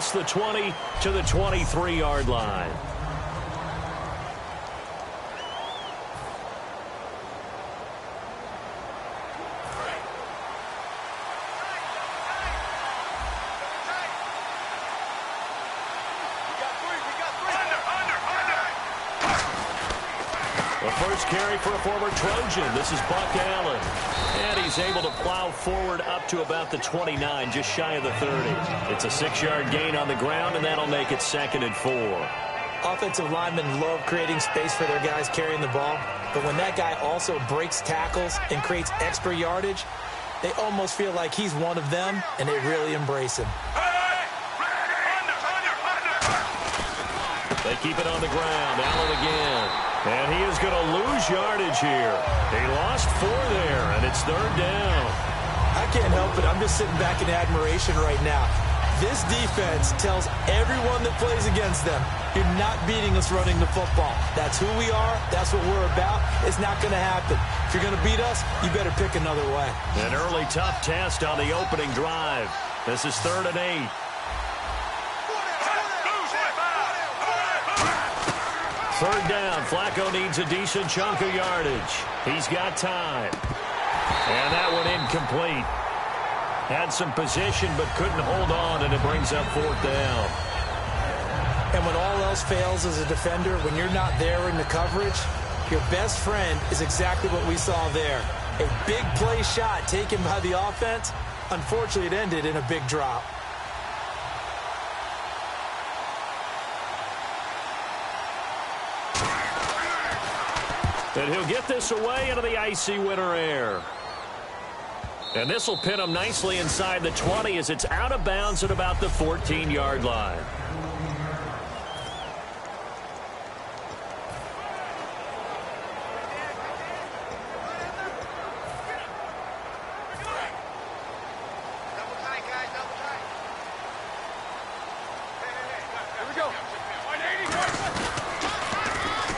past the 20 to the 23-yard line. The first carry for a former Trojan. This is Buck Allen. And he's able to plow forward up to about the 29, just shy of the 30. It's a 6-yard gain on the ground, and that'll make it 2nd and 4. Offensive linemen love creating space for their guys carrying the ball. But when that guy also breaks tackles and creates extra yardage, they almost feel like he's one of them, and they really embrace him. They keep it on the ground. Allen again. And he is going to lose yardage here. He lost 4 there, and it's 3rd down. I can't help it. I'm just sitting back in admiration right now. This defense tells everyone that plays against them, you're not beating us running the football. That's who we are. That's what we're about. It's not going to happen. If you're going to beat us, you better pick another way. An early tough test on the opening drive. This is 3rd and 8. Third down. Flacco needs a decent chunk of yardage. He's got time. And that one incomplete. Had some position but couldn't hold on, and it brings up 4th down. And when all else fails as a defender, when you're not there in the coverage, your best friend is exactly what we saw there. A big play shot taken by the offense. Unfortunately, it ended in a big drop. And he'll get this away into the icy winter air. And this will pin him nicely inside the 20 as it's out of bounds at about the 14-yard line.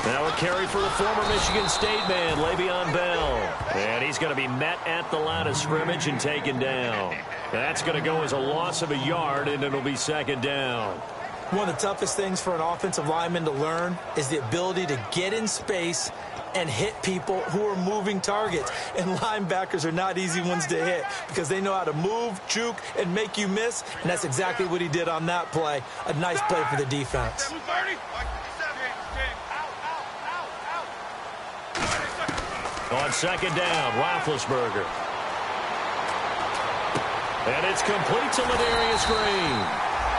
Now a carry for the former Michigan State man, Le'Veon Bell. And he's going to be met at the line of scrimmage and taken down. That's going to go as a loss of a yard, and it'll be 2nd down. One of the toughest things for an offensive lineman to learn is the ability to get in space and hit people who are moving targets. And linebackers are not easy ones to hit because they know how to move, juke, and make you miss. And that's exactly what he did on that play. A nice play for the defense. On 2nd down, Roethlisberger. And it's complete to Ladarius Green.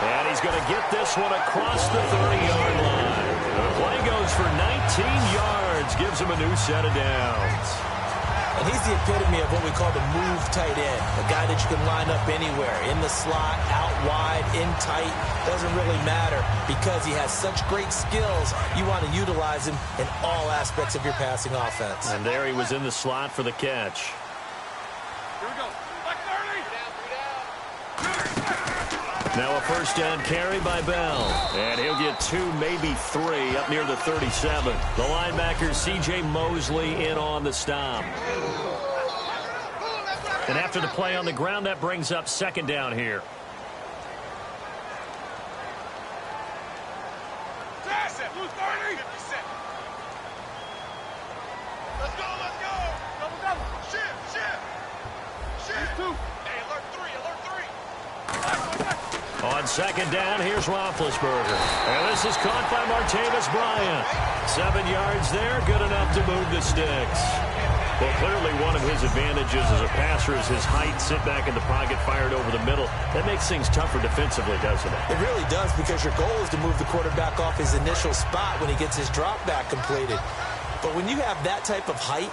And he's going to get this one across the 30-yard line. The play goes for 19 yards, gives him a new set of downs. And he's the epitome of what we call the move tight end, a guy that you can line up anywhere, in the slot, out wide, in tight, doesn't really matter because he has such great skills. You want to utilize him in all aspects of your passing offense. And there he was in the slot for the catch. Here we go. Like 30. Now a first down carry by Bell. And he'll get 2, maybe 3 up near the 37. The linebacker C.J. Mosley in on the stop. And after the play on the ground, that brings up 2nd down here. Lose 30. Let's go. Double. Shift. Shift. 2. Hey, alert 3. On 2nd down, here's Roethlisberger. And this is caught by Martavis Bryant. 7 yards there, good enough to move the sticks. Well, clearly one of his advantages as a passer is his height. Sit back in the pocket, fired over the middle. That makes things tougher defensively, doesn't it? It really does, because your goal is to move the quarterback off his initial spot when he gets his drop back completed. But when you have that type of height,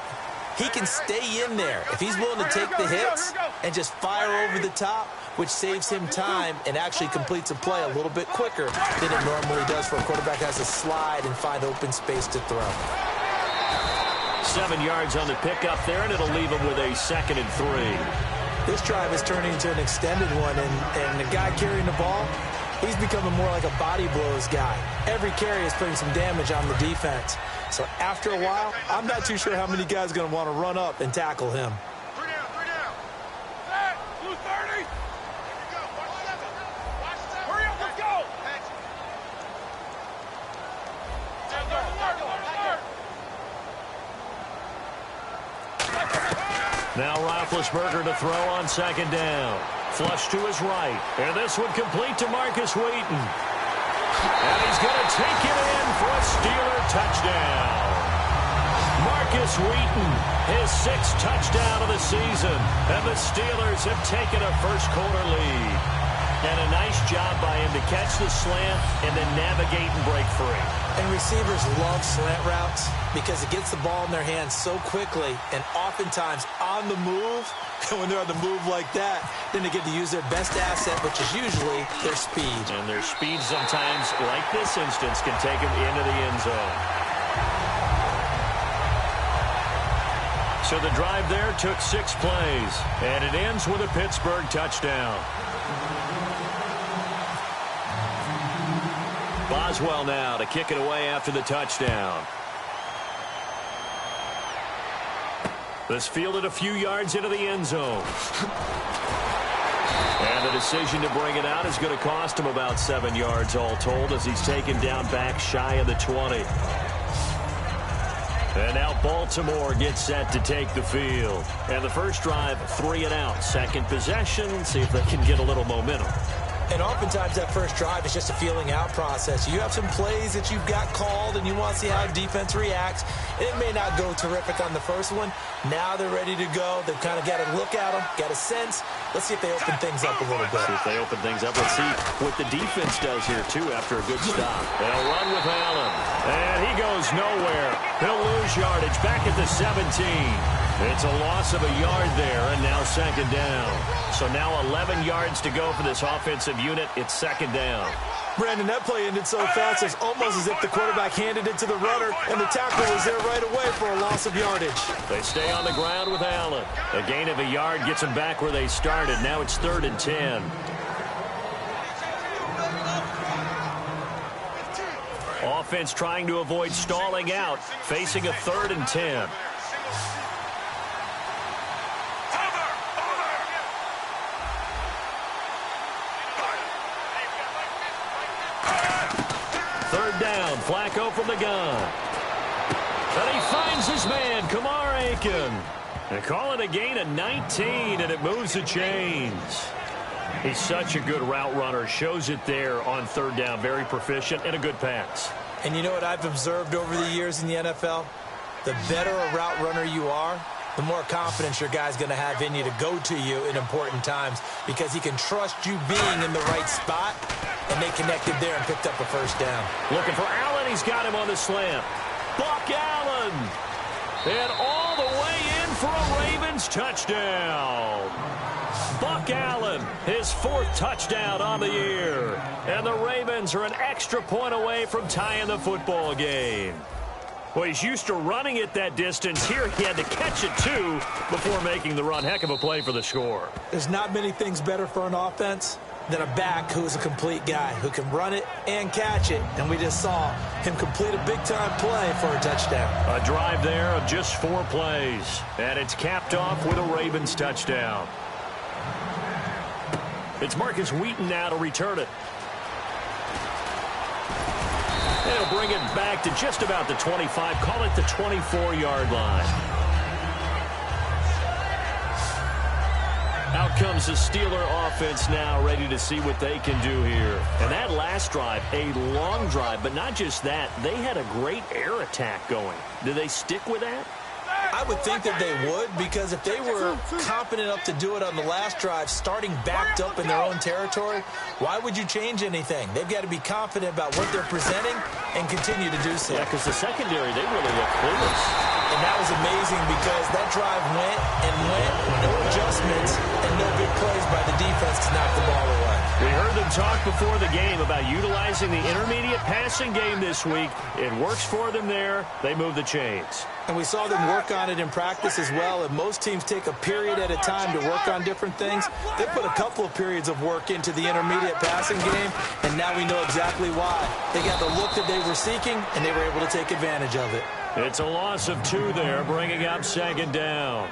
he can stay in there if he's willing to take the hits and just fire over the top, which saves him time and actually completes a play a little bit quicker than it normally does for a quarterback who has to slide and find open space to throw. 7 yards on the pickup there, and it'll leave him with a 2nd and 3. This drive is turning into an extended one, and the guy carrying the ball, he's becoming more like a body blows guy. Every carry is putting some damage on the defense. So after a while, I'm not too sure how many guys are going to want to run up and tackle him. 3 down. Set. Lose 30. Here we go. Watch 7. Hurry up. Let's go. Now Roethlisberger to throw on second down. Flush to his right. And this one complete to Marcus Wheaton. And he's going to take it in for a Steeler touchdown. Marcus Wheaton, his 6th touchdown of the season. And the Steelers have taken a first-quarter lead. And a nice job by him to catch the slant and then navigate and break free. And receivers love slant routes because it gets the ball in their hands so quickly and oftentimes on the move. And when they're on the move like that, then they get to use their best asset, which is usually their speed. And their speed sometimes, like this instance, can take them into the end zone. So the drive there took 6 plays, and it ends with a Pittsburgh touchdown. Boswell now to kick it away after the touchdown. This fielded a few yards into the end zone. And the decision to bring it out is going to cost him about 7 yards all told as he's taken down back shy of the 20. And now Baltimore gets set to take the field. And the first drive, 3 and out. Second possession, see if they can get a little momentum. And oftentimes that first drive is just a feeling out process. You have some plays that you've got called and you want to see how defense reacts. It may not go terrific on the first one. Now they're ready to go. They've kind of got to look at them, got a sense. Let's see if they open things up a little bit. See if they open things up. Let's see what the defense does here, too, after a good stop. They'll run with Allen. And he goes nowhere. He'll lose yardage back at the 17. It's a loss of a yard there, and now second down. So now 11 yards to go for this offensive unit. It's second down. Brandon, that play ended so fast, it's almost as if the quarterback handed it to the runner, and the tackle was there right away for a loss of yardage. They stay on the ground with Allen. A gain of a yard gets them back where they started. Now it's 3rd and 10. Offense trying to avoid stalling out, facing a 3rd and 10. Down, Flacco from the gun. And he finds his man, Kamar Aiken. They call it a gain of 19, and it moves the chains. He's such a good route runner. Shows it there on 3rd down. Very proficient and a good pass. And you know what I've observed over the years in the NFL? The better a route runner you are, the more confidence your guy's going to have in you to go to you in important times because he can trust you being in the right spot. And they connected there and picked up a first down. Looking for Allen. He's got him on the slant. Buck Allen. And all the way in for a Ravens touchdown. Buck Allen, his 4th touchdown on the year. And the Ravens are an extra point away from tying the football game. Well, he's used to running it that distance. Here he had to catch it, too, before making the run. Heck of a play for the score. There's not many things better for an offense than a back who is a complete guy who can run it and catch it. And we just saw him complete a big-time play for a touchdown. A drive there of just 4 plays. And it's capped off with a Ravens touchdown. It's Marcus Wheaton now to return it. They'll bring it back to just about the 25. Call it the 24-yard line. Out comes the Steeler offense now, ready to see what they can do here. And that last drive, a long drive, but not just that. They had a great air attack going. Do they stick with that? I would think that they would, because if they were confident enough to do it on the last drive, starting backed up in their own territory, why would you change anything? They've got to be confident about what they're presenting and continue to do so. Yeah, because the secondary, they really look clueless. And that was amazing because that drive went and went, no adjustments, and no big plays by the defense to knock the ball away. We heard them talk before the game about utilizing the intermediate passing game this week. It works for them there. They move the chains. And we saw them work on it in practice as well. And most teams take a period at a time to work on different things. They put a couple of periods of work into the intermediate passing game, and now we know exactly why. They got the look that they were seeking, and they were able to take advantage of it. It's a loss of 2 there, bringing up second down.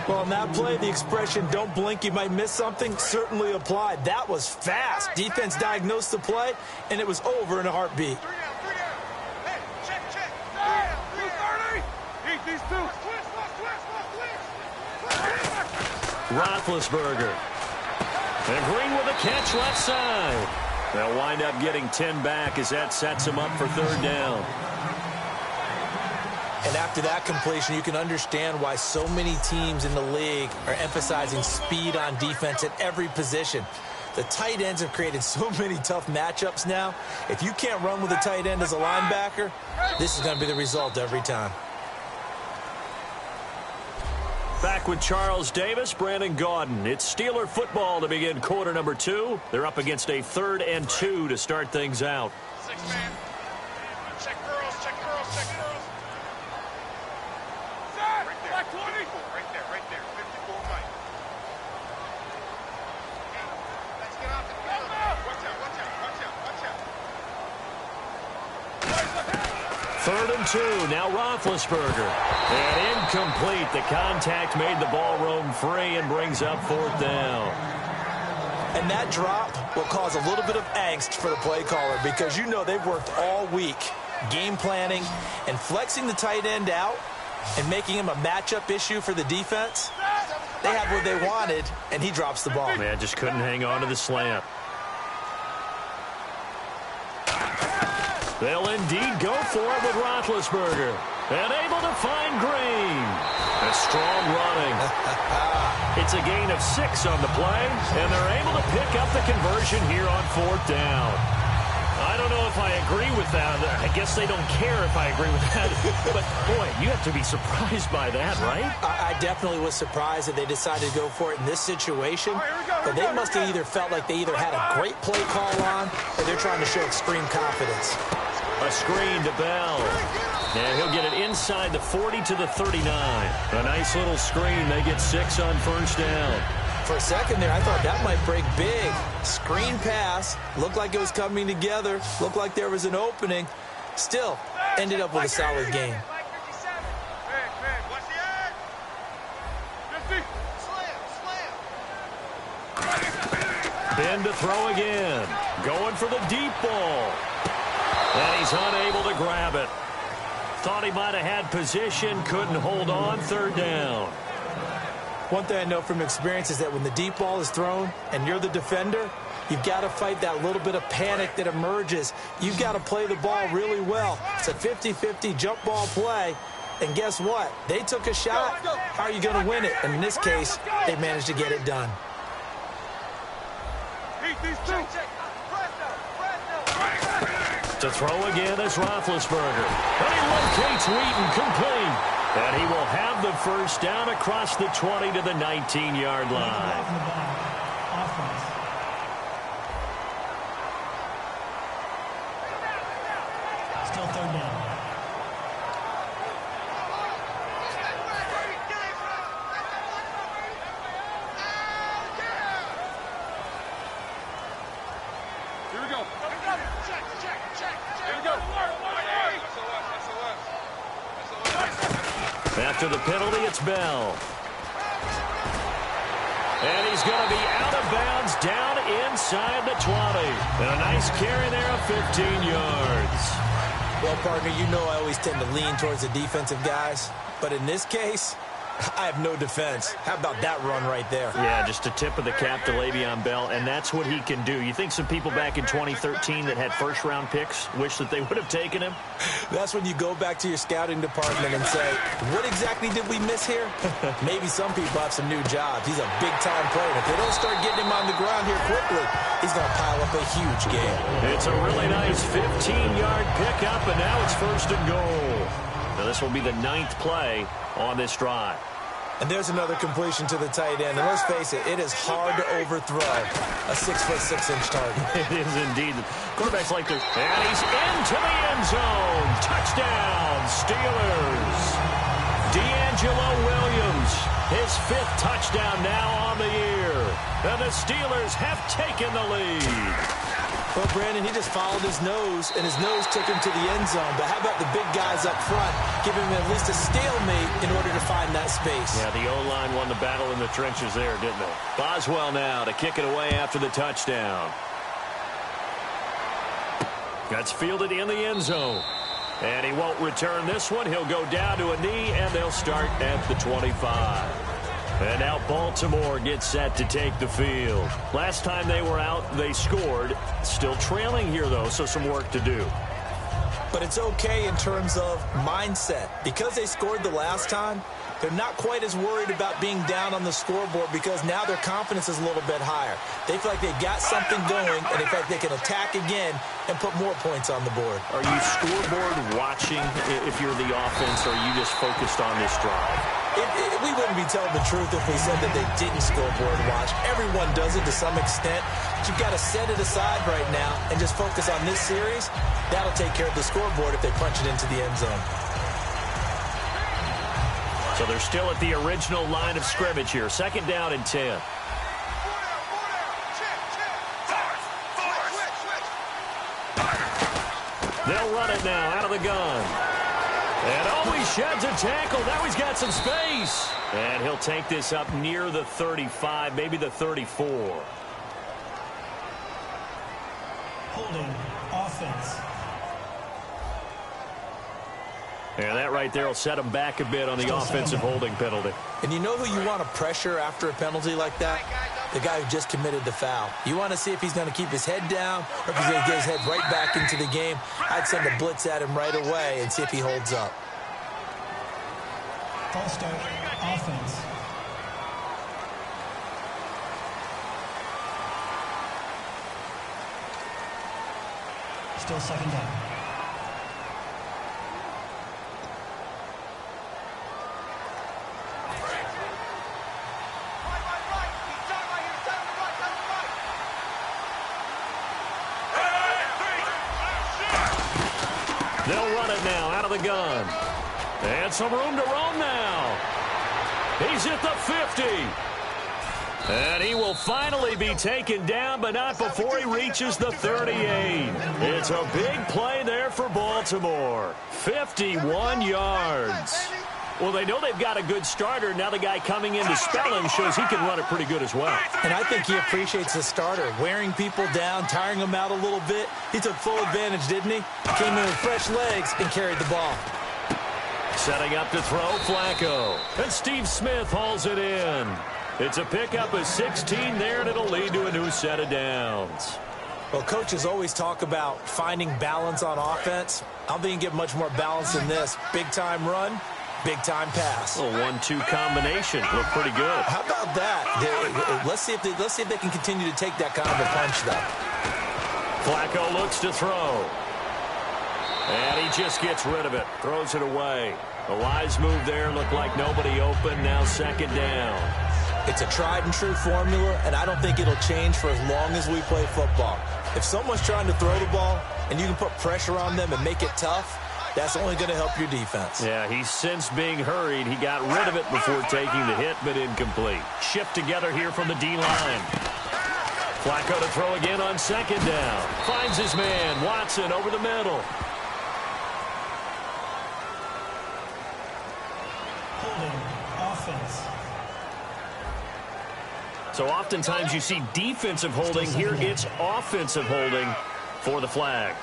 Well, on that play, the expression, don't blink, you might miss something, certainly applied. That was fast. Defense diagnosed the play, and it was over in a heartbeat. Hey, check. 230. Eat these 2. Roethlisberger. And Green with a catch left side. They'll wind up getting 10 back as that sets them up for third down. And after that completion, you can understand why so many teams in the league are emphasizing speed on defense at every position. The tight ends have created so many tough matchups now. If you can't run with a tight end as a linebacker, this is going to be the result every time. Back with Charles Davis, Brandon Gaudin. It's Steeler football to begin quarter number 2. They're up against a 3rd and 2 to start things out. 6-man. Check girls, check girls, check girls. Right there. 54, right there. 54 right. Let's get off it. Watch out. 3rd and 2. Now Roethlisberger. And incomplete. The contact made the ball roam free and brings up 4th down. And that drop will cause a little bit of angst for the play caller because you know they've worked all week game planning and flexing the tight end out and making him a matchup issue for the defense. They had what they wanted, and he drops the ball. Man, just couldn't hang on to the slant. They'll indeed go for it with Roethlisberger. And able to find Green. A strong running. It's a gain of 6 on the play, and they're able to pick up the conversion here on 4th down. I don't know if I agree with that. I guess they don't care if I agree with that. But, boy, you have to be surprised by that, right? I definitely was surprised that they decided to go for it in this situation. But they must have either felt like they either had a great play call on or they're trying to show extreme confidence. A screen to Bell. And he'll get it inside the 40 to the 39. A nice little screen. They get 6 on 1st down. For a second there, I thought that might break big. Screen pass. Looked like it was coming together. Looked like there was an opening. Still, ended up with a solid game. Ben to throw again. Going for the deep ball. And he's unable to grab it. Thought he might have had position, couldn't hold on. 3rd down. One thing I know from experience is that when the deep ball is thrown and you're the defender, you've got to fight that little bit of panic that emerges. You've got to play the ball really well. It's a 50-50 jump ball play. And guess what? They took a shot. How are you going to win it? And in this case, they managed to get it done. To throw again is Roethlisberger. And he locates Wheaton complete. And he will have the 1st down across the 20 to the 19-yard line. Still 3rd down. Here we go. Check. Here we go. After the penalty, it's Bell. And he's going to be out of bounds down inside the 20. And a nice carry there of 15 yards. Well, partner, you know I always tend to lean towards the defensive guys. But in this case, I have no defense. How about that run right there? Yeah, just a tip of the cap to Le'Veon Bell, and that's what he can do. You think some people back in 2013 that had first-round picks wish that they would have taken him? That's when you go back to your scouting department and say, what exactly did we miss here? Maybe some people have some new jobs. He's a big-time player. If they don't start getting him on the ground here quickly, he's going to pile up a huge game. It's a really nice 15-yard pickup, and now it's 1st and goal. Now this will be the 9th play on this drive. And there's another completion to the tight end. And let's face it, it is hard to overthrow a 6'6" target. It is indeed. Quarterbacks like to. And he's into the end zone. Touchdown, Steelers. D'Angelo Williams, his 5th touchdown now on the year. And the Steelers have taken the lead. Well, Brandon, he just followed his nose, and his nose took him to the end zone. But how about the big guys up front, giving him at least a stalemate in order to find that space? Yeah, the O-line won the battle in the trenches there, didn't they? Boswell now to kick it away after the touchdown. That's fielded in the end zone. And he won't return this one. He'll go down to a knee, and they'll start at the 25. And now Baltimore gets set to take the field. Last time they were out, they scored. Still trailing here, though, so some work to do. But it's okay in terms of mindset. Because they scored the last time, they're not quite as worried about being down on the scoreboard because now their confidence is a little bit higher. They feel like they've got something going, and they feel like they can attack again and put more points on the board. Are you scoreboard watching if you're the offense, or are you just focused on this drive? We wouldn't be telling the truth if we said that they didn't scoreboard watch. Everyone does it to some extent. But you've got to set it aside right now and just focus on this series. That'll take care of the scoreboard if they punch it into the end zone. So they're still at the original line of scrimmage here. 2nd down and 10. They'll run it now out of the gun. And oh, he sheds a tackle. Now he's got some space. And he'll take this up near the 35, maybe the 34. Holding offense. And that right there will set him back a bit on the offensive holding penalty. And you know who you want to pressure after a penalty like that? The guy who just committed the foul. You want to see if he's going to keep his head down or if he's going to get his head right back into the game. I'd send a blitz at him right away and see if he holds up. False start, offense. Still 2nd down. They'll run it now out of the gun. And some room to roam now. He's at the 50. And he will finally be taken down, but not before he reaches the 38. It's a big play there for Baltimore. 51 yards. Well, they know they've got a good starter. Now the guy coming in to spell him shows he can run it pretty good as well. And I think he appreciates the starter, wearing people down, tiring them out a little bit. He took full advantage, didn't he? Came in with fresh legs and carried the ball. Setting up to throw, Flacco. And Steve Smith hauls it in. It's a pickup of 16 there, and it'll lead to a new set of downs. Well, coaches always talk about finding balance on offense. I don't think you can get much more balance than this. Big-time run, big-time pass. A 1-2 combination. Look pretty good. How about that? Let's see if they can continue to take that kind of a punch, though. Flacco looks to throw. And he just gets rid of it. Throws it away. A wise move there. Looked like nobody open. Now 2nd down. It's a tried-and-true formula, and I don't think it'll change for as long as we play football. If someone's trying to throw the ball and you can put pressure on them and make it tough, that's only going to help your defense. Yeah, he's since being hurried. He got rid of it before taking the hit, but incomplete. Shift together here from the D-line. Flacco to throw again on 2nd down. Finds his man, Watson, over the middle. Holding offense. So oftentimes you see defensive holding. Here it's offensive holding for the flag.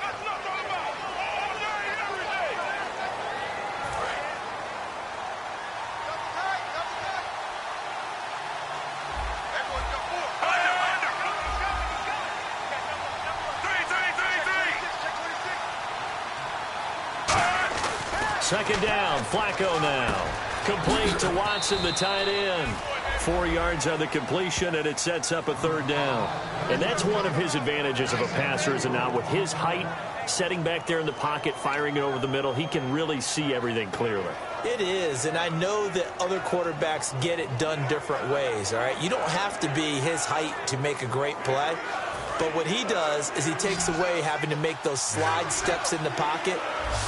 Second down, Flacco now. Complete to Watson, the tight end. 4 yards on the completion, and it sets up a 3rd down. And that's one of his advantages of a passer, is now with his height, setting back there in the pocket, firing it over the middle, he can really see everything clearly. It is, and I know that other quarterbacks get it done different ways, all right? You don't have to be his height to make a great play. But what he does is he takes away having to make those slide steps in the pocket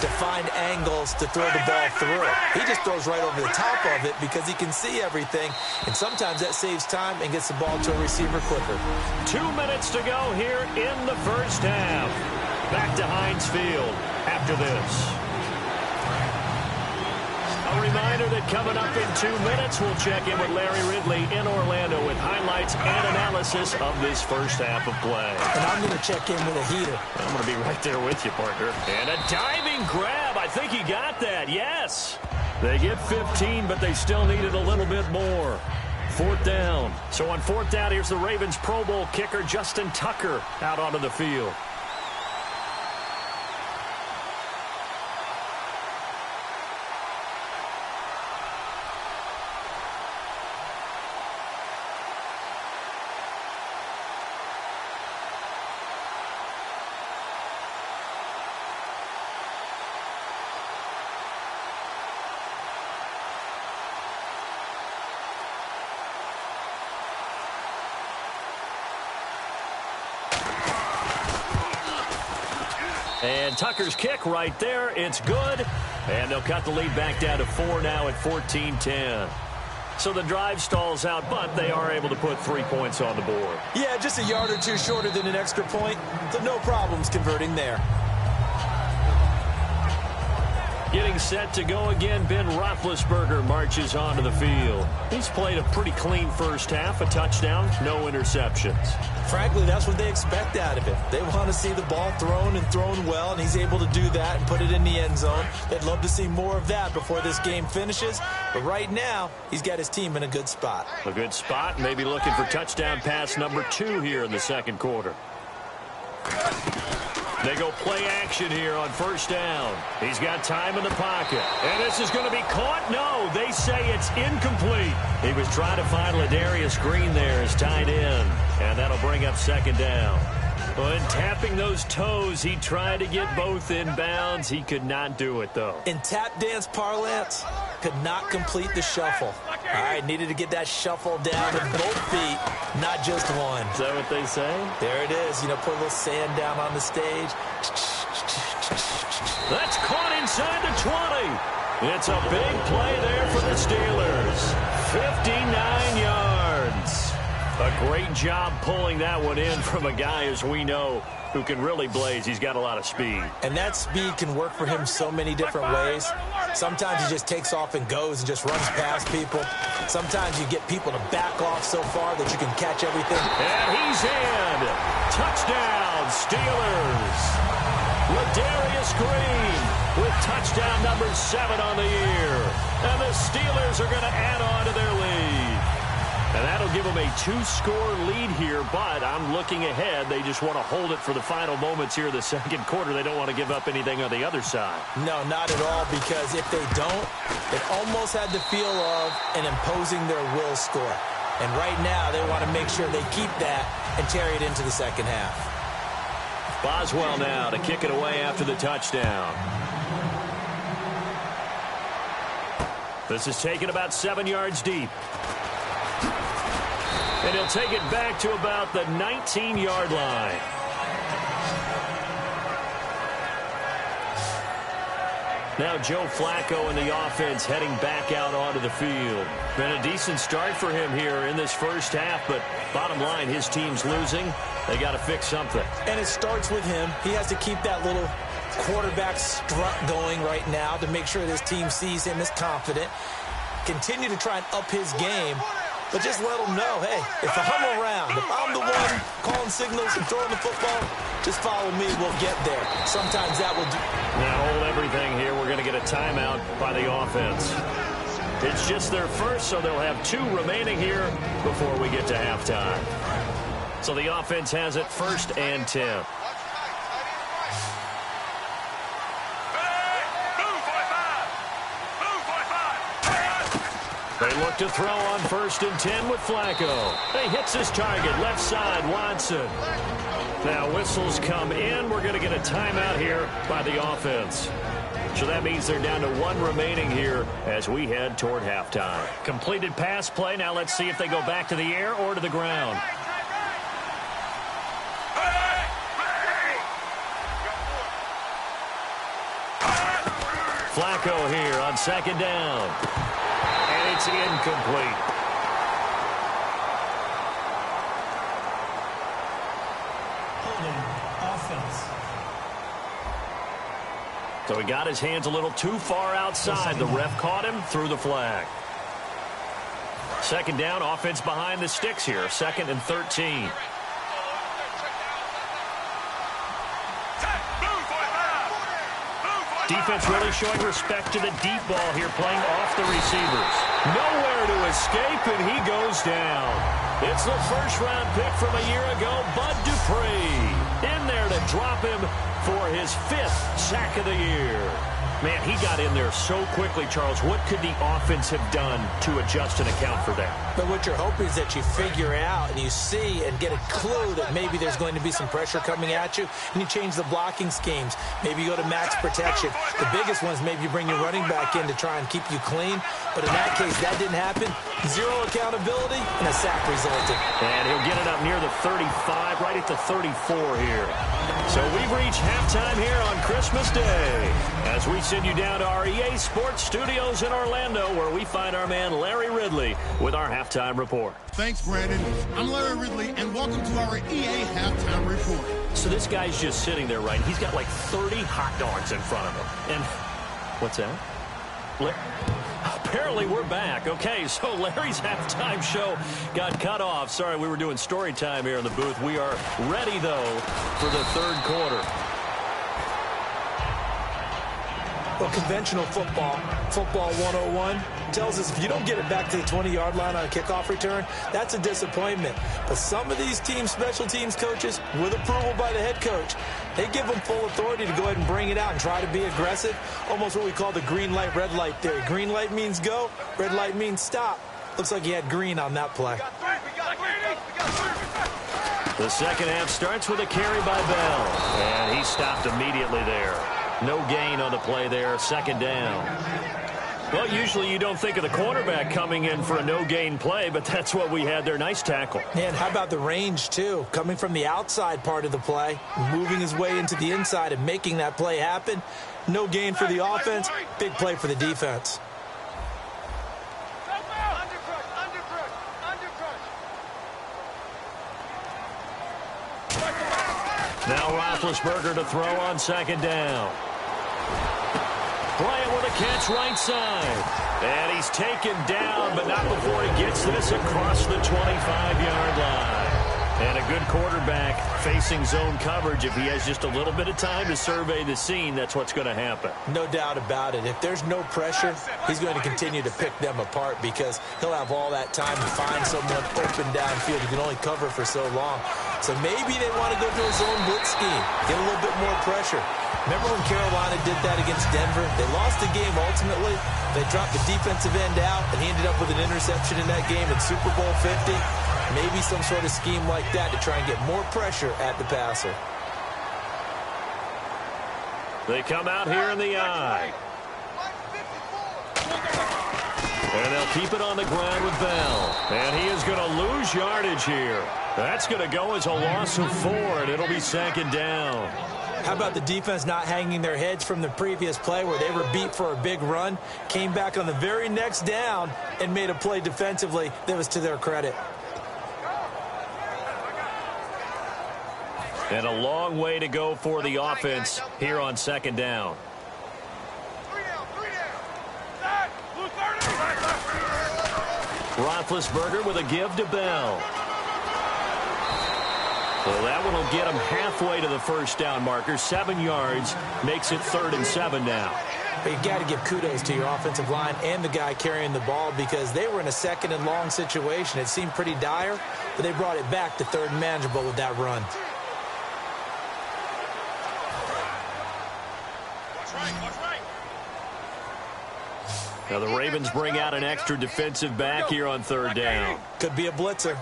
to find angles to throw the ball through. He just throws right over the top of it because he can see everything, and sometimes that saves time and gets the ball to a receiver quicker. 2 minutes to go here in the first half. Back to Heinz Field after this. A reminder that coming up in 2 minutes, we'll check in with Larry Ridley in Orlando with highlights and analysis of this first half of play. And I'm going to check in with a heater. I'm going to be right there with you, partner. And a diving grab. I think he got that. Yes. They get 15, but they still needed a little bit more. 4th down. So on 4th down, here's the Ravens Pro Bowl kicker, Justin Tucker, out onto the field. And Tucker's kick right there. It's good. And they'll cut the lead back down to 4 now at 14-10. So the drive stalls out, but they are able to put 3 points on the board. Yeah, just a yard or two shorter than an extra point. So no problems converting there. Getting set to go again, Ben Roethlisberger marches onto the field. He's played a pretty clean first half, a touchdown, no interceptions. Frankly, that's what they expect out of him. They want to see the ball thrown and thrown well, and he's able to do that and put it in the end zone. They'd love to see more of that before this game finishes. But right now, he's got his team in a good spot. A good spot, maybe looking for touchdown pass number 2 here in the second quarter. They go play action here on 1st down. He's got time in the pocket. And this is going to be caught? No, they say it's incomplete. He was trying to find Ladarius Green there as tight end. And that'll bring up 2nd down. But in tapping those toes, he tried to get both in bounds. He could not do it, though. In tap dance parlance, could not complete the shuffle. All right, needed to get that shuffle down with both feet, not just one. Is that what they say? There it is. You know, put a little sand down on the stage. That's caught inside the 20. It's a big play there for the Steelers. 59 yards. A great job pulling that one in from a guy, as we know, who can really blaze. He's got a lot of speed. And that speed can work for him so many different ways. Sometimes he just takes off and goes and just runs past people. Sometimes you get people to back off so far that you can catch everything. And he's in. Touchdown, Steelers. Ladarius Green with touchdown number 7 on the year. And the Steelers are going to add on to their lead. And that'll give them a 2-score lead here, but I'm looking ahead. They just want to hold it for the final moments here in the second quarter. They don't want to give up anything on the other side. No, not at all, because if they don't, it almost had the feel of an imposing their will score. And right now, they want to make sure they keep that and carry it into the second half. Boswell now to kick it away after the touchdown. This is taken about 7 yards deep. And he'll take it back to about the 19-yard line. Now Joe Flacco in the offense heading back out onto the field. Been a decent start for him here in this first half, but bottom line, his team's losing. They got to fix something. And it starts with him. He has to keep that little quarterback strut going right now to make sure this team sees him as confident. Continue to try and up his game. But just let them know, hey, if I'm around, if I'm the one calling signals and throwing the football, just follow me, we'll get there. Sometimes that will do. Now hold everything here. We're going to get a timeout by the offense. It's just their first, so they'll have 2 remaining here before we get to halftime. So the offense has it 1st and 10. They look to throw on 1st and 10 with Flacco. He hits his target, left side, Watson. Now whistles come in. We're going to get a timeout here by the offense. So that means they're down to 1 remaining here as we head toward halftime. Completed pass play. Now let's see if they go back to the air or to the ground. Flacco here on 2nd down. And it's incomplete. Holding offense. So he got his hands a little too far outside. The ref caught him, threw the flag. 2nd down, offense behind the sticks here. 2nd and 13. Defense really showing respect to the deep ball here, playing off the receivers. Nowhere to escape, and he goes down. It's the first-round pick from a year ago, Bud Dupree. In there to drop him for his 5th sack of the year. Man, he got in there so quickly, Charles. What could the offense have done to adjust and account for that? But what you're hoping is that you figure out and you see and get a clue that maybe there's going to be some pressure coming at you, and you change the blocking schemes. Maybe you go to max protection. The biggest one is maybe you bring your running back in to try and keep you clean. But in that case, that didn't happen. 0 accountability, and a sack resulted. And he'll get it up near the 35, right at the 34 here. So we've reached halftime here on Christmas Day as we send you down to our EA Sports Studios in Orlando, where we find our man Larry Ridley with our halftime report. Thanks, Brandon. I'm Larry Ridley, and welcome to our EA halftime report. So this guy's just sitting there, right? He's got like 30 hot dogs in front of him. And what's that? Apparently we're back. Okay, so Larry's halftime show got cut off. Sorry, we were doing story time here in the booth. We are ready, though, for the third quarter. Well, conventional football 101, tells us if you don't get it back to the 20-yard line on a kickoff return, that's a disappointment. But some of these teams, special teams coaches, with approval by the head coach, they give them full authority to go ahead and bring it out and try to be aggressive. Almost what we call the green light, red light theory. Green light means go, red light means stop. Looks like he had green on that play. The second half starts with a carry by Bell, and he stopped immediately there. No gain on the play there, second down. Well, usually you don't think of the cornerback coming in for a no-gain play, but that's what we had there. Nice tackle. And how about the range, too? Coming from the outside part of the play, moving his way into the inside and making that play happen. No gain for the offense, big play for the defense. Now Roethlisberger to throw on second down. Bryant with a catch right side. And he's taken down, but not before he gets this across the 25-yard line. And a good quarterback facing zone coverage. If he has just a little bit of time to survey the scene, that's what's going to happen. No doubt about it. If there's no pressure, he's going to continue to pick them apart because he'll have all that time to find someone open downfield. He can only cover for so long. So maybe they want to go to a zone blitz scheme, get a little bit more pressure. Remember when Carolina did that against Denver? They lost the game ultimately. They dropped the defensive end out, and he ended up with an interception in that game at Super Bowl 50. Maybe some sort of scheme like that to try and get more pressure at the passer. They come out here in the I. And they'll keep it on the ground with Bell. And he is going to lose yardage here. That's going to go as a loss of 4, and it'll be second down. How about the defense not hanging their heads from the previous play where they were beat for a big run, came back on the very next down, and made a play defensively that was to their credit. And a long way to go for the offense here on second down. Roethlisberger with a give to Bell. Well, that one will get him halfway to the first down marker. 7 yards makes it 3rd and 7 now. But you've got to give kudos to your offensive line and the guy carrying the ball because they were in a second and long situation. It seemed pretty dire, but they brought it back to 3rd and manageable with that run. Now the Ravens bring out an extra defensive back here on 3rd down. Could be a blitzer.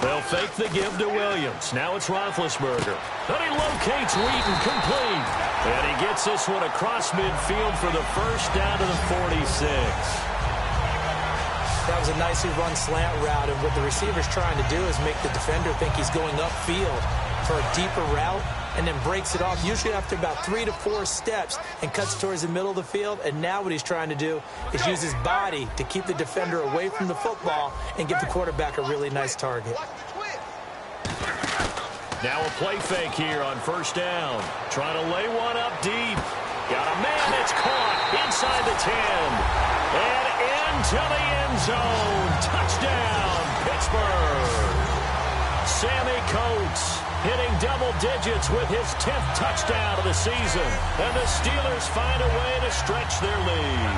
They'll fake the give to Williams. Now it's Roethlisberger. And he locates Wheaton complete. And he gets this one across midfield for the first down to the 46. That was a nicely run slant route, and what the receiver's trying to do is make the defender think he's going upfield for a deeper route and then breaks it off, usually after about 3 to 4 steps, and cuts towards the middle of the field. And now what he's trying to do is use his body to keep the defender away from the football and give the quarterback a really nice target. Now a play fake here on first down. Trying to lay one up deep. Got a man that's caught inside the 10. And into the end zone. Touchdown, Pittsburgh. Sammy Coates hitting double digits with his 10th touchdown of the season. And the Steelers find a way to stretch their lead.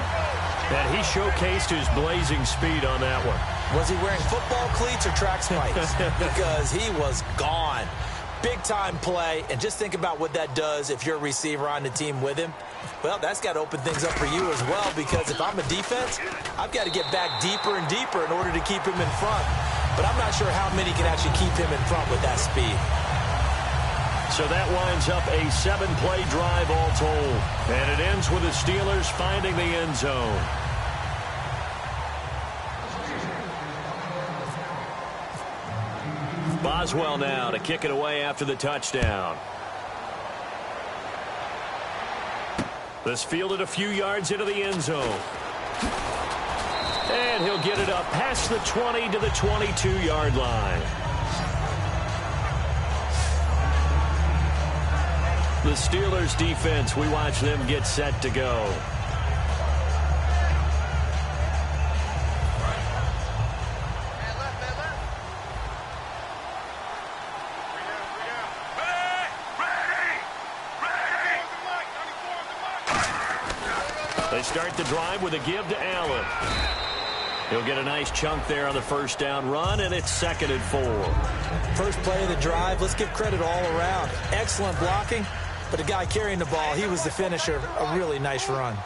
And he showcased his blazing speed on that one. Was he wearing football cleats or track spikes? Because he was gone. Big-time play, and just think about what that does if you're a receiver on the team with him. Well, that's got to open things up for you as well, because if I'm a defense, I've got to get back deeper and deeper in order to keep him in front. But I'm not sure how many can actually keep him in front with that speed. So that winds up a 7-play drive all told. And it ends with the Steelers finding the end zone. Boswell now to kick it away after the touchdown. This fielded a few yards into the end zone. And he'll get it up past the 20 to the 22-yard line. The Steelers defense, we watch them get set to go. They start the drive with a give to Allen. He'll get a nice chunk there on the first down run, and it's 2nd and 4. First play of the drive, let's give credit all around. Excellent blocking, but the guy carrying the ball, he was the finisher. A really nice run.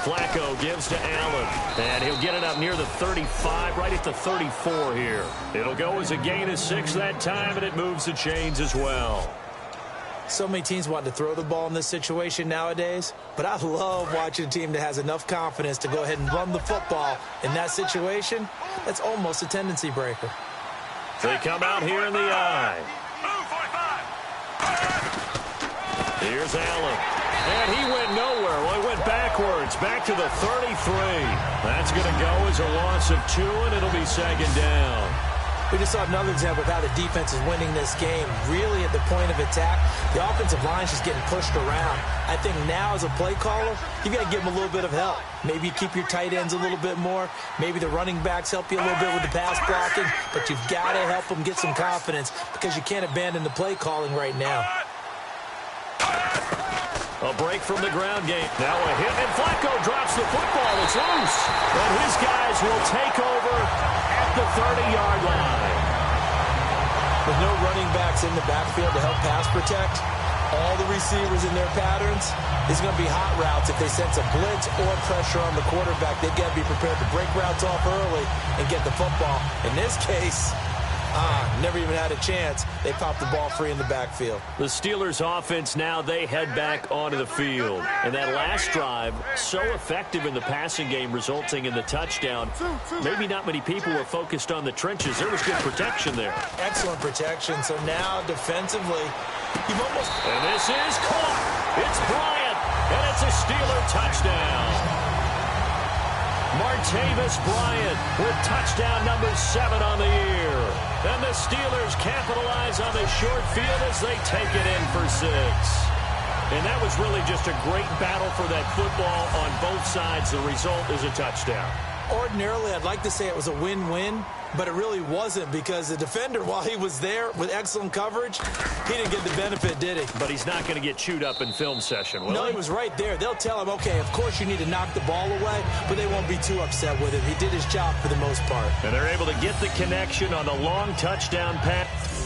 Flacco gives to Allen, and he'll get it up near the 35, right at the 34 here. It'll go as a gain of 6 that time, and it moves the chains as well. So many teams want to throw the ball in this situation nowadays, but I love watching a team that has enough confidence to go ahead and run the football in that situation. That's almost a tendency breaker. They come out here in the eye. Here's Allen. And he went nowhere. Well, he went backwards, back to the 33. That's going to go as a loss of 2, and it'll be 2nd down. We just saw another example of how the defense is winning this game. Really at the point of attack, the offensive line is just getting pushed around. I think now as a play caller, you've got to give them a little bit of help. Maybe you keep your tight ends a little bit more. Maybe the running backs help you a little bit with the pass blocking. But you've got to help them get some confidence because you can't abandon the play calling right now. A break from the ground game. Now a hit, and Flacco drops the football. It's loose. And his guys will take over at the 30-yard line. With no running backs in the backfield to help pass protect, all the receivers in their patterns, it's going to be hot routes. If they sense a blitz or pressure on the quarterback, they've got to be prepared to break routes off early and get the football. In this case, never even had a chance. They popped the ball free in the backfield. The Steelers offense now, they head back onto the field. And that last drive, so effective in the passing game, resulting in the touchdown. Maybe not many people were focused on the trenches. There was good protection there. Excellent protection. So now defensively, you've almost... And this is caught. It's Bryant. And it's a Steeler touchdown. Martavis Bryant with touchdown number 7 on the year. And the Steelers capitalize on the short field as they take it in for 6. And that was really just a great battle for that football on both sides. The result is a touchdown. Ordinarily, I'd like to say it was a win-win, but it really wasn't because the defender, while he was there with excellent coverage, he didn't get the benefit, did he? But he's not going to get chewed up in film session, will No, he? he was right there. They'll tell him, okay, of course you need to knock the ball away, but they won't be too upset with him. He did his job for the most part. And they're able to get the connection on the long touchdown pass.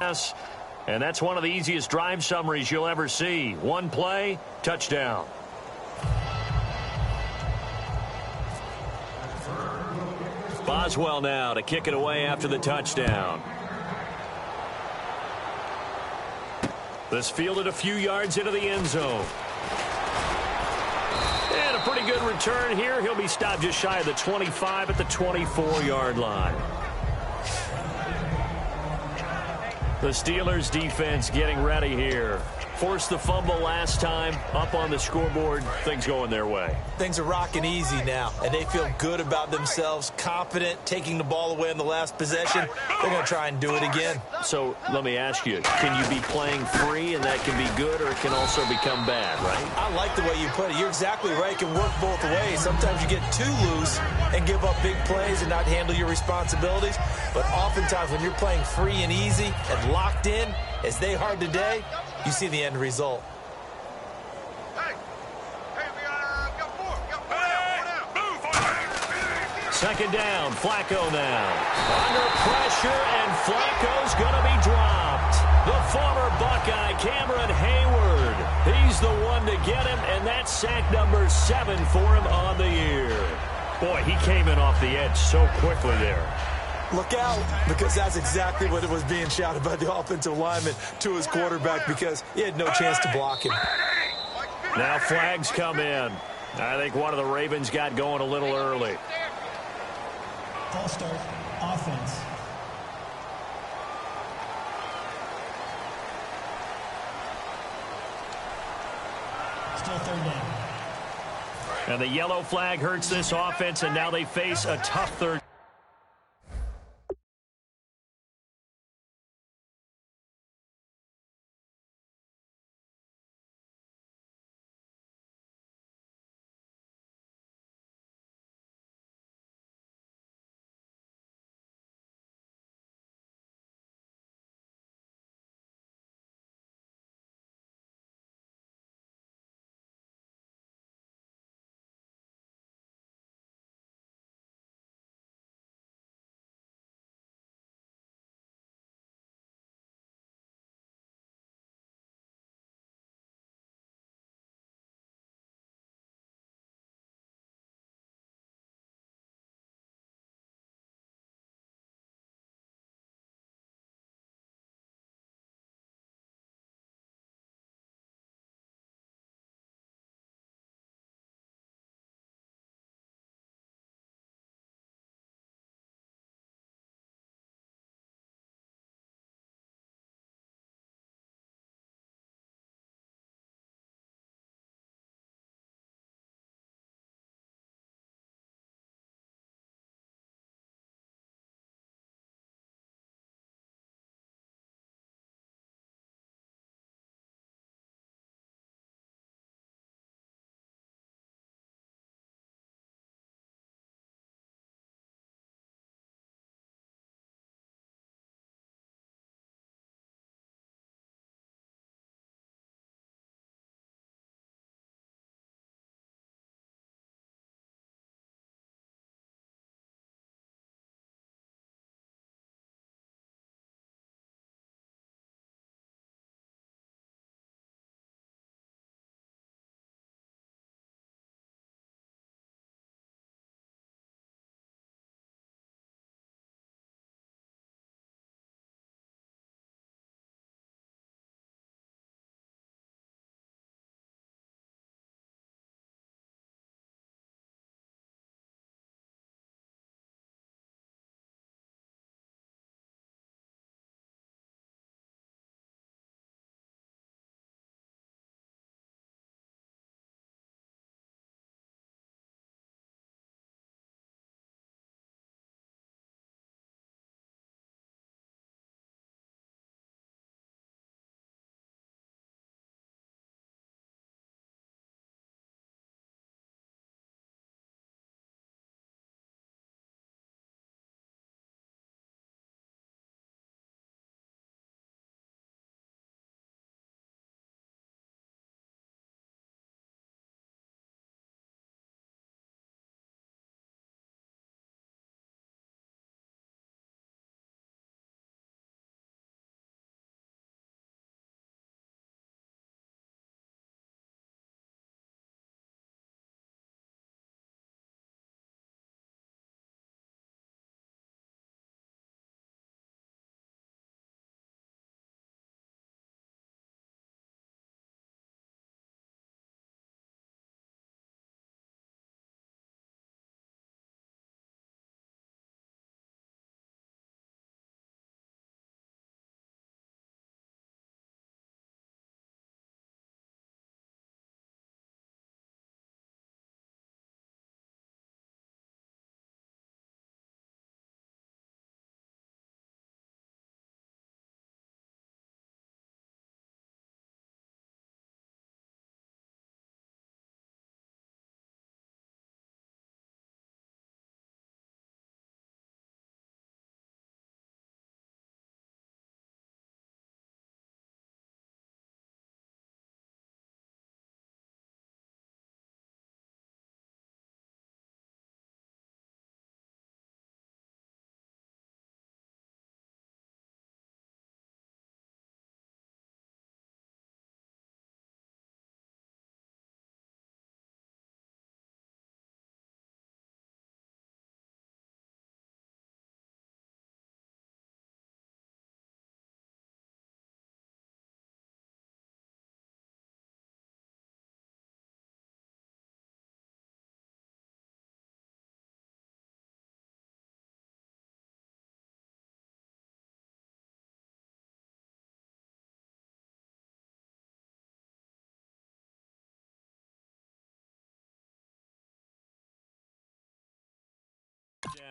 Yes, and that's one of the easiest drive summaries you'll ever see. One play, touchdown. Boswell now to kick it away after the touchdown. This fielded a few yards into the end zone. And a pretty good return here. He'll be stopped just shy of the 25 at the 24-yard line. The Steelers defense getting ready here. Forced the fumble last time, up on the scoreboard, things going their way. Things are rocking easy now, and they feel good about themselves, confident, taking the ball away in the last possession. They're going to try and do it again. So let me ask you, can you be playing free and that can be good, or it can also become bad, right? I like the way you put it. You're exactly right. It can work both ways. Sometimes you get too loose and give up big plays and not handle your responsibilities. But oftentimes when you're playing free and easy and locked in, as they are today, you see the end result. Second down, Flacco now. Under pressure, and Flacco's going to be dropped. The former Buckeye, Cameron Hayward. He's the one to get him, and that's sack number 7 for him on the year. Boy, he came in off the edge so quickly there. Look out, because that's exactly what it was being shouted by the offensive lineman to his quarterback, because he had no chance to block him. Now flags come in. I think one of the Ravens got going a little early. False start, offense. Still third down. And the yellow flag hurts this offense, and now they face a tough third.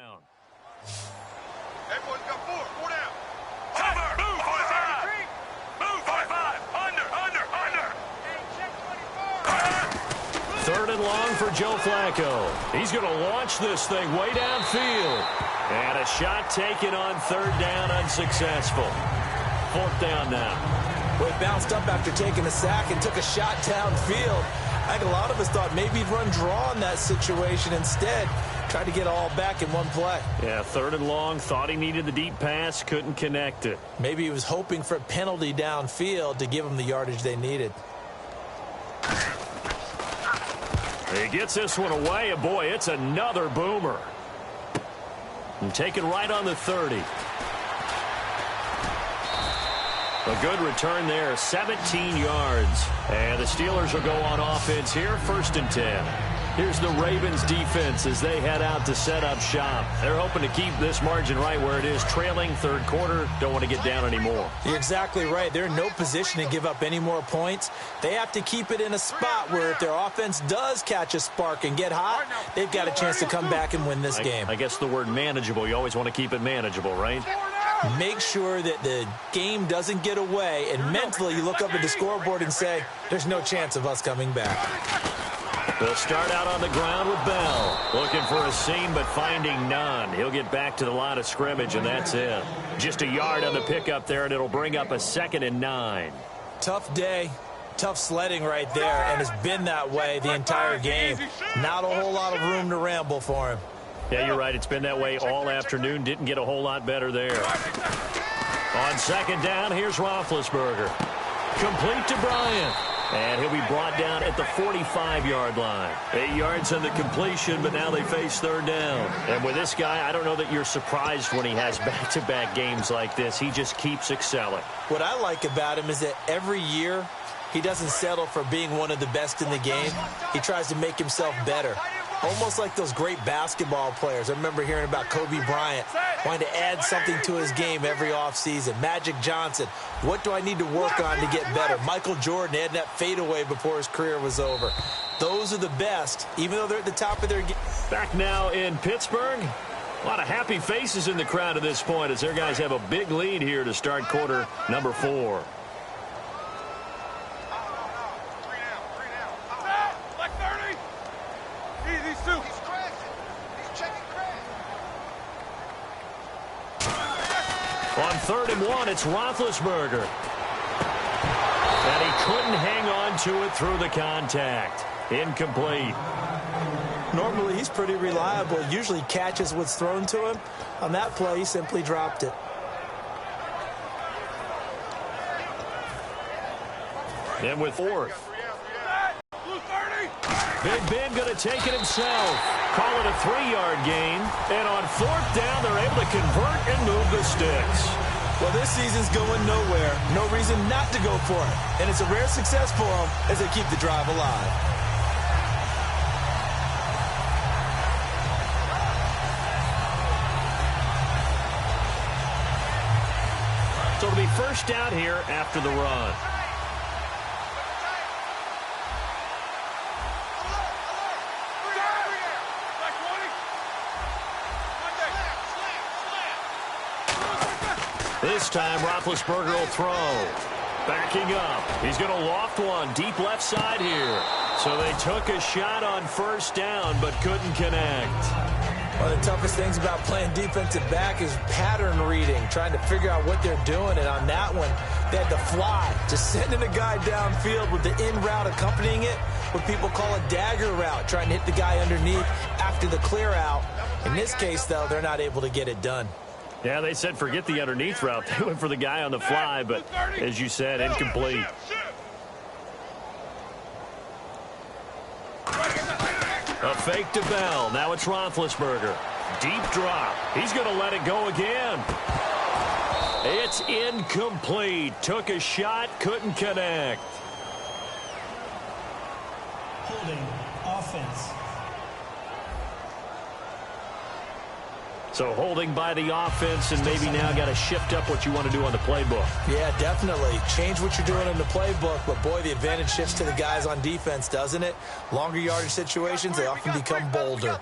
down. Everyone's got four down. Cover! Move 45! Move 45! Under! Hey, check 24. Third and long for Joe Flacco. He's going to launch this thing way downfield. And a shot taken on third down, unsuccessful. Fourth down now. Well, he bounced up after taking a sack and took a shot downfield. I think a lot of us thought maybe he'd run draw in that situation instead. Tried to get all back in one play. Yeah, third and long. Thought he needed the deep pass. Couldn't connect it. Maybe he was hoping for a penalty downfield to give him the yardage they needed. He gets this one away, and boy, it's another boomer. And taken right on the 30. A good return there, 17 yards. And the Steelers will go on offense here, 1st and 10. Here's the Ravens defense as they head out to set up shop. They're hoping to keep this margin right where it is, trailing third quarter. Don't want to get down anymore. You're exactly right. They're in no position to give up any more points. They have to keep it in a spot where if their offense does catch a spark and get hot, they've got a chance to come back and win this game. I guess the word manageable, you always want to keep it manageable, right? Make sure that the game doesn't get away, and mentally you look up at the scoreboard and say, there's no chance of us coming back. They'll start out on the ground with Bell. Looking for a seam, but finding none. He'll get back to the line of scrimmage, and that's it. Just a yard on the pickup there, and it'll bring up a 2nd and 9. Tough day, tough sledding right there, and it's been that way the entire game. Not a whole lot of room to ramble for him. Yeah, you're right. It's been that way all afternoon. Didn't get a whole lot better there. On 2nd down, here's Roethlisberger. Complete to Bryant. And he'll be brought down at the 45-yard line. 8 yards on the completion, but now they face 3rd down. And with this guy, I don't know that you're surprised when he has back-to-back games like this. He just keeps excelling. What I like about him is that every year he doesn't settle for being one of the best in the game. He tries to make himself better. Almost like those great basketball players. I remember hearing about Kobe Bryant wanting to add something to his game every offseason. Magic Johnson, what do I need to work on to get better? Michael Jordan had that fadeaway before his career was over. Those are the best, even though they're at the top of their game. Back now in Pittsburgh. A lot of happy faces in the crowd at this point as their guys have a big lead here to start quarter number 4. On 3rd and 1, it's Roethlisberger. And he couldn't hang on to it through the contact. Incomplete. Normally, he's pretty reliable. Usually catches what's thrown to him. On that play, he simply dropped it. And with 4th. Big Ben going to take it himself. Call it a 3-yard gain. And on 4th down, they're able to convert and move the sticks. Well, this season's going nowhere. No reason not to go for it. And it's a rare success for them as they keep the drive alive. So it'll be 1st down here after the run. This time, Roethlisberger will throw. Backing up. He's going to loft one deep left side here. So they took a shot on 1st down, but couldn't connect. One of the toughest things about playing defensive back is pattern reading, trying to figure out what they're doing. And on that one, they had to fly, just sending a guy downfield with the in route accompanying it, what people call a dagger route, trying to hit the guy underneath after the clear out. In this case, though, they're not able to get it done. Yeah, they said forget the underneath route. They went for the guy on the fly, but as you said, incomplete. A fake to Bell. Now it's Roethlisberger. Deep drop. He's going to let it go again. It's incomplete. Took a shot, couldn't connect. Holding offense. So holding by the offense, and maybe now got to shift up what you want to do on the playbook. Yeah, definitely. Change what you're doing in the playbook, but boy, the advantage shifts to the guys on defense, doesn't it? Longer yardage situations, they often become bolder.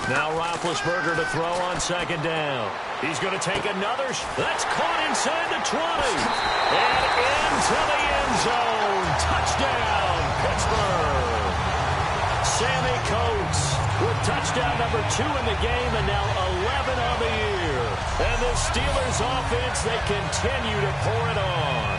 Now Roethlisberger to throw on second down. He's going to take another. That's caught inside the 20. And into the end zone. Touchdown, Pittsburgh. Sammy Coates with touchdown number 2 in the game and now 11 on the year. And the Steelers offense, they continue to pour it on.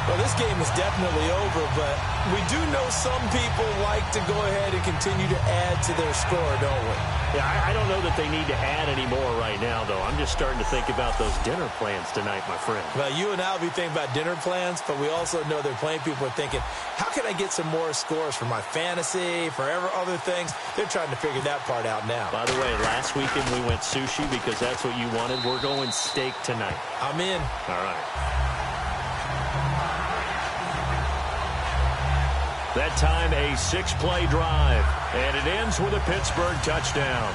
Well, this game is definitely over, but we do know some people like to go ahead and continue to add to their score, don't we? Yeah, I don't know that they need to add any more right now, though. I'm just starting to think about those dinner plans tonight, my friend. Well, you and I will be thinking about dinner plans, but we also know there are plenty of people are thinking, how can I get some more scores for my fantasy, for other things? They're trying to figure that part out now. By the way, last weekend we went sushi because that's what you wanted. We're going steak tonight. I'm in. All right. That time, a 6-play drive, and it ends with a Pittsburgh touchdown.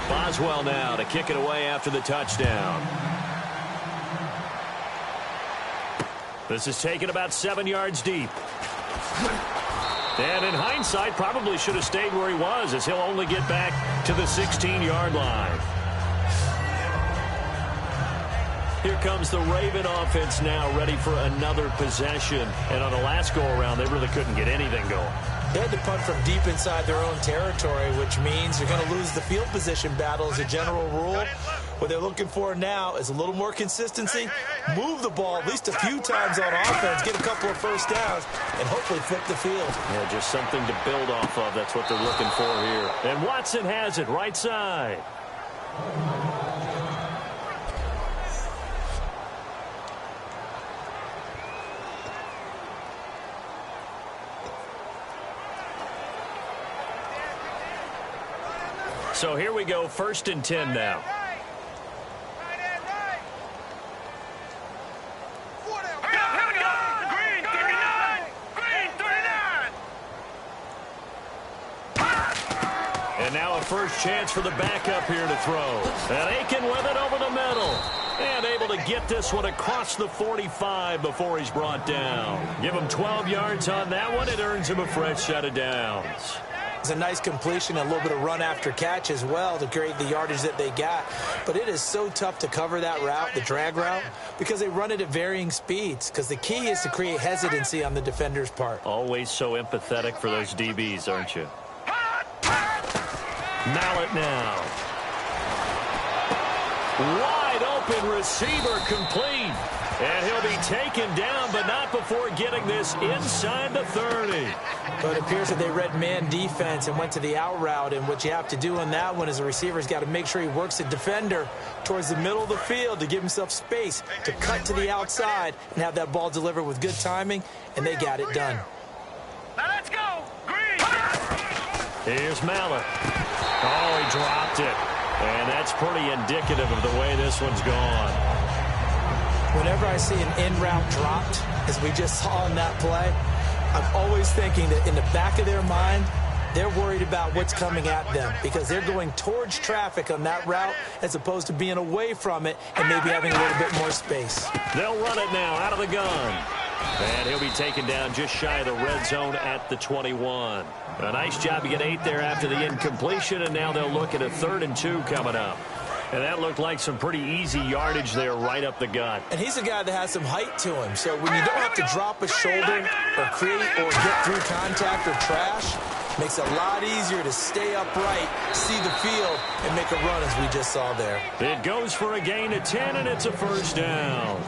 Boswell now to kick it away after the touchdown. This is taken about 7 yards deep. And in hindsight, probably should have stayed where he was, as he'll only get back to the 16-yard line. Here comes the Raven offense now, ready for another possession. And on the last go-around, they really couldn't get anything going. They had to punt from deep inside their own territory, which means you're going to lose the field position battle as a general rule. What they're looking for now is a little more consistency, move the ball at least a few times on offense, get a couple of first downs, and hopefully flip the field. Yeah, just something to build off of. That's what they're looking for here. And Watson has it, right side. So here we go, 1st and 10 now. Green 39! Green 39! And now a first chance for the backup here to throw. And Aiken with it over the middle. And able to get this one across the 45 before he's brought down. Give him 12 yards on that one. It earns him a fresh set of downs. It's a nice completion, a little bit of run after catch as well to create the yardage that they got. But it is so tough to cover that route, the drag route, because they run it at varying speeds. Because the key is to create hesitancy on the defender's part. Always so empathetic for those DBs, aren't you? Mallet now. Wide open receiver complete. And he'll be taken down, but not before getting this inside the 30. But it appears that they read man defense and went to the out route. And what you have to do on that one is the receiver's got to make sure he works the defender towards the middle of the field to give himself space to cut to the outside and have that ball delivered with good timing. And they got it done. Now let's go! Green! Here's Mallet. Oh, he dropped it. And that's pretty indicative of the way this one's gone. Whenever I see an in-route dropped, as we just saw in that play, I'm always thinking that in the back of their mind, they're worried about what's coming at them because they're going towards traffic on that route as opposed to being away from it and maybe having a little bit more space. They'll run it now out of the gun. And he'll be taken down just shy of the red zone at the 21. A nice job to get 8 there after the incompletion, and now they'll look at a 3rd and 2 coming up. And that looked like some pretty easy yardage there right up the gut. And he's a guy that has some height to him. So when you don't have to drop a shoulder or create or get through contact or trash, makes it a lot easier to stay upright, see the field, and make a run as we just saw there. It goes for a gain of 10, and it's a first down.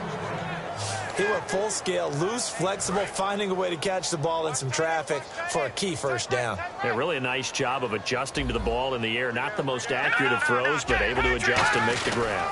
He went full scale, loose, flexible, finding a way to catch the ball in some traffic for a key first down. Yeah, really a nice job of adjusting to the ball in the air. Not the most accurate of throws, but able to adjust and make the grab.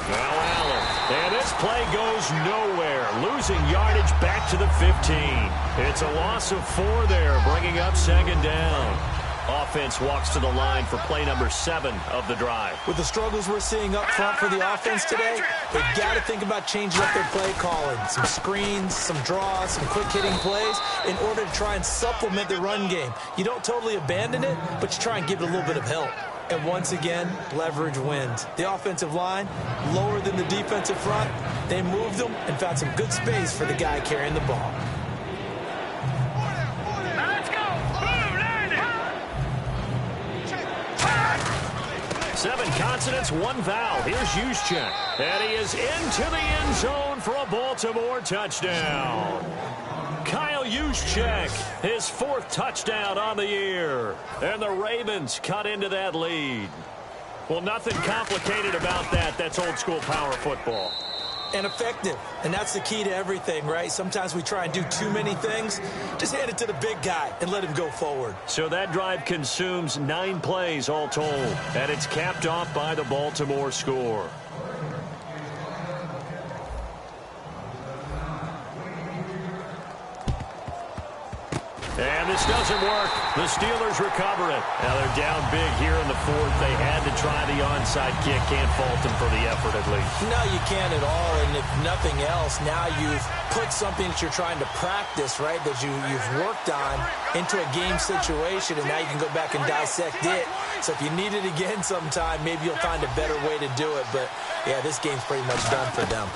Now Allen. And this play goes nowhere. Losing yardage back to the 15. It's a loss of 4 there, bringing up 2nd down. Offense walks to the line for play number 7 of the drive. With the struggles we're seeing up front for the offense today, they've got to think about changing up their play calling. Some screens, some draws, some quick-hitting plays in order to try and supplement the run game. You don't totally abandon it, but you try and give it a little bit of help. And once again, leverage wins. The offensive line, lower than the defensive front, they moved them and found some good space for the guy carrying the ball. Now let's go. Blue, land it. 7 consonants, 1 vowel. Here's Juszczyk. And he is into the end zone for a Baltimore touchdown. Kyle Juszczyk, his 4th touchdown on the year. And the Ravens cut into that lead. Well, nothing complicated about that. That's old-school power football. And effective. And that's the key to everything, right? Sometimes we try and do too many things. Just hand it to the big guy and let him go forward. So that drive consumes 9 plays all told. And it's capped off by the Baltimore score. And this doesn't work. The Steelers recover it. Now they're down big here in the 4th. They had to try the onside kick. Can't fault them for the effort at least. No, you can't at all. And if nothing else, now you've put something that you're trying to practice, right, that you've worked on into a game situation, and now you can go back and dissect it. So if you need it again sometime, maybe you'll find a better way to do it. But, yeah, this game's pretty much done for them.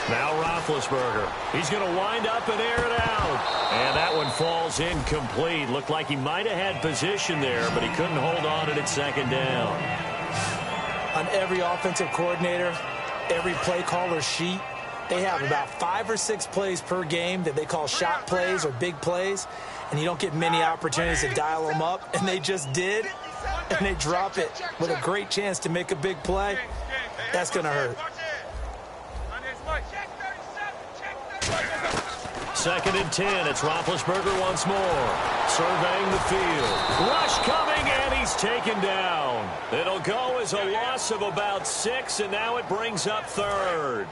Now Roethlisberger. He's going to wind up and air it out. And that one falls incomplete. Looked like he might have had position there, but he couldn't hold on to it at 2nd down. On every offensive coordinator, every play caller sheet, they have about 5 or 6 plays per game that they call shot plays or big plays, and you don't get many opportunities to dial them up, and they just did, and they drop it with a great chance to make a big play. That's going to hurt. 2nd and 10. It's Roethlisberger once more. Surveying the field. Rush coming, and he's taken down. It'll go as a loss of about 6, and now it brings up 3rd.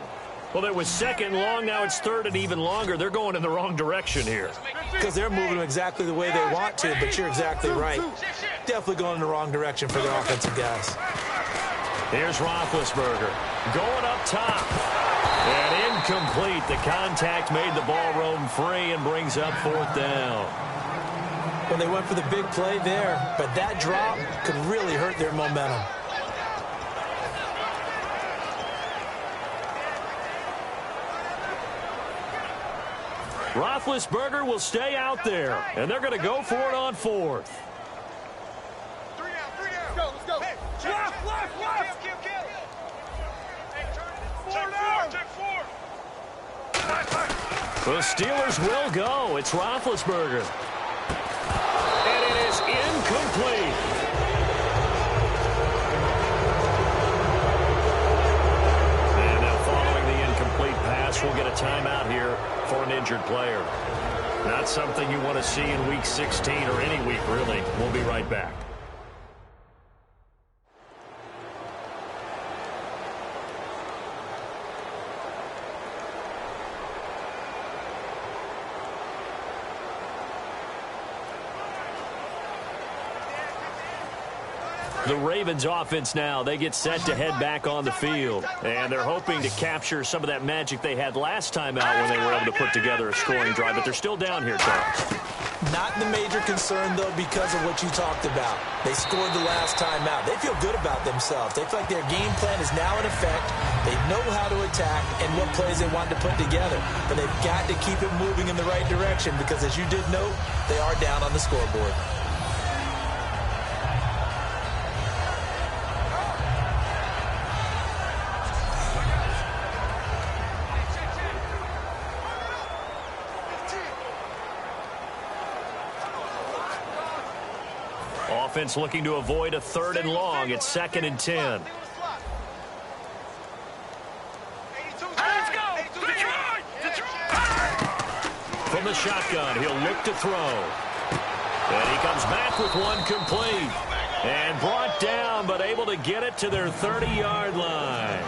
Well, it was 2nd long. Now it's 3rd and even longer. They're going in the wrong direction here. Because they're moving them exactly the way they want to, but you're exactly right. Definitely going in the wrong direction for their offensive guys. Here's Roethlisberger going up top. And incomplete. The contact made the ball roam free and brings up 4th down. Well, they went for the big play there, but that drop could really hurt their momentum. Roethlisberger will stay out there, and they're going to go for it on 4th. 3 down. Let's go. Hey, left. Check 4. The Steelers will go. It's Roethlisberger. And it is incomplete. And now following the incomplete pass, we'll get a timeout here for an injured player. Not something you want to see in Week 16 or any week, really. We'll be right back. The Ravens offense now, they get set to head back on the field. And they're hoping to capture some of that magic they had last time out when they were able to put together a scoring drive. But they're still down here, Charles. Not the major concern, though, because of what you talked about. They scored the last time out. They feel good about themselves. They feel like their game plan is now in effect. They know how to attack and what plays they want to put together. But they've got to keep it moving in the right direction because, as you did note, they are down on the scoreboard. Offense looking to avoid a 3rd and long. It's 2nd and 10. Let's go. Detroit. From the shotgun, he'll look to throw. And he comes back with one complete. And brought down, but able to get it to their 30-yard line.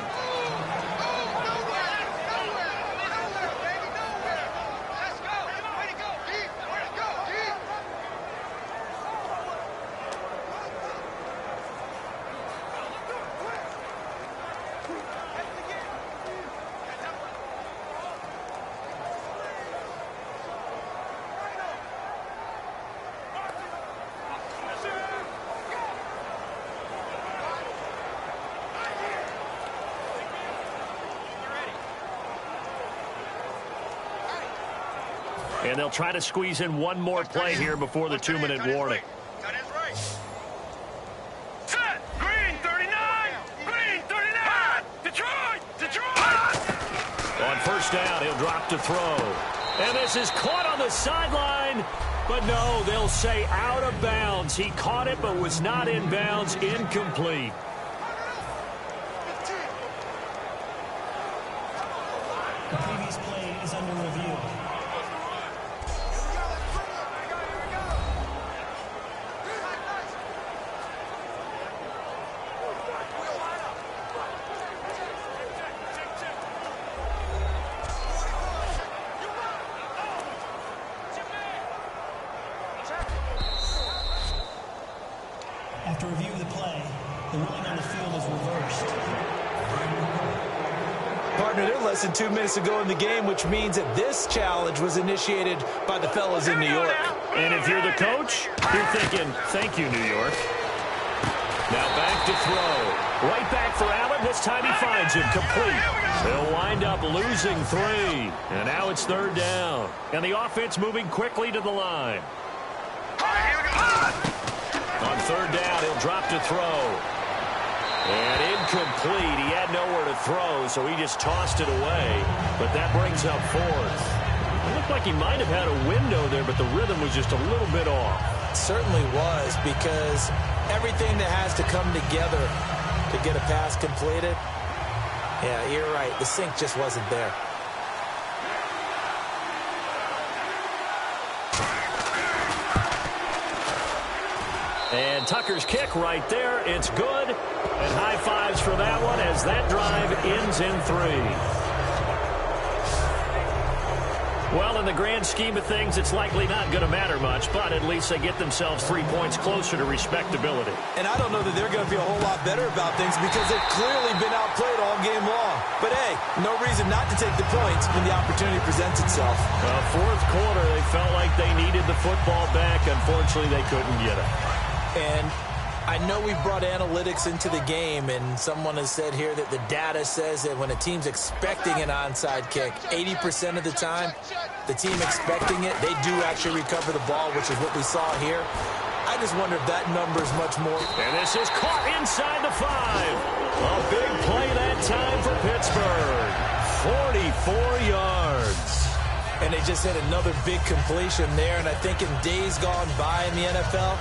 And they'll try to squeeze in one more play here before the 2-minute warning. Set. Green 39. Green 39. Detroit. Detroit. On first down, he'll drop to throw. And this is caught on the sideline. But no, they'll say out of bounds. He caught it but was not in bounds. Incomplete. The previous play is under review. After review of the play, the ruling on the field is reversed. Partner, they're less than 2 minutes to go in the game, which means that this challenge was initiated by the fellas in New York. And if you're the coach, you're thinking, thank you, New York. Now back to throw. Right back for Allen. This time he finds him complete. They'll wind up losing 3. And now it's third down. And the offense moving quickly to the line. On third down, he'll drop to throw. And incomplete. He had nowhere to throw, so he just tossed it away. But that brings up 4th. It looked like he might have had a window there, but the rhythm was just a little bit off. It certainly was, because everything that has to come together to get a pass completed, yeah, you're right. The sync just wasn't there. And Tucker's kick right there. It's good. And high fives for that one as that drive ends in 3. Well, in the grand scheme of things, it's likely not going to matter much, but at least they get themselves 3 points closer to respectability. And I don't know that they're going to feel a whole lot better about things because they've clearly been outplayed all game long. But, hey, no reason not to take the points when the opportunity presents itself. Fourth quarter, they felt like they needed the football back. Unfortunately, they couldn't get it. And I know we've brought analytics into the game, and someone has said here that the data says that when a team's expecting an onside kick, 80% of the time, the team expecting it, they do actually recover the ball, which is what we saw here. I just wonder if that number is much more. And this is caught inside the 5. A big play that time for Pittsburgh. 44 yards. And they just hit another big completion there, and I think in days gone by in the NFL,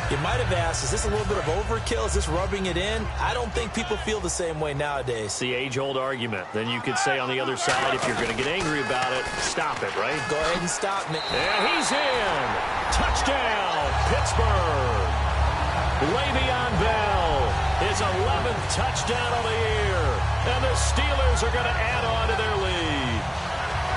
you might have asked, is this a little bit of overkill? Is this rubbing it in? I don't think people feel the same way nowadays. It's the age-old argument. Then you could say on the other side, if you're going to get angry about it, stop it, right? Go ahead and stop me. And he's in. Touchdown, Pittsburgh. Le'Veon Bell, his 11th touchdown of the year. And the Steelers are going to add on to their lead.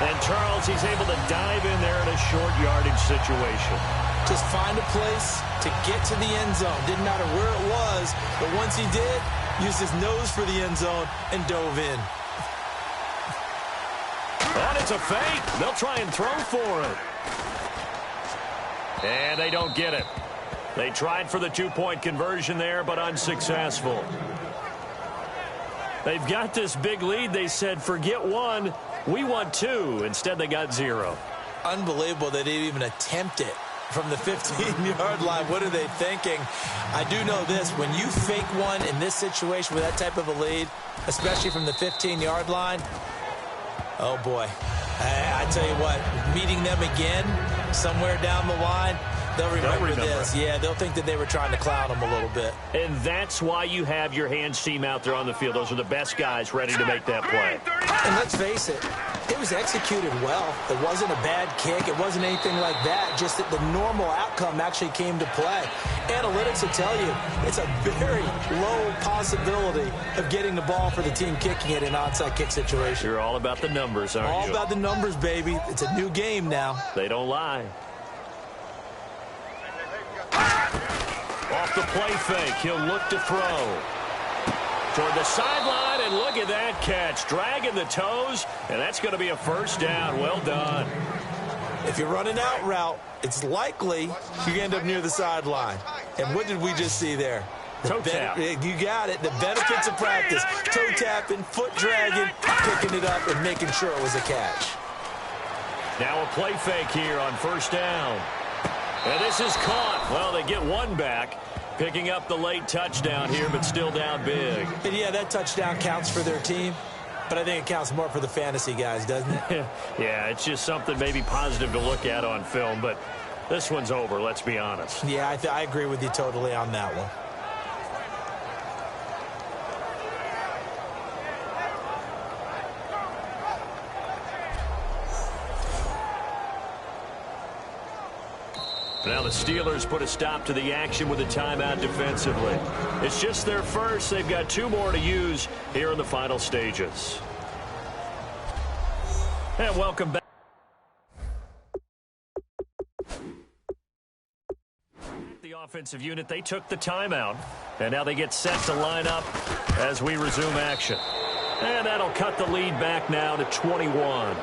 And Charles, he's able to dive in there in a short yardage situation. Just find a place to get to the end zone. Didn't matter where it was, but once he did, used his nose for the end zone and dove in. And it's a fake. They'll try and throw for it. And they don't get it. They tried for the 2-point conversion there, but unsuccessful. They've got this big lead. They said, forget 1, we want 2. Instead, they got 0. Unbelievable they didn't even attempt it from the 15-yard line. What are they thinking? I do know this. When you fake one in this situation with that type of a lead, especially from the 15-yard line, oh, boy. I tell you what, meeting them again somewhere down the line, they'll remember this. Yeah, they'll think that they were trying to clown them a little bit. And that's why you have your hands team out there on the field. Those are the best guys ready to make that play. And let's face it, it was executed well. It wasn't a bad kick. It wasn't anything like that. Just that the normal outcome actually came to play. Analytics will tell you it's a very low possibility of getting the ball for the team kicking it in an onside kick situation. You're all about the numbers, aren't you? All about the numbers, baby. It's a new game now. They don't lie. Off the play fake, he'll look to throw. Toward the sideline, and look at that catch. Dragging the toes, and that's going to be a first down. Well done. If you're running out route, it's likely you end up near the sideline. And what did we just see there? Toe tap. You got it. The benefits of practice. Toe tapping, foot dragging, picking it up, and making sure it was a catch. Now a play fake here on first down. And this is caught. Well, they get one back, picking up the late touchdown here, but still down big. And yeah, that touchdown counts for their team, but I think it counts more for the fantasy guys, doesn't it? Yeah, it's just something maybe positive to look at on film, but this one's over, let's be honest. Yeah, I agree with you totally on that one. Now the Steelers put a stop to the action with a timeout defensively. It's just their first. They've got 2 more to use here in the final stages. And welcome back. The offensive unit, they took the timeout. And now they get set to line up as we resume action. And that'll cut the lead back now to 21.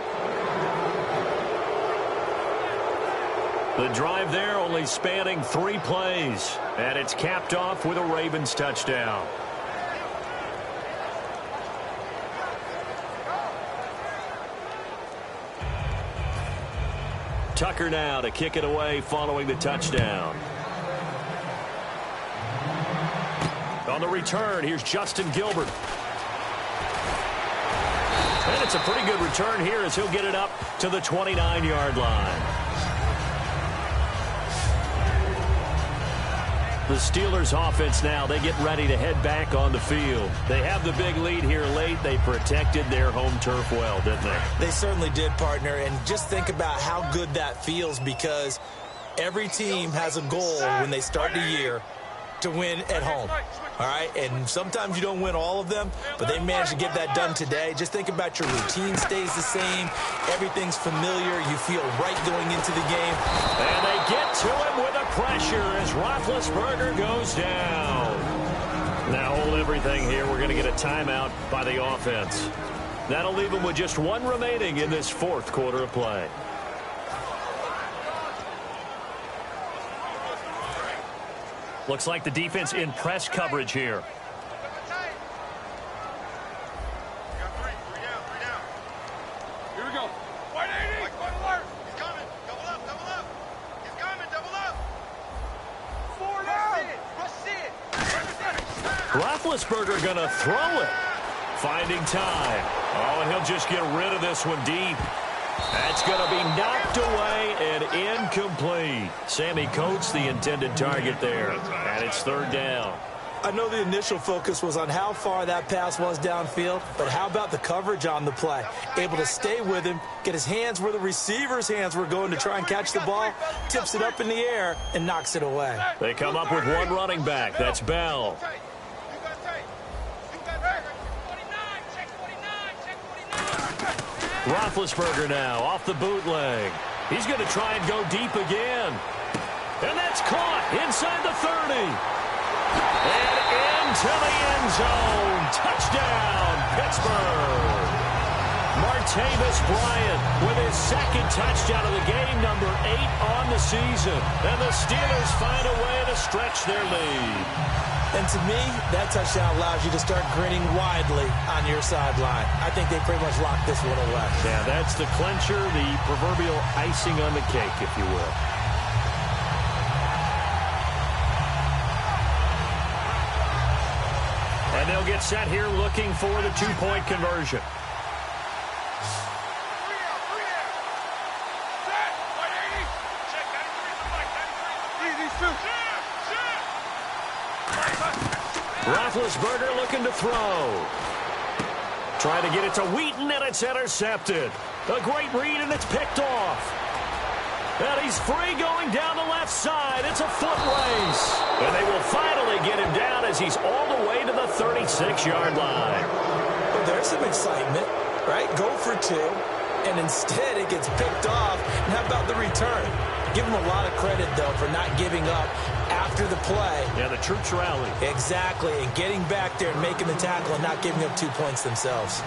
The drive there only spanning 3 plays. And it's capped off with a Ravens touchdown. Tucker now to kick it away following the touchdown. On the return, here's Justin Gilbert. And it's a pretty good return here as he'll get it up to the 29-yard line. The Steelers offense now, they get ready to head back on the field. They have the big lead here late. They protected their home turf well, didn't they? They certainly did, partner. And just think about how good that feels, because every team has a goal when they start the year to win at home. All right, and sometimes you don't win all of them, but they managed to get that done today. Just think about your routine stays the same. Everything's familiar. You feel right going into the game. And they get to him with a pressure as Roethlisberger goes down. Now hold everything here. We're going to get a timeout by the offense. That'll leave them with just 1 remaining in this 4th quarter of play. Looks like the defense in press coverage here. Here we go. 180. Alert. He's coming. Double up. Double up. He's coming. Double up. 4 down. Rush it. Roethlisberger going to throw it. Finding time. Oh, and he'll just get rid of this one deep. That's going to be knocked away and incomplete. Sammy Coates, the intended target there. And it's 3rd down. I know the initial focus was on how far that pass was downfield, but how about the coverage on the play? Able to stay with him, get his hands where the receiver's hands were going to try and catch the ball, tips it up in the air, and knocks it away. They come up with 1 running back. That's Bell. Roethlisberger now off the bootleg. He's going to try and go deep again. And that's caught inside the 30. And into the end zone. Touchdown, Pittsburgh. Martavis Bryant with his 2nd touchdown of the game, number 8 on the season. And the Steelers find a way to stretch their lead. And to me, that touchdown allows you to start grinning widely on your sideline. I think they pretty much locked this one away. Yeah, that's the clincher, the proverbial icing on the cake, if you will. And they'll get set here looking for the 2-point conversion. Roethlisberger looking to throw. Trying to get it to Wheaton, and it's intercepted. A great read, and it's picked off. And he's free going down the left side. It's a foot race. And they will finally get him down as he's all the way to the 36-yard line. Well, there's some excitement, right? Go for 2, and instead it gets picked off. And how about the return? Give him a lot of credit, though, for not giving up after the play. Yeah, the troops rally. Exactly, and getting back there and making the tackle and not giving up 2 points themselves.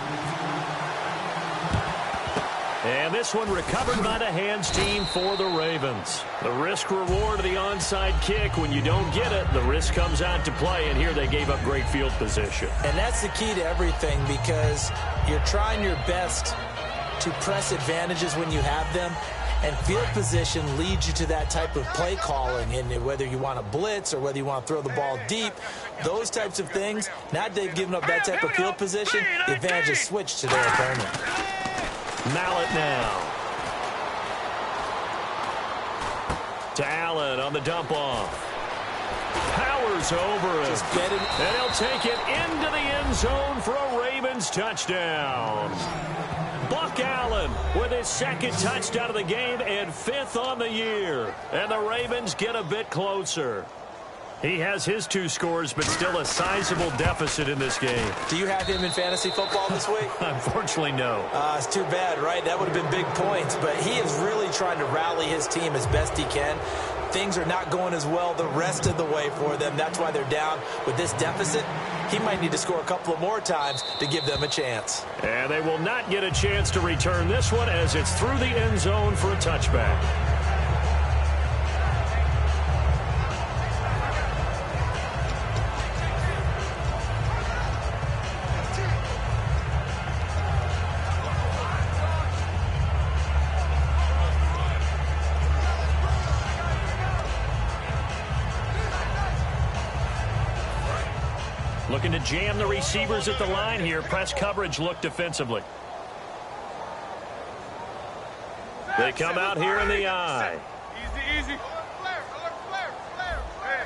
And this one recovered by the hands team for the Ravens. The risk-reward of the onside kick. When you don't get it, the risk comes out to play, and here they gave up great field position. And that's the key to everything, because you're trying your best to press advantages when you have them. And field position leads you to that type of play calling. And whether you want to blitz or whether you want to throw the ball deep, those types of things, now they've given up that type of field position, the advantage is switched to their opponent. Mallet now. To Allen on the dump-off. Powers over it. Just get it. And he'll take it into the end zone for a Ravens touchdown. Buck Allen with his second touchdown of the game and fifth on the year. And the Ravens get a bit closer. He has his 2 scores, but still a sizable deficit in this game. Do you have him in fantasy football this week? Unfortunately, no. It's too bad, right? That would have been big points. But he is really trying to rally his team as best he can. Things are not going as well the rest of the way for them. That's why they're down with this deficit. He might need to score a couple of more times to give them a chance. And they will not get a chance to return this one as it's through the end zone for a touchback. Looking to jam the receivers at the line here. Press coverage look defensively. They come out here in the eye. Easy, easy. Alert, flare. Hey.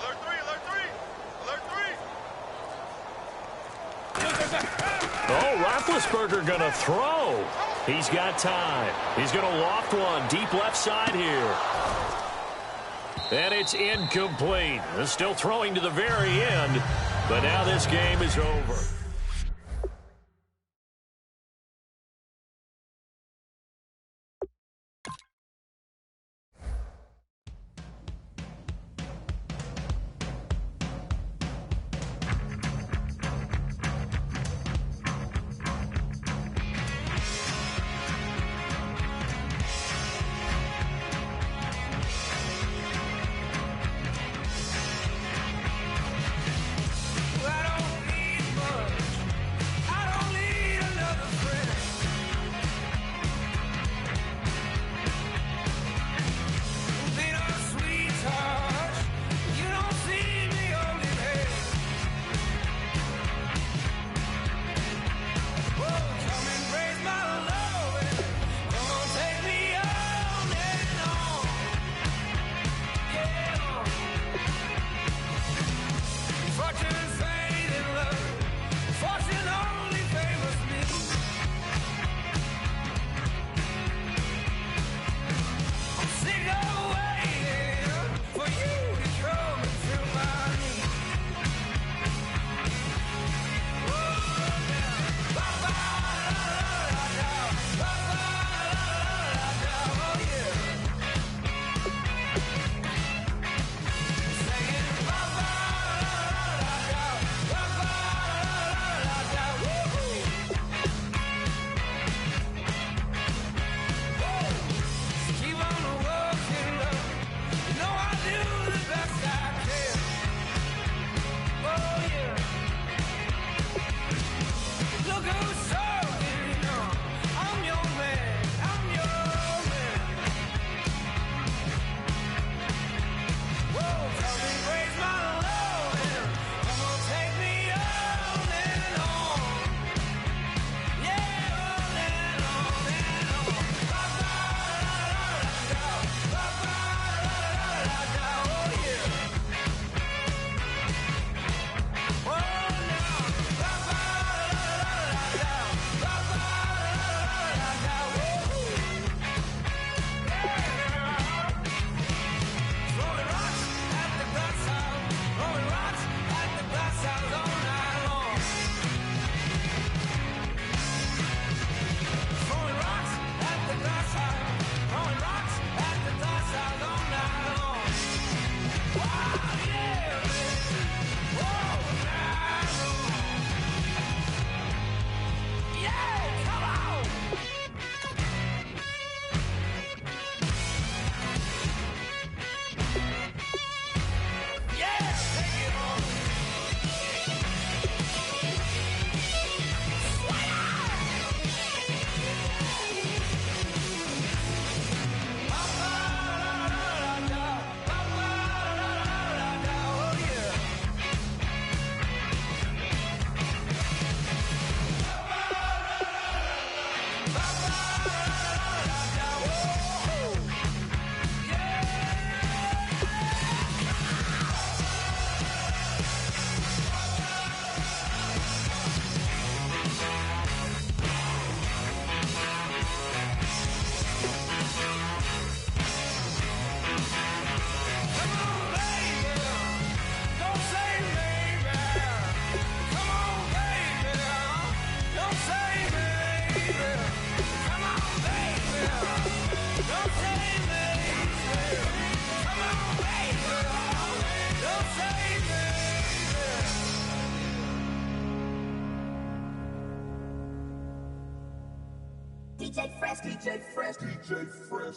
Alert 3. Oh, Roethlisberger going to throw. He's got time. He's going to loft one deep left side here. And it's incomplete. They're still throwing to the very end. But now this game is over.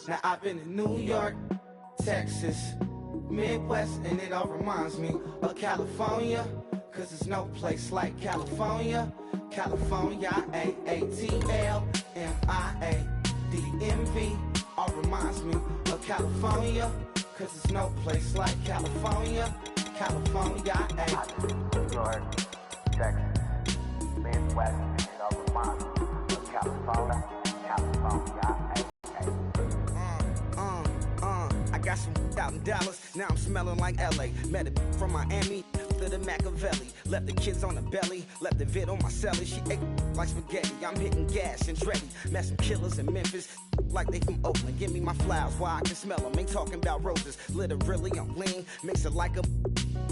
Now I've been in New York, Texas, Midwest, and it all reminds me of California, cause there's no place like California. California, AATLMIADMV, all reminds me of California, cause there's no place like California. California, New York, Texas, Midwest, and it all reminds me of California. California, I got some out in Dallas, now I'm smelling like LA. Met a from Miami, to the Machiavelli. Left the kids on the belly, left the vid on my celly. She ate like spaghetti, I'm hitting gas and Andretti. Met some killers in Memphis, like they from Oakland. Give me my flowers while I can smell them. Ain't talking about roses, literally I'm lean. Mix it like a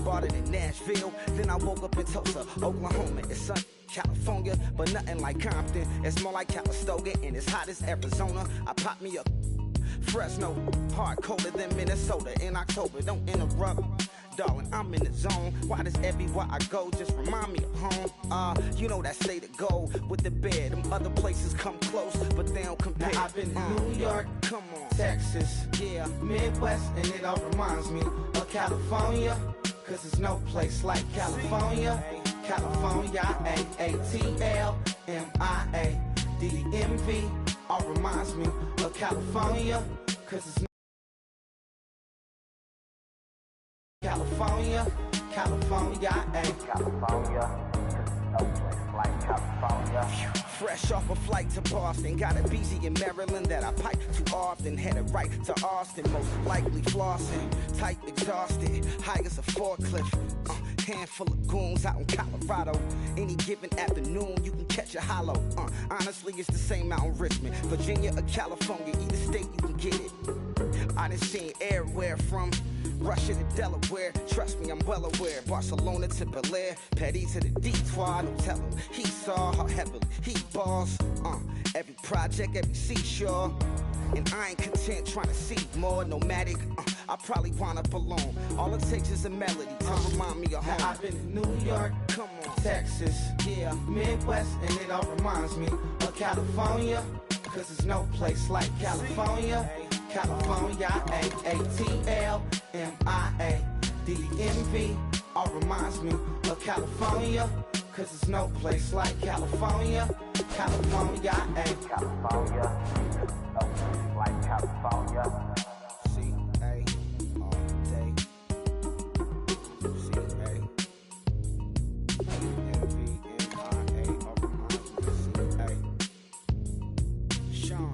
bought it in Nashville. Then I woke up in Tulsa, Oklahoma. It's sun, California, but nothing like Compton. It's more like Calistoga, and it's hot as Arizona. I pop me up Fresno, hard colder than Minnesota in October. Don't interrupt, darling, I'm in the zone. Why does everywhere I go just remind me of home? You know that state of gold with the bed. Them other places come close, but they don't compare. Now I've been in New York, come on, Texas, yeah, Midwest, and it all reminds me of California, cause there's no place like California. California, AATLMIADMV, all reminds me of California, cause it's California, California, California, no place like California. Fresh off a flight to Boston, got a BZ in Maryland that I pipe too often. Headed right to Austin, most likely flossing. Tight, exhausted, high as a forklift. Handful of goons out in Colorado. Any given afternoon, you can catch a hollow. Honestly, it's the same out in Richmond, Virginia or California. Either state, you can get it. I done seen everywhere from Russia to Delaware. Trust me, I'm well aware. Barcelona to Bel Air, Petty to the Detroit. Don't tell him he saw how heavily he balls. Every project, every seashore. And I ain't content trying to see more nomadic. I probably wind up alone. All it takes is a melody to remind me of home. Now I've been in New York, come on, Texas, yeah, Midwest, and it all reminds me of California, cause there's no place like California. California, AATLMIADMV, all reminds me of California, cause there's no place like California. California, California, no place like California. C-A, all day. C-A, M-V-M-I-A, all reminds me of C-A. Sean.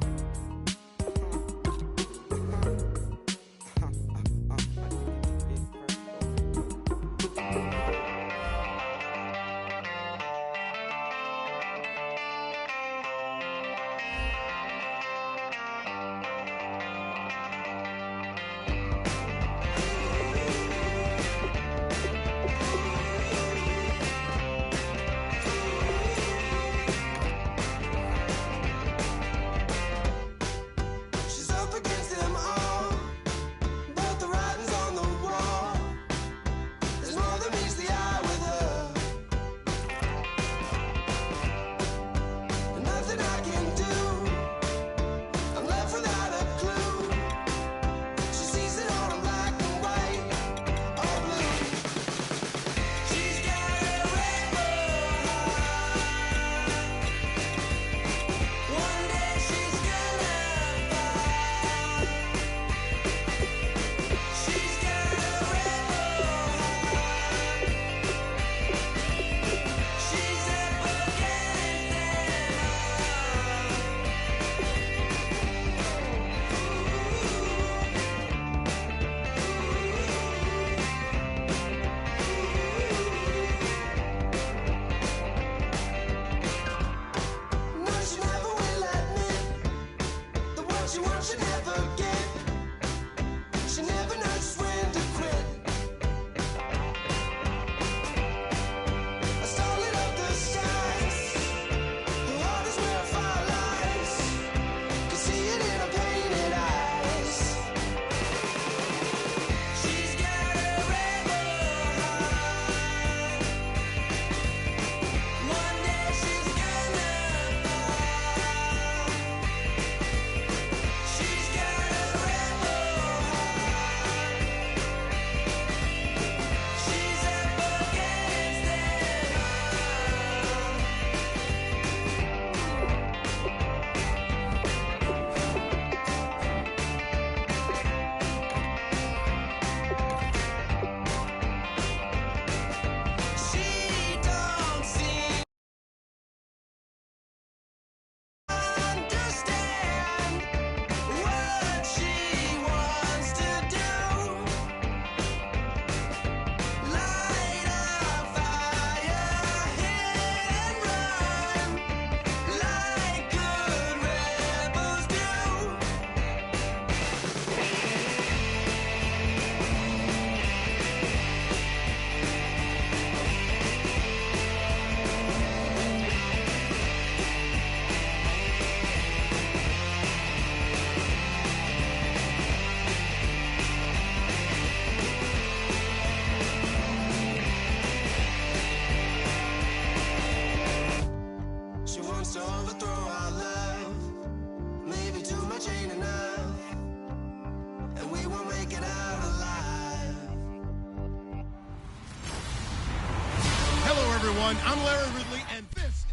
everyone. I'm Larry Ridley, and this...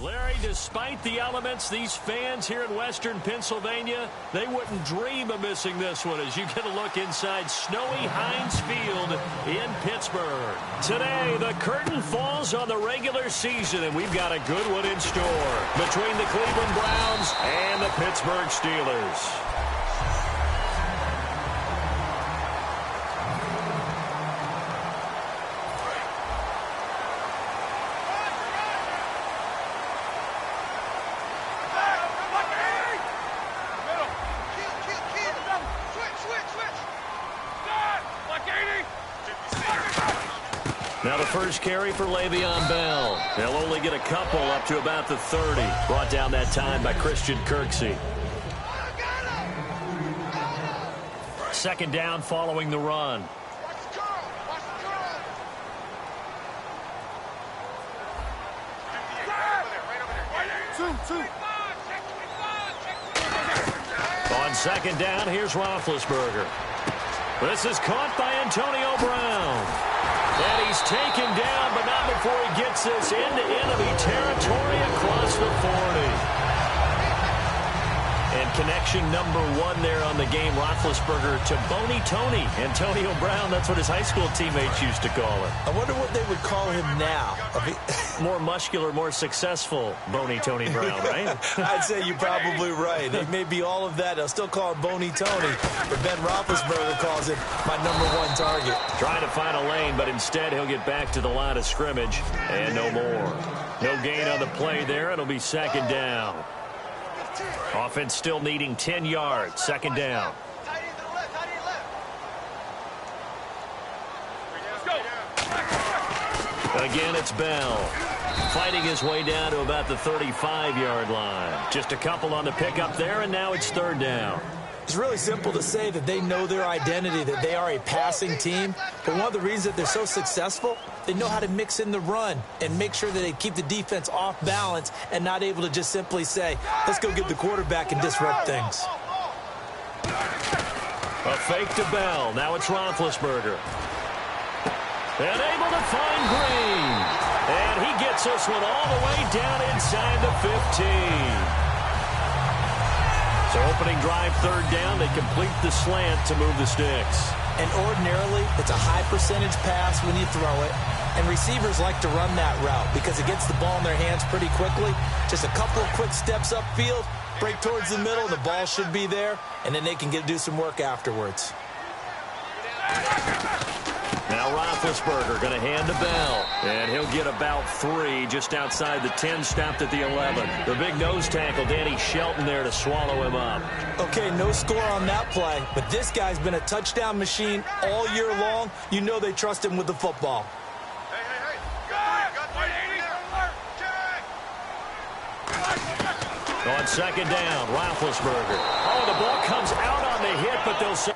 Larry, despite the elements, these fans here in western Pennsylvania, they wouldn't dream of missing this one as you get a look inside snowy Heinz Field in Pittsburgh. Today, the curtain falls on the regular season, and we've got a good one in store between the Cleveland Browns and the Pittsburgh Steelers. Now the first carry for Le'Veon Bell. They'll only get a couple up to about the 30. Brought down that time by Christian Kirksey. Second down following the run. On second down, here's Roethlisberger. This is caught by Antonio Brown. And he's taken down, but not before he gets this into enemy territory across the 40. And connection number one there on the game, Roethlisberger to Boney Tony. Antonio Brown, that's what his high school teammates used to call him. I wonder what they would call him now. More muscular, more successful Boney Tony Brown, right? I'd say you're probably right. It may be all of that. They'll still call him Boney Tony, but Ben Roethlisberger calls him my #1 target. Trying to find a lane, but instead he'll get back to the line of scrimmage and no more. No gain on the play there. It'll be second down. Offense still needing 10 yards. Second down. Again, it's Bell. Fighting his way down to about the 35-yard line. Just a couple on the pickup there, and now it's third down. It's really simple to say that they know their identity, that they are a passing team. But one of the reasons that they're so successful, they know how to mix in the run and make sure that they keep the defense off balance and not able to just simply say, let's go get the quarterback and disrupt things. A fake to Bell. Now it's Roethlisberger. And able to find Green. And he gets this one all the way down inside the 15. So opening drive, third down, they complete the slant to move the sticks. And ordinarily, it's a high percentage pass when you throw it. And receivers like to run that route because it gets the ball in their hands pretty quickly. Just a couple of quick steps upfield, break towards the middle, the ball should be there, and then they can do some work afterwards. Now Roethlisberger going to hand to Bell. And he'll get about 3 just outside the 10, stopped at the 11. The big nose tackle, Danny Shelton there to swallow him up. Okay, no score on that play, but this guy's been a touchdown machine all year long. You know they trust him with the football. On second down, Roethlisberger. Oh, the ball comes out on the hit, but they'll say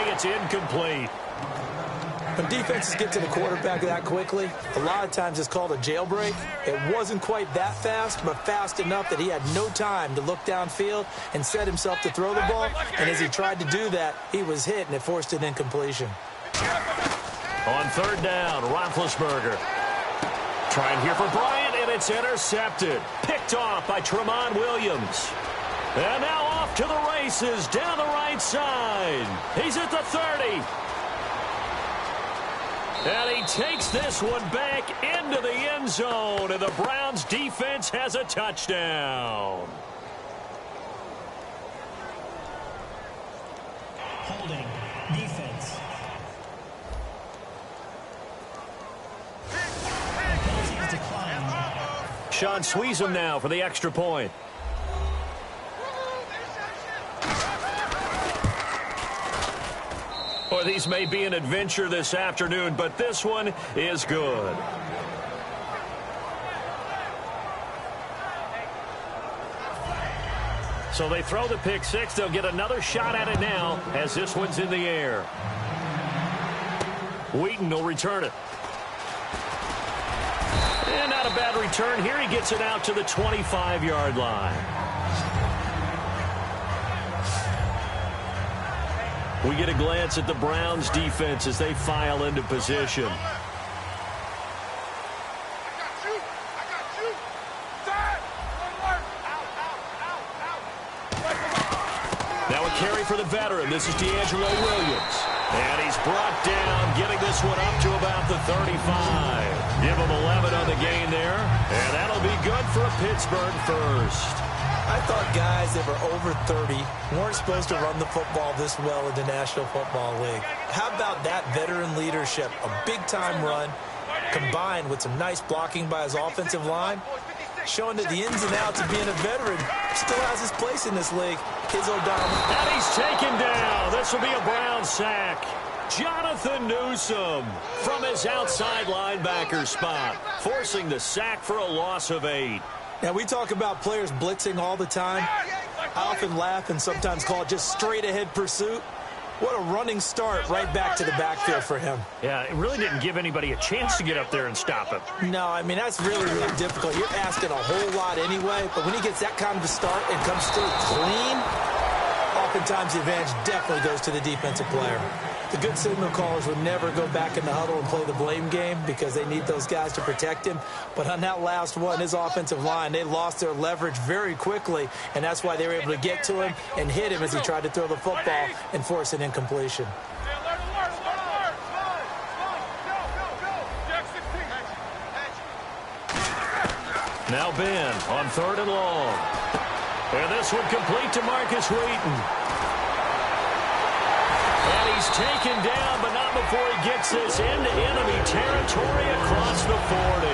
It's incomplete. When defenses get to the quarterback that quickly, a lot of times it's called a jailbreak. It wasn't quite that fast, but fast enough that he had no time to look downfield and set himself to throw the ball. And as he tried to do that, he was hit, and it forced an incompletion. On third down, Roethlisberger. Trying here for Bryant, and it's intercepted. Picked off by Tramon Williams. And now off to the races down the right side. He's at the 30. And he takes this one back into the end zone, and the Browns defense has a touchdown. Holding. Defense. Penalties declined. Sean Sweezum now for the extra point. Well, these may be an adventure this afternoon, but this one is good. So they throw the pick six. They'll get another shot at it now as this one's in the air. Wheaton will return it. And not a bad return here. He gets it out to the 25-yard line. We get a glance at the Browns defense as they file into position. Now a carry for the veteran. This is D'Angelo Williams. And he's brought down, getting this one up to about the 35. Give him 11 on the gain there. And that'll be good for a Pittsburgh first. I thought guys that were over 30 weren't supposed to run the football this well in the National Football League. How about that veteran leadership? A big-time run combined with some nice blocking by his offensive line, showing that the ins and outs of being a veteran still has his place in this league. His O'Donnell. And he's taken down. This will be a Brown sack. Jonathan Newsom from his outside linebacker spot, forcing the sack for a loss of 8. Now, we talk about players blitzing all the time. I often laugh and sometimes call it just straight-ahead pursuit. What a running start right back to the backfield for him. Yeah, it really didn't give anybody a chance to get up there and stop him. No, I mean, that's really, really difficult. You're asking a whole lot anyway, but when he gets that kind of a start and comes through clean, oftentimes the advantage definitely goes to the defensive player. The good signal callers would never go back in the huddle and play the blame game because they need those guys to protect him. But on that last one, his offensive line, they lost their leverage very quickly, and that's why they were able to get to him and hit him as he tried to throw the football and force an incompletion. Now Ben on third and long. And this one complete to Marcus Wheaton. And he's taken down, but not before he gets this into enemy territory across the 40.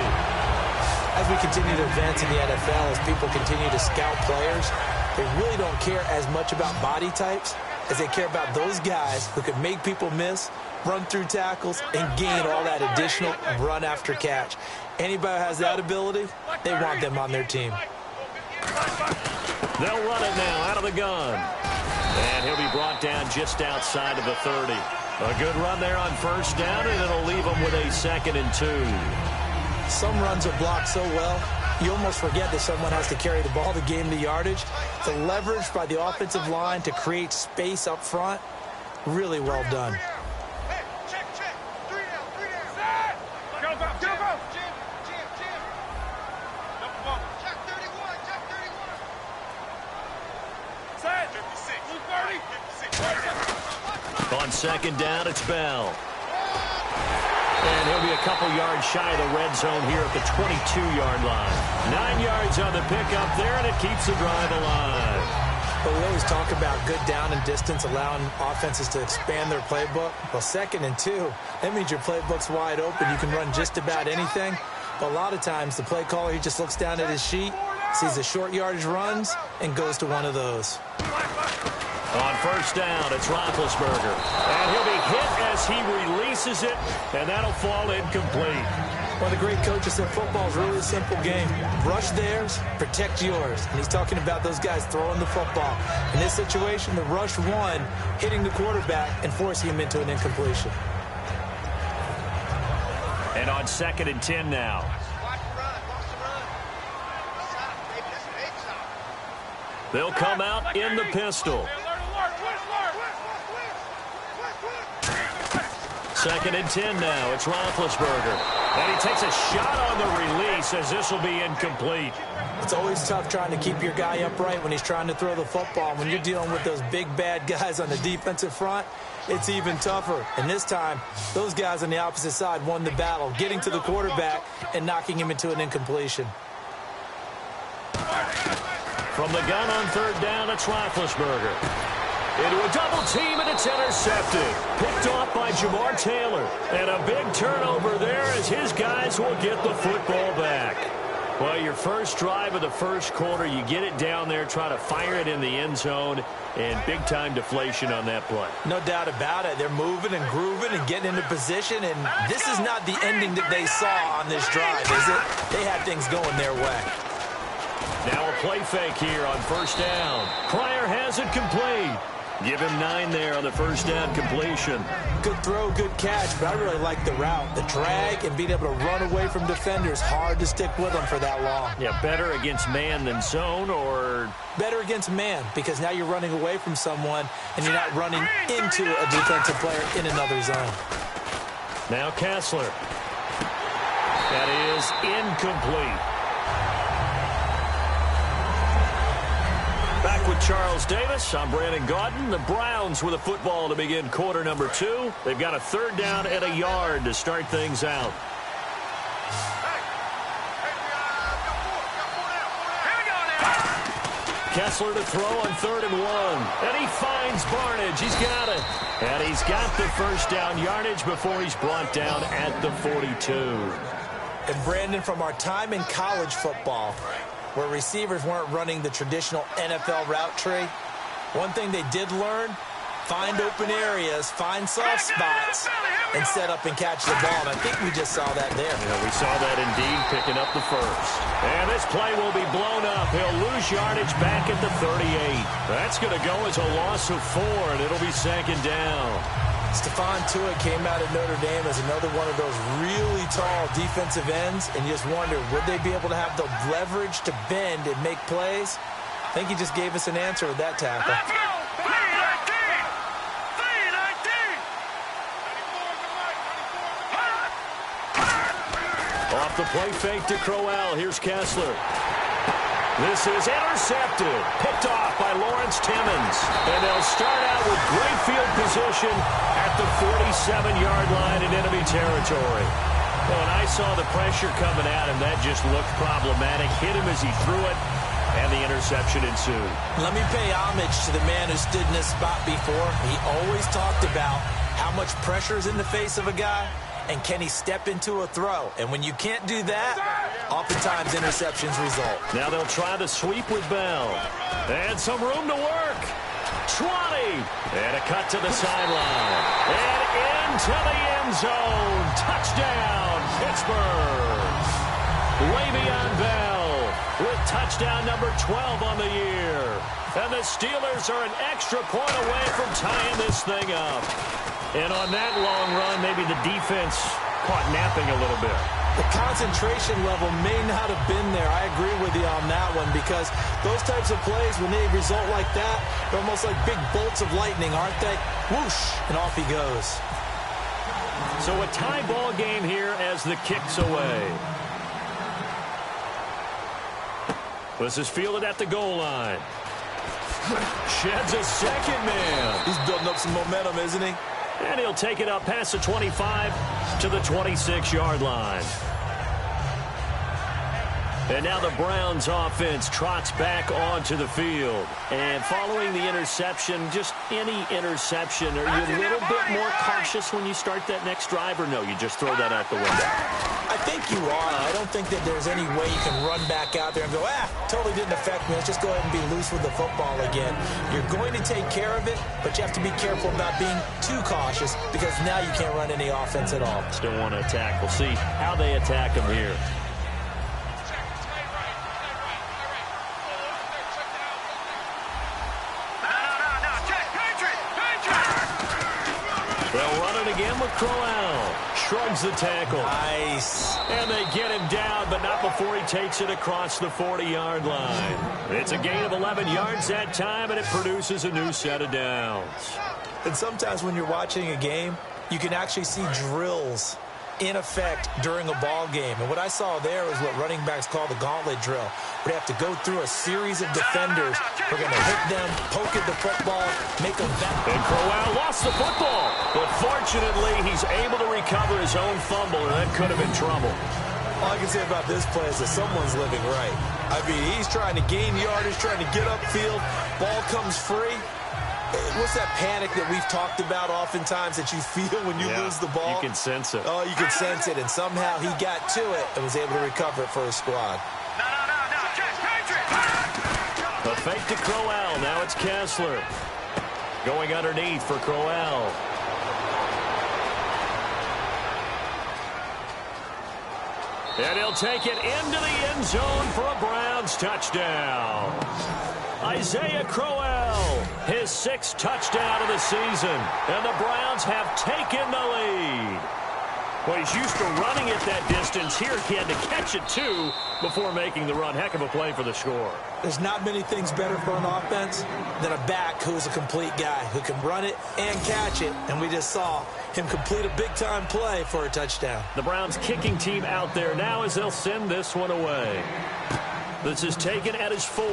As we continue to advance in the NFL, as people continue to scout players, they really don't care as much about body types as they care about those guys who can make people miss, run through tackles, and gain all that additional run after catch. Anybody who has that ability, they want them on their team. They'll run it now out of the gun. And he'll be brought down just outside of the 30. A good run there on first down, and it'll leave him with a 2nd and 2. Some runs are blocked so well, you almost forget that someone has to carry the ball to gain the yardage. The leverage by the offensive line to create space up front, really well done. Hey, check. 3 down. Set. Go. Jim. Number 1. Check 31. Set. 56. Blue 30. 56. On second down, it's Bell. And he'll be a couple yards shy of the red zone here at the 22-yard line. 9 yards on the pickup there, and it keeps the drive alive. But we always talk about good down and distance, allowing offenses to expand their playbook. Well, 2nd and 2, that means your playbook's wide open. You can run just about anything. But a lot of times, the play caller, he just looks down at his sheet, sees the short yardage runs, and goes to one of those. On first down, it's Roethlisberger. And he'll be hit as he releases it, and that'll fall incomplete. One of the great coaches said football is really a simple game. Rush theirs, protect yours. And he's talking about those guys throwing the football. In this situation, the rush one, hitting the quarterback and forcing him into an incompletion. And on 2nd and 10 now. They'll come out in the pistol. 2nd and 10 now. It's Roethlisberger. And he takes a shot on the release as this will be incomplete. It's always tough trying to keep your guy upright when he's trying to throw the football. When you're dealing with those big, bad guys on the defensive front, it's even tougher. And this time, those guys on the opposite side won the battle, getting to the quarterback and knocking him into an incompletion. From the gun on 3rd down, it's Roethlisberger. Into a double team, and it's intercepted. Picked off by Jamar Taylor. And a big turnover there as his guys will get the football back. Well, your first drive of the first quarter, you get it down there, try to fire it in the end zone, and big-time deflation on that play. No doubt about it. They're moving and grooving and getting into position, and this is not the ending that they saw on this drive, is it? They had things going their way. Now a play fake here on 1st down. Pryor has it complete. Give him 9 there on the 1st down completion. Good throw, good catch, but I really like the route. The drag and being able to run away from defenders, hard to stick with them for that long. Yeah, better against man than zone, or? Better against man, because now you're running away from someone and you're not running into a defensive player in another zone. Now Kessler. That is incomplete. Back with Charles Davis. I'm Brandon Gaudin. The Browns with a football to begin quarter number 2. They've got a 3rd down and a yard to start things out. Kessler to throw on 3rd and 1. And he finds Barnage. He's got it. And he's got the first down yardage before he's brought down at the 42. And Brandon, from our time in college football, where receivers weren't running the traditional NFL route tree, one thing they did learn, find open areas, find soft spots, and set up and catch the ball. And I think we just saw that there. Yeah, we saw that indeed, picking up the first. And this play will be blown up. He'll lose yardage back at the 38. That's going to go as a loss of 4, and it'll be 2nd down. Stephon Tuitt came out of Notre Dame as another one of those really tall defensive ends, and you just wonder, would they be able to have the leverage to bend and make plays? I think he just gave us an answer with that tackle. Off the play fake to Crowell. Here's Kessler. This is intercepted. Picked off by Lawrence Timmons. And they'll start out with great field position at the 47-yard line in enemy territory. Well, and I saw the pressure coming at him. That just looked problematic. Hit him as he threw it, and the interception ensued. Let me pay homage to the man who stood in this spot before. He always talked about how much pressure is in the face of a guy, and can he step into a throw? And when you can't do that, oftentimes interceptions result. Now they'll try to sweep with Bell. And some room to work. 20. And a cut to the sideline. And into the end zone. Touchdown, Pittsburgh. Le'Veon Bell with touchdown number 12 on the year. And the Steelers are an extra point away from tying this thing up. And on that long run, maybe the defense caught napping a little bit. The concentration level may not have been there. I agree with you on that one, because those types of plays, when they result like that, they're almost like big bolts of lightning, aren't they? Whoosh, and off he goes. So a tie ball game here as the kick's away. This is fielded at the goal line. Sheds a second man. He's building up some momentum, isn't he? And he'll take it up past the 25 to the 26-yard line. And now the Browns offense trots back onto the field. And following the interception, just any interception, are you a little bit more cautious when you start that next drive, or no, you just throw that out the window? I think you are. I don't think that there's any way you can run back out there and go, totally didn't affect me. Let's just go ahead and be loose with the football again. You're going to take care of it, but you have to be careful about being too cautious because now you can't run any offense at all. Still want to attack. We'll see how they attack them here. They'll run it again with Crowell. Shrugs the tackle. Nice. And they get him down, but not before he takes it across the 40-yard line. It's a gain of 11 yards that time, and it produces a new set of downs. And sometimes when you're watching a game, you can actually see drills in effect during a ball game. And what I saw there was what running backs call the gauntlet drill. They have to go through a series of defenders. We're going to hit them, poke at the football, make them back. And Crowell lost the football. But fortunately, he's able to recover his own fumble, and that could have been trouble. All I can say about this play is that someone's living right. I mean, he's trying to gain yardage, trying to get upfield. Ball comes free. What's that panic that we've talked about oftentimes that you feel when you lose the ball? You can sense it. Oh, you can sense it, and somehow he got to it and was able to recover it for his squad. A fake to Crowell. Now it's Kessler. Going underneath for Crowell. And he'll take it into the end zone for a Browns touchdown. Isaiah Crowell, his 6th touchdown of the season. And the Browns have taken the lead. Well, he's used to running it that distance. Here he had to catch it, too, before making the run. Heck of a play for the score. There's not many things better for an offense than a back who is a complete guy who can run it and catch it. And we just saw him complete a big-time play for a touchdown. The Browns kicking team out there now as they'll send this one away. This is taken at his 4.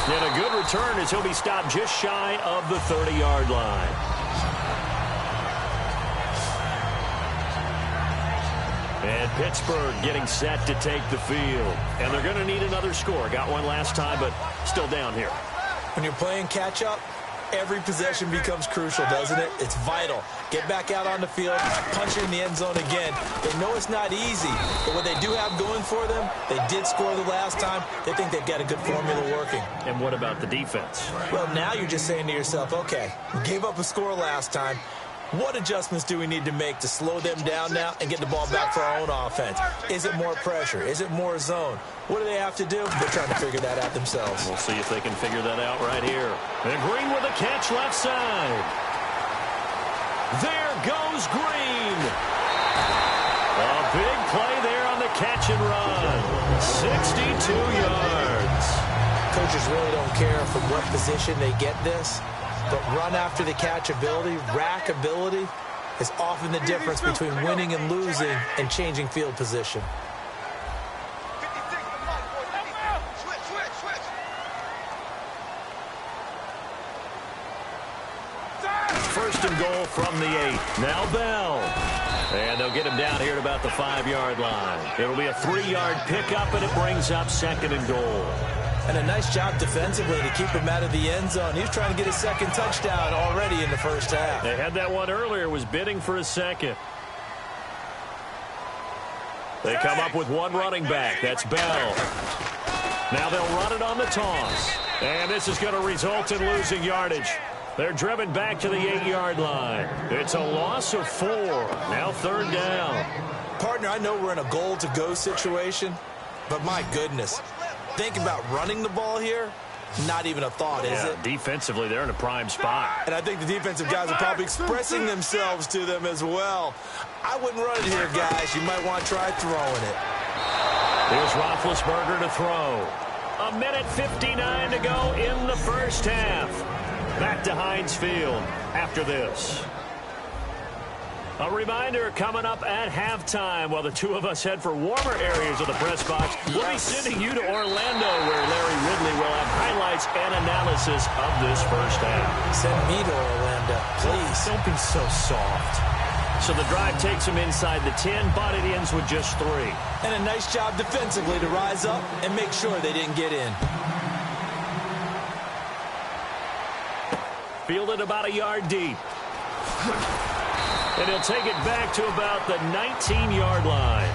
And a good return as he'll be stopped just shy of the 30-yard line. And Pittsburgh getting set to take the field. And they're going to need another score. Got one last time, but still down here. When you're playing catch-up, every possession becomes crucial, doesn't it? It's vital. Get back out on the field, punch it in the end zone again. They know it's not easy, but what they do have going for them, they did score the last time. They think they've got a good formula working. And what about the defense? Well, now you're just saying to yourself, okay, we gave up a score last time. What adjustments do we need to make to slow them down now and get the ball back for our own offense? Is it more pressure? Is it more zone? What do they have to do? They're trying to figure that out themselves. We'll see if they can figure that out right here. And Green with a catch left side. There goes Green. A big play there on the catch and run. 62 yards. Coaches really don't care from what position they get this. But run after the catch ability, rack ability, is often the difference between winning and losing and changing field position. First and goal from the 8. Now Bell. And they'll get him down here at about the 5-yard line. It'll be a 3-yard pickup, and it brings up 2nd and goal. And a nice job defensively to keep him out of the end zone. He was trying to get his 2nd touchdown already in the first half. They had that one earlier, was bidding for a 2nd. They come up with one running back. That's Bell. Now they'll run it on the toss. And this is going to result in losing yardage. They're driven back to the 8-yard line. It's a loss of 4. Now 3rd down. Partner, I know we're in a goal-to-go situation, but my goodness. Think about running the ball here. Not even a thought, is it? Defensively, they're in a prime spot. And I think the defensive guys are probably expressing themselves to them as well. I wouldn't run it here, guys. You might want to try throwing it. Here's Roethlisberger to throw. 1:59 to go in the first half. Back to Heinz Field after this. A reminder coming up at halftime while the two of us head for warmer areas of the press box. We'll be sending you to Orlando where Larry Ridley will have highlights and analysis of this first half. Send me to Orlando, please. Don't be so soft. So the drive takes him inside the 10, but it ends with just 3. And a nice job defensively to rise up and make sure they didn't get in. Fielded about a yard deep. And he'll take it back to about the 19-yard line.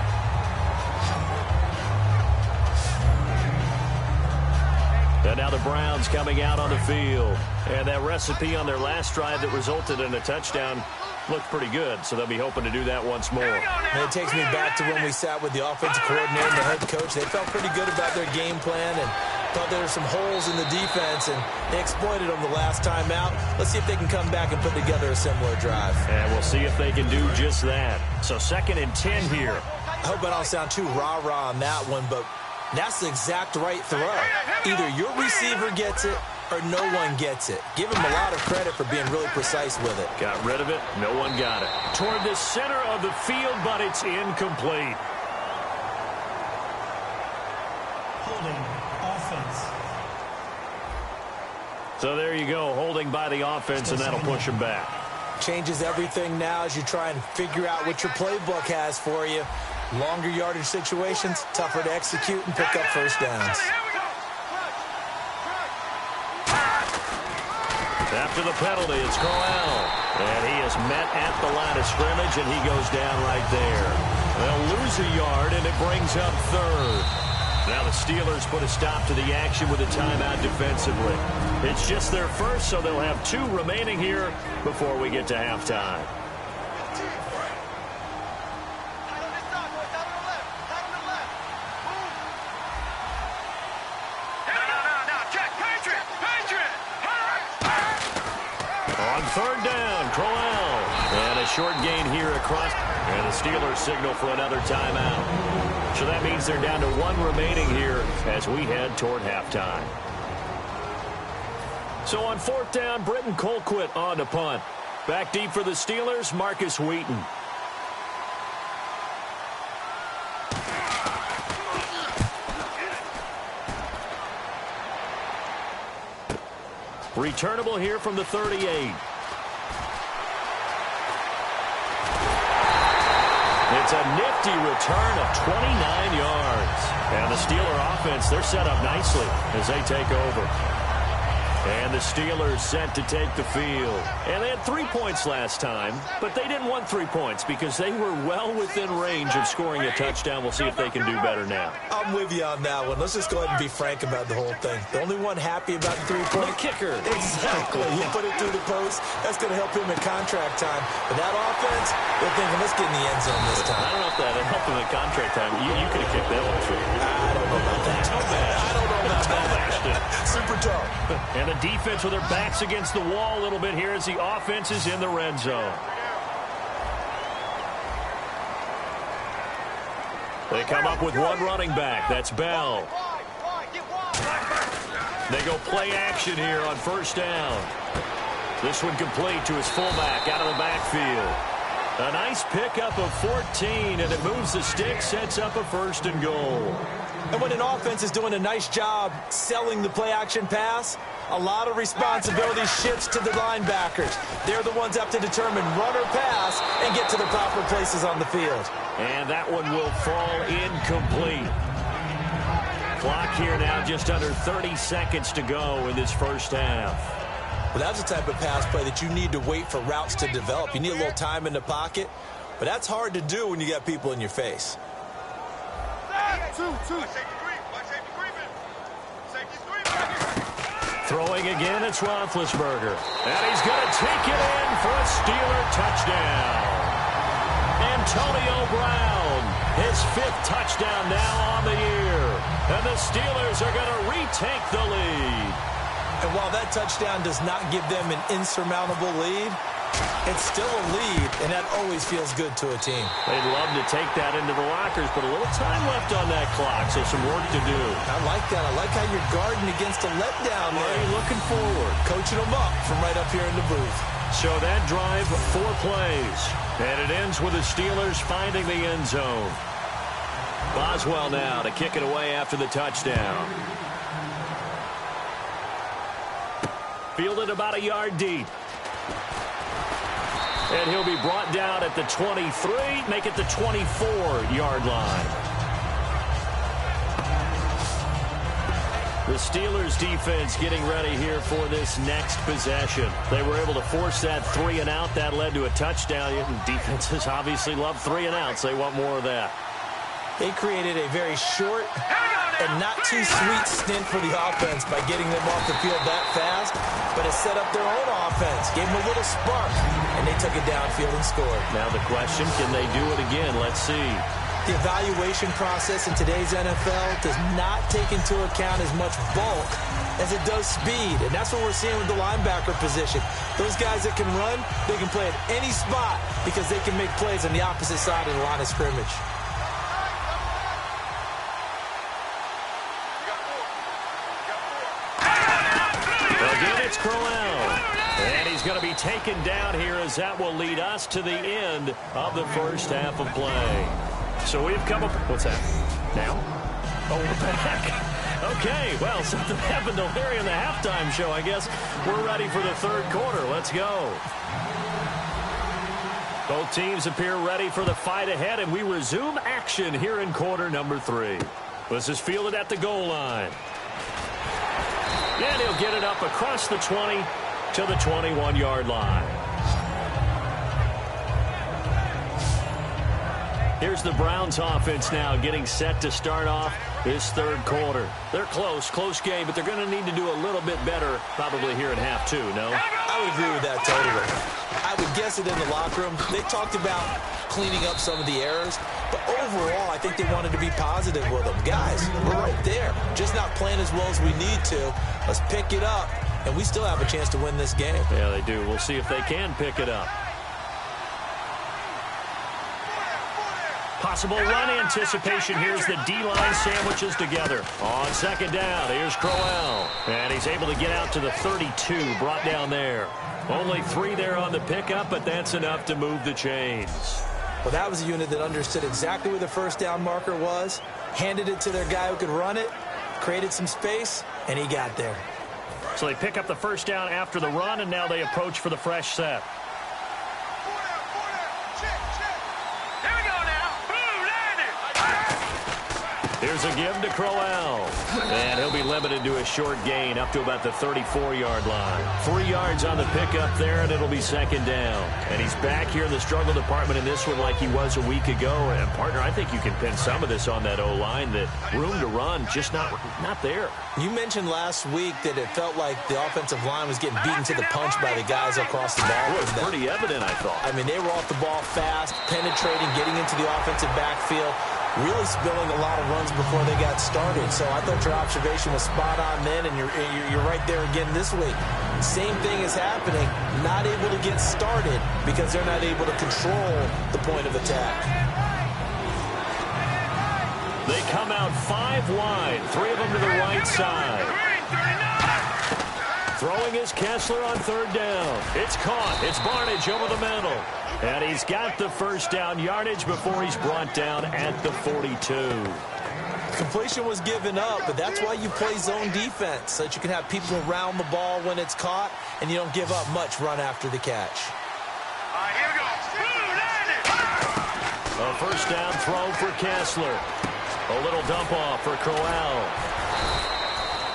And now the Browns coming out on the field. And that recipe on their last drive that resulted in a touchdown looked pretty good, so they'll be hoping to do that once more. And it takes me back to when we sat with the offensive coordinator and the head coach. They felt pretty good about their game plan and thought there were some holes in the defense, and they exploited them the last time out. Let's see if they can come back and put together a similar drive. And we'll see if they can do just that. So 2nd and 10 here. I hope I don't sound too rah-rah on that one, but that's the exact right throw. Either your receiver gets it or no one gets it. Give him a lot of credit for being really precise with it. Got rid of it. No one got it. Toward the center of the field, but it's incomplete. Holding offense. So there you go, holding by the offense, and that'll push him back. Changes everything now as you try and figure out what your playbook has for you. Longer yardage situations, tougher to execute and pick up first downs. After the penalty, it's Corral. And he is met at the line of scrimmage, and he goes down right there. They'll lose a yard, and it brings up 3rd. Now the Steelers put a stop to the action with a timeout defensively. It's just their first, so they'll have 2 remaining here before we get to halftime. On 3rd down, Crowell. And a short gain here across. And the Steelers signal for another timeout. So that means they're down to 1 remaining here as we head toward halftime. So on 4th down, Britton Colquitt on to punt. Back deep for the Steelers, Marcus Wheaton. Returnable here from the 38. It's a nifty return of 29 yards. And the Steeler offense, they're set up nicely as they take over. And the Steelers set to take the field. And they had 3 points last time, but they didn't want 3 points because they were well within range of scoring a touchdown. We'll see if they can do better now. I'm with you on that one. Let's just go ahead and be frank about the whole thing. The only one happy about the 3-point kicker. Exactly. He put it through the post. That's going to help him in contract time. But that offense, they're thinking, let's get in the end zone this time. I don't know if that helped him in contract time. You could have kicked that one through. I don't know about that. I don't know about that. Super tough. And the defense with their backs against the wall a little bit here as the offense is in the red zone. They come up with 1 running back. That's Bell. They go play action here on 1st down. This one complete to his fullback out of the backfield. A nice pickup of 14, and it moves the stick, sets up a 1st and goal. And when an offense is doing a nice job selling the play-action pass, a lot of responsibility shifts to the linebackers. They're the ones that have to determine run or pass and get to the proper places on the field. And that one will fall incomplete. Clock here now just under 30 seconds to go in this 1st half. Well, that's the type of pass play that you need to wait for routes to develop. You need a little time in the pocket, but that's hard to do when you got people in your face. Throwing again, it's Roethlisberger. And he's going to take it in for a Steeler touchdown. Antonio Brown, his 5th touchdown now on the year. And the Steelers are going to retake the lead. And while that touchdown does not give them an insurmountable lead, it's still a lead, and that always feels good to a team. They'd love to take that into the lockers, but a little time left on that clock, so some work to do. I like that. I like how you're guarding against a letdown there. Are you looking forward? Coaching them up from right up here in the booth. So that drive, 4 plays, and it ends with the Steelers finding the end zone. Boswell now to kick it away after the touchdown. Fielded about a yard deep. And he'll be brought down at the 23, make it the 24-yard line. The Steelers defense getting ready here for this next possession. They were able to force that 3-and-out. That led to a touchdown. Defenses obviously love 3-and-outs. They want more of that. They created a very short and not too sweet stint for the offense by getting them off the field that fast, but it set up their own offense, gave them a little spark, and they took it downfield and scored. Now the question, can they do it again? Let's see. The evaluation process in today's NFL does not take into account as much bulk as it does speed, and that's what we're seeing with the linebacker position. Those guys that can run, they can play at any spot because they can make plays on the opposite side of the line of scrimmage. Again, it's Crowell. And he's going to be taken down here as that will lead us to the end of the first half of play. So we've come up... What's that? Now? Oh, we're back. Okay, well, something happened to Larry in the halftime show. I guess we're ready for the third quarter. Let's go. Both teams appear ready for the fight ahead, and we resume action here in quarter number 3. This is fielded at the goal line. And he'll get it up across the 20 to the 21-yard line. Here's the Browns offense now getting set to start off this third quarter. They're close game, but they're going to need to do a little bit better probably here in half 2, no? I would agree with that totally. I would guess it in the locker room. They talked about cleaning up some of the errors, but overall, I think they wanted to be positive with them. Guys, we're right there. Just not playing as well as we need to. Let's pick it up, and we still have a chance to win this game. Yeah, they do. We'll see if they can pick it up. Possible run anticipation. Here's the D-line sandwiches together. On second down, here's Crowell. And he's able to get out to the 32, brought down there. Only 3 there on the pickup, but that's enough to move the chains. Well, that was a unit that understood exactly where the first down marker was, handed it to their guy who could run it, created some space, and he got there. So they pick up the first down after the run, and now they approach for the fresh set. Here's a give to Crowell. And he'll be limited to a short gain up to about the 34-yard line. 3 yards on the pickup there, and it'll be second down. And he's back here in the struggle department in this one like he was a week ago. And, partner, I think you can pin some of this on that O-line, that room to run just not there. You mentioned last week that it felt like the offensive line was getting beaten to the punch by the guys across the ball. It was pretty evident, I thought. I mean, they were off the ball fast, penetrating, getting into the offensive backfield, really spilling a lot of runs before they got started. So I thought your observation was spot on then, and you're right there again this week. Same thing is happening, not able to get started because they're not able to control the point of attack. They come out 5 wide, 3 of them to the right side. Throwing is Kessler on third down. It's caught. It's Barnage over the middle. And he's got the first down yardage before he's brought down at the 42. Completion was given up, but that's why you play zone defense, so that you can have people around the ball when it's caught, and you don't give up much run after the catch. Here we go. A first down throw for Kessler. A little dump off for Crowell.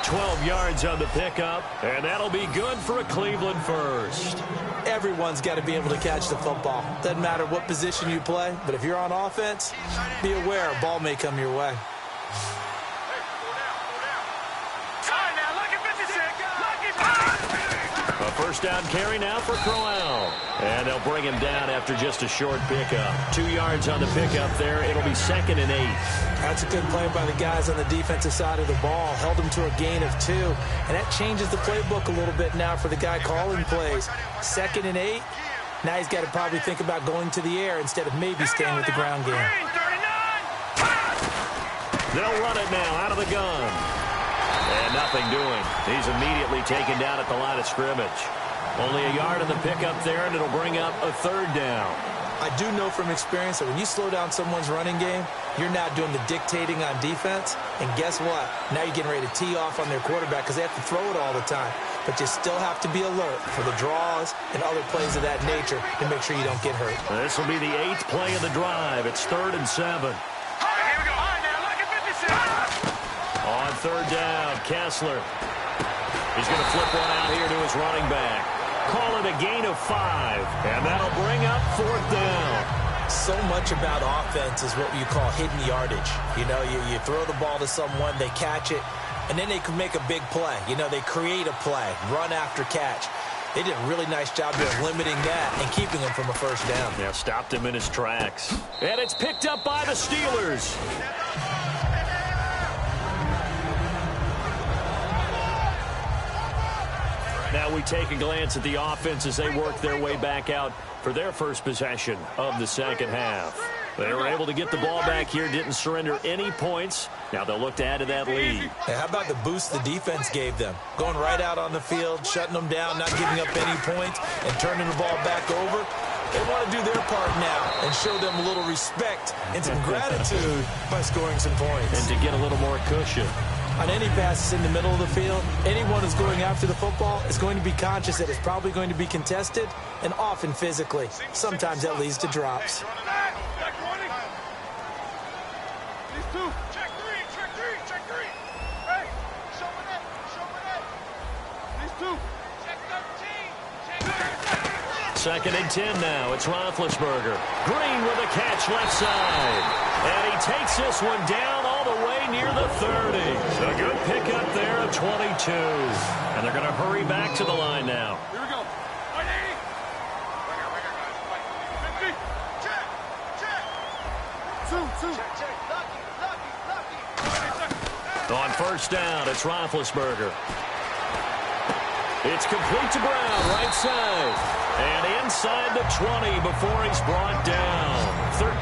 12 yards on the pickup, and that'll be good for a Cleveland first. Everyone's got to be able to catch the football. Doesn't matter what position you play, but if you're on offense, be aware a ball may come your way. A first down carry now for Crowell. And they'll bring him down after just a short pickup. 2 yards on the pickup there. It'll be 2nd and 8. That's a good play by the guys on the defensive side of the ball. Held them to a gain of 2. And that changes the playbook a little bit now for the guy calling plays. 2nd and 8. Now he's got to probably think about going to the air instead of maybe staying with the ground game. They'll run it now out of the gun. And nothing doing. He's immediately taken down at the line of scrimmage. Only a yard on the pickup there, and it'll bring up a third down. I do know from experience that when you slow down someone's running game, you're not doing the dictating on defense. And guess what? Now you're getting ready to tee off on their quarterback because they have to throw it all the time. but you still have to be alert for the draws and other plays of that nature to make sure you don't get hurt. This will be the 8th play of the drive. It's 3rd and 7. All right, here we go. All right, now, look at 56. On 3rd down, Kessler. He's going to flip one out here to his running back. Call it a gain of 5, and that'll bring up 4th down. So much about offense is what you call hidden yardage. You know, you throw the ball to someone, they catch it, and then they can make a big play. You know, they create a play, run after catch. They did a really nice job of limiting that and keeping him from a first down. Yeah, stopped him in his tracks. And it's picked up by the Steelers. Now we take a glance at the offense as they work their way back out for their first possession of the second half. They were able to get the ball back here, didn't surrender any points. Now they'll look to add to that lead. Hey, how about the boost the defense gave them? Going right out on the field, shutting them down, not giving up any points, and turning the ball back over. They want to do their part now and show them a little respect and some gratitude by scoring some points. And to get a little more cushion. On any passes in the middle of the field, anyone who's going after the football is going to be conscious that it's probably going to be contested and often physically. Sometimes that leads to drops. Second and 10 now. It's Roethlisberger. Green with a catch left side. And he takes this one down all the way near the 30. A good pickup there of 22. And they're going to hurry back to the line now. Here we go. 180. Bigger, 50. Check. Two. Check. Lucky. On first down, it's Roethlisberger. It's complete to Brown, right side. And inside the 20 before he's brought down.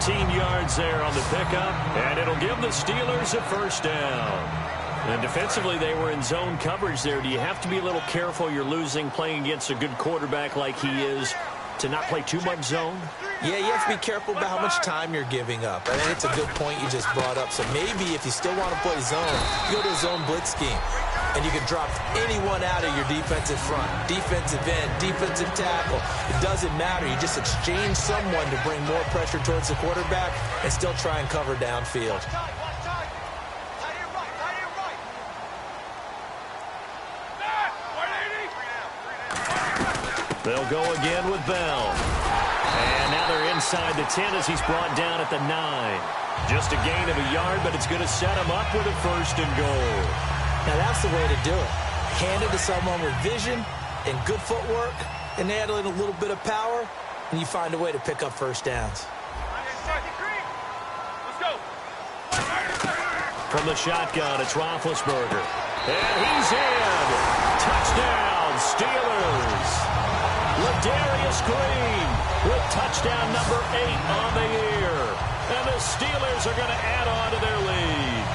13 yards there on the pickup. And it'll give the Steelers a first down. And defensively, they were in zone coverage there. Do you have to be a little careful? You're losing playing against a good quarterback like he is to not play too much zone? Yeah, you have to be careful about how much time you're giving up. I think it's a good point you just brought up. So maybe if you still want to play zone, you go to a zone blitz scheme. And you can drop anyone out of your defensive front, defensive end, defensive tackle. It doesn't matter. You just exchange someone to bring more pressure towards the quarterback and still try and cover downfield. They'll go again with Bell. And now they're inside the 10 as he's brought down at the 9. Just a gain of a yard, but it's going to set him up with a first and goal. Now, that's the way to do it. Hand it to someone with vision and good footwork, and add in a little bit of power, and you find a way to pick up first downs. Let's go. From the shotgun, it's Roethlisberger. And he's in. Touchdown, Steelers. Ladarius Green with touchdown number 8 on the year. And the Steelers are going to add on to their lead.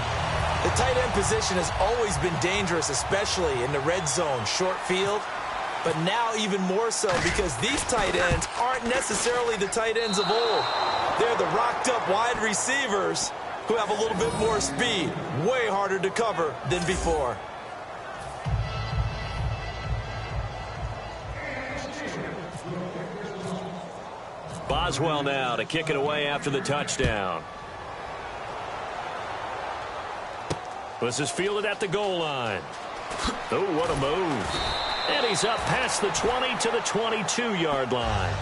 The tight end position has always been dangerous, especially in the red zone, short field. But now even more so because these tight ends aren't necessarily the tight ends of old. They're the rocked-up wide receivers who have a little bit more speed. Way harder to cover than before. Boswell now to kick it away after the touchdown. This is fielded at the goal line. Oh, what a move. And he's up past the 20 to the 22-yard line.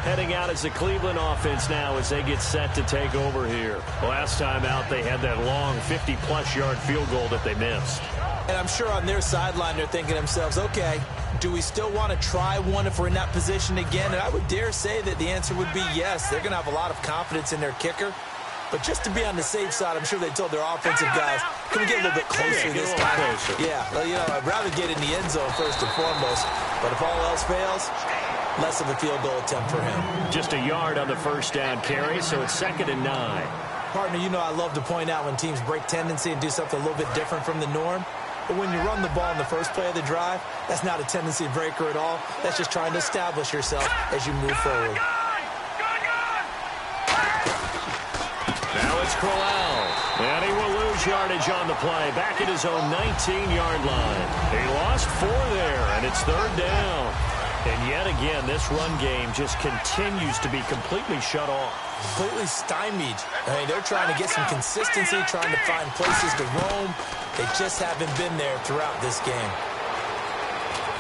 Heading out as the Cleveland offense now as they get set to take over here. Last time out, they had that long 50-plus yard field goal that they missed. And I'm sure on their sideline they're thinking to themselves, okay, do we still want to try one if we're in that position again? And I would dare say that the answer would be yes. They're going to have a lot of confidence in their kicker. But just to be on the safe side, I'm sure they told their offensive guys, can we get a little bit closer this time? Yeah, well, you know, I'd rather get in the end zone first and foremost. But if all else fails, less of a field goal attempt for him. Just a yard on the first down carry, so it's 2nd and 9. Partner, you know I love to point out when teams break tendency and do something a little bit different from the norm. But when you run the ball in the first play of the drive, that's not a tendency breaker at all. That's just trying to establish yourself as you move forward. Now it's Crowell, and he will lose yardage on the play, back at his own 19-yard line. He lost 4 there, and it's 3rd down. And yet again, this run game just continues to be completely shut off. Completely stymied. I mean, they're trying to get some consistency, trying to find places to roam. They just haven't been there throughout this game.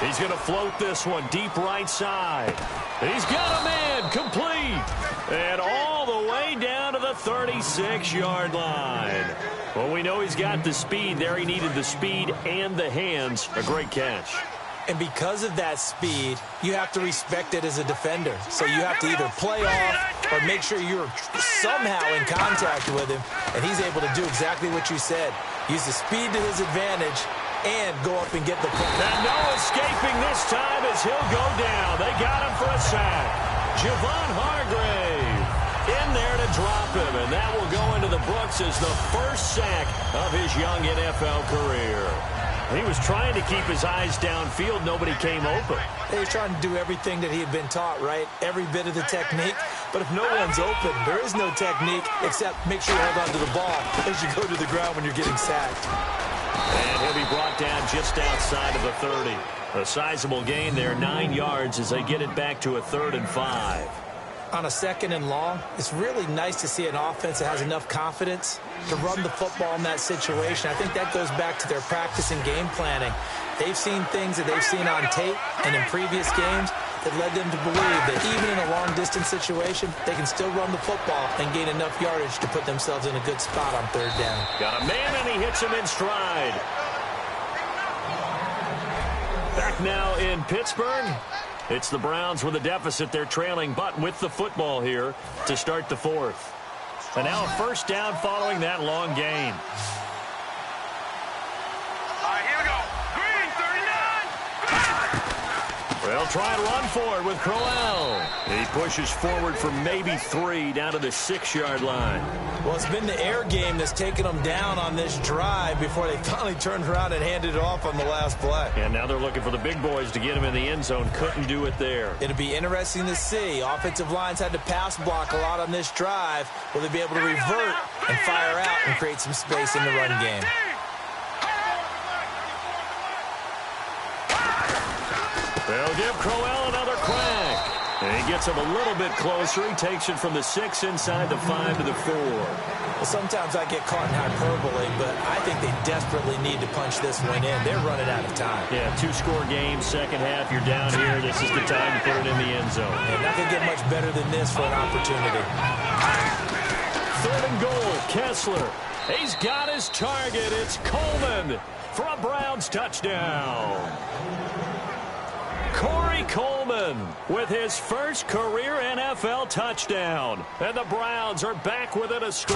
He's going to float this one deep right side. He's got a man complete. And all the way down to the 36-yard line. Well, we know he's got the speed there. He needed the speed and the hands. A great catch. And because of that speed, you have to respect it as a defender. So you have to either play off or make sure you're somehow in contact with him. And he's able to do exactly what you said. Use the speed to his advantage and go up and get the pull. And no escaping this time as he'll go down. They got him for a sack. Javon Hargrave in there to drop him. And that will go into the books as the first sack of his young NFL career. He was trying to keep his eyes downfield. Nobody came open. He was trying to do everything that he had been taught, right? Every bit of the technique. But if no one's open, there is no technique except make sure you hold on to the ball as you go to the ground when you're getting sacked. And he'll be brought down just outside of the 30. A sizable gain there, 9 yards as they get it back to a 3rd and 5. On a 2nd and long, it's really nice to see an offense that has enough confidence to run the football in that situation. I think that goes back to their practice and game planning. They've seen things that they've seen on tape and in previous games that led them to believe that even in a long-distance situation, they can still run the football and gain enough yardage to put themselves in a good spot on 3rd down. Got a man, and he hits him in stride. Back now in Pittsburgh. It's the Browns with a deficit. They're trailing, but with the football here to start the 4th. And now a 1st down following that long gain. All right, here we go. Green, 39. They'll try and run for it with Crowell. He pushes forward for maybe 3 down to the 6-yard line. Well, it's been the air game that's taken them down on this drive before they finally turned around and handed it off on the last play. And now they're looking for the big boys to get him in the end zone. Couldn't do it there. It'll be interesting to see. Offensive lines had to pass block a lot on this drive. Will they be able to revert and fire out and create some space in the run game? They'll give Crowell another crack. And he gets him a little bit closer. He takes it from the 6 inside the 5 to the 4. Well, sometimes I get caught in hyperbole, but I think they desperately need to punch this one in. They're running out of time. Yeah, 2-score game, second half. You're down here. This is the time to put it in the end zone. And not going to get much better than this for an opportunity. 3rd and goal. Kessler. He's got his target. It's Coleman for a Browns touchdown. Corey Coleman with his first career NFL touchdown. And the Browns are back within a score.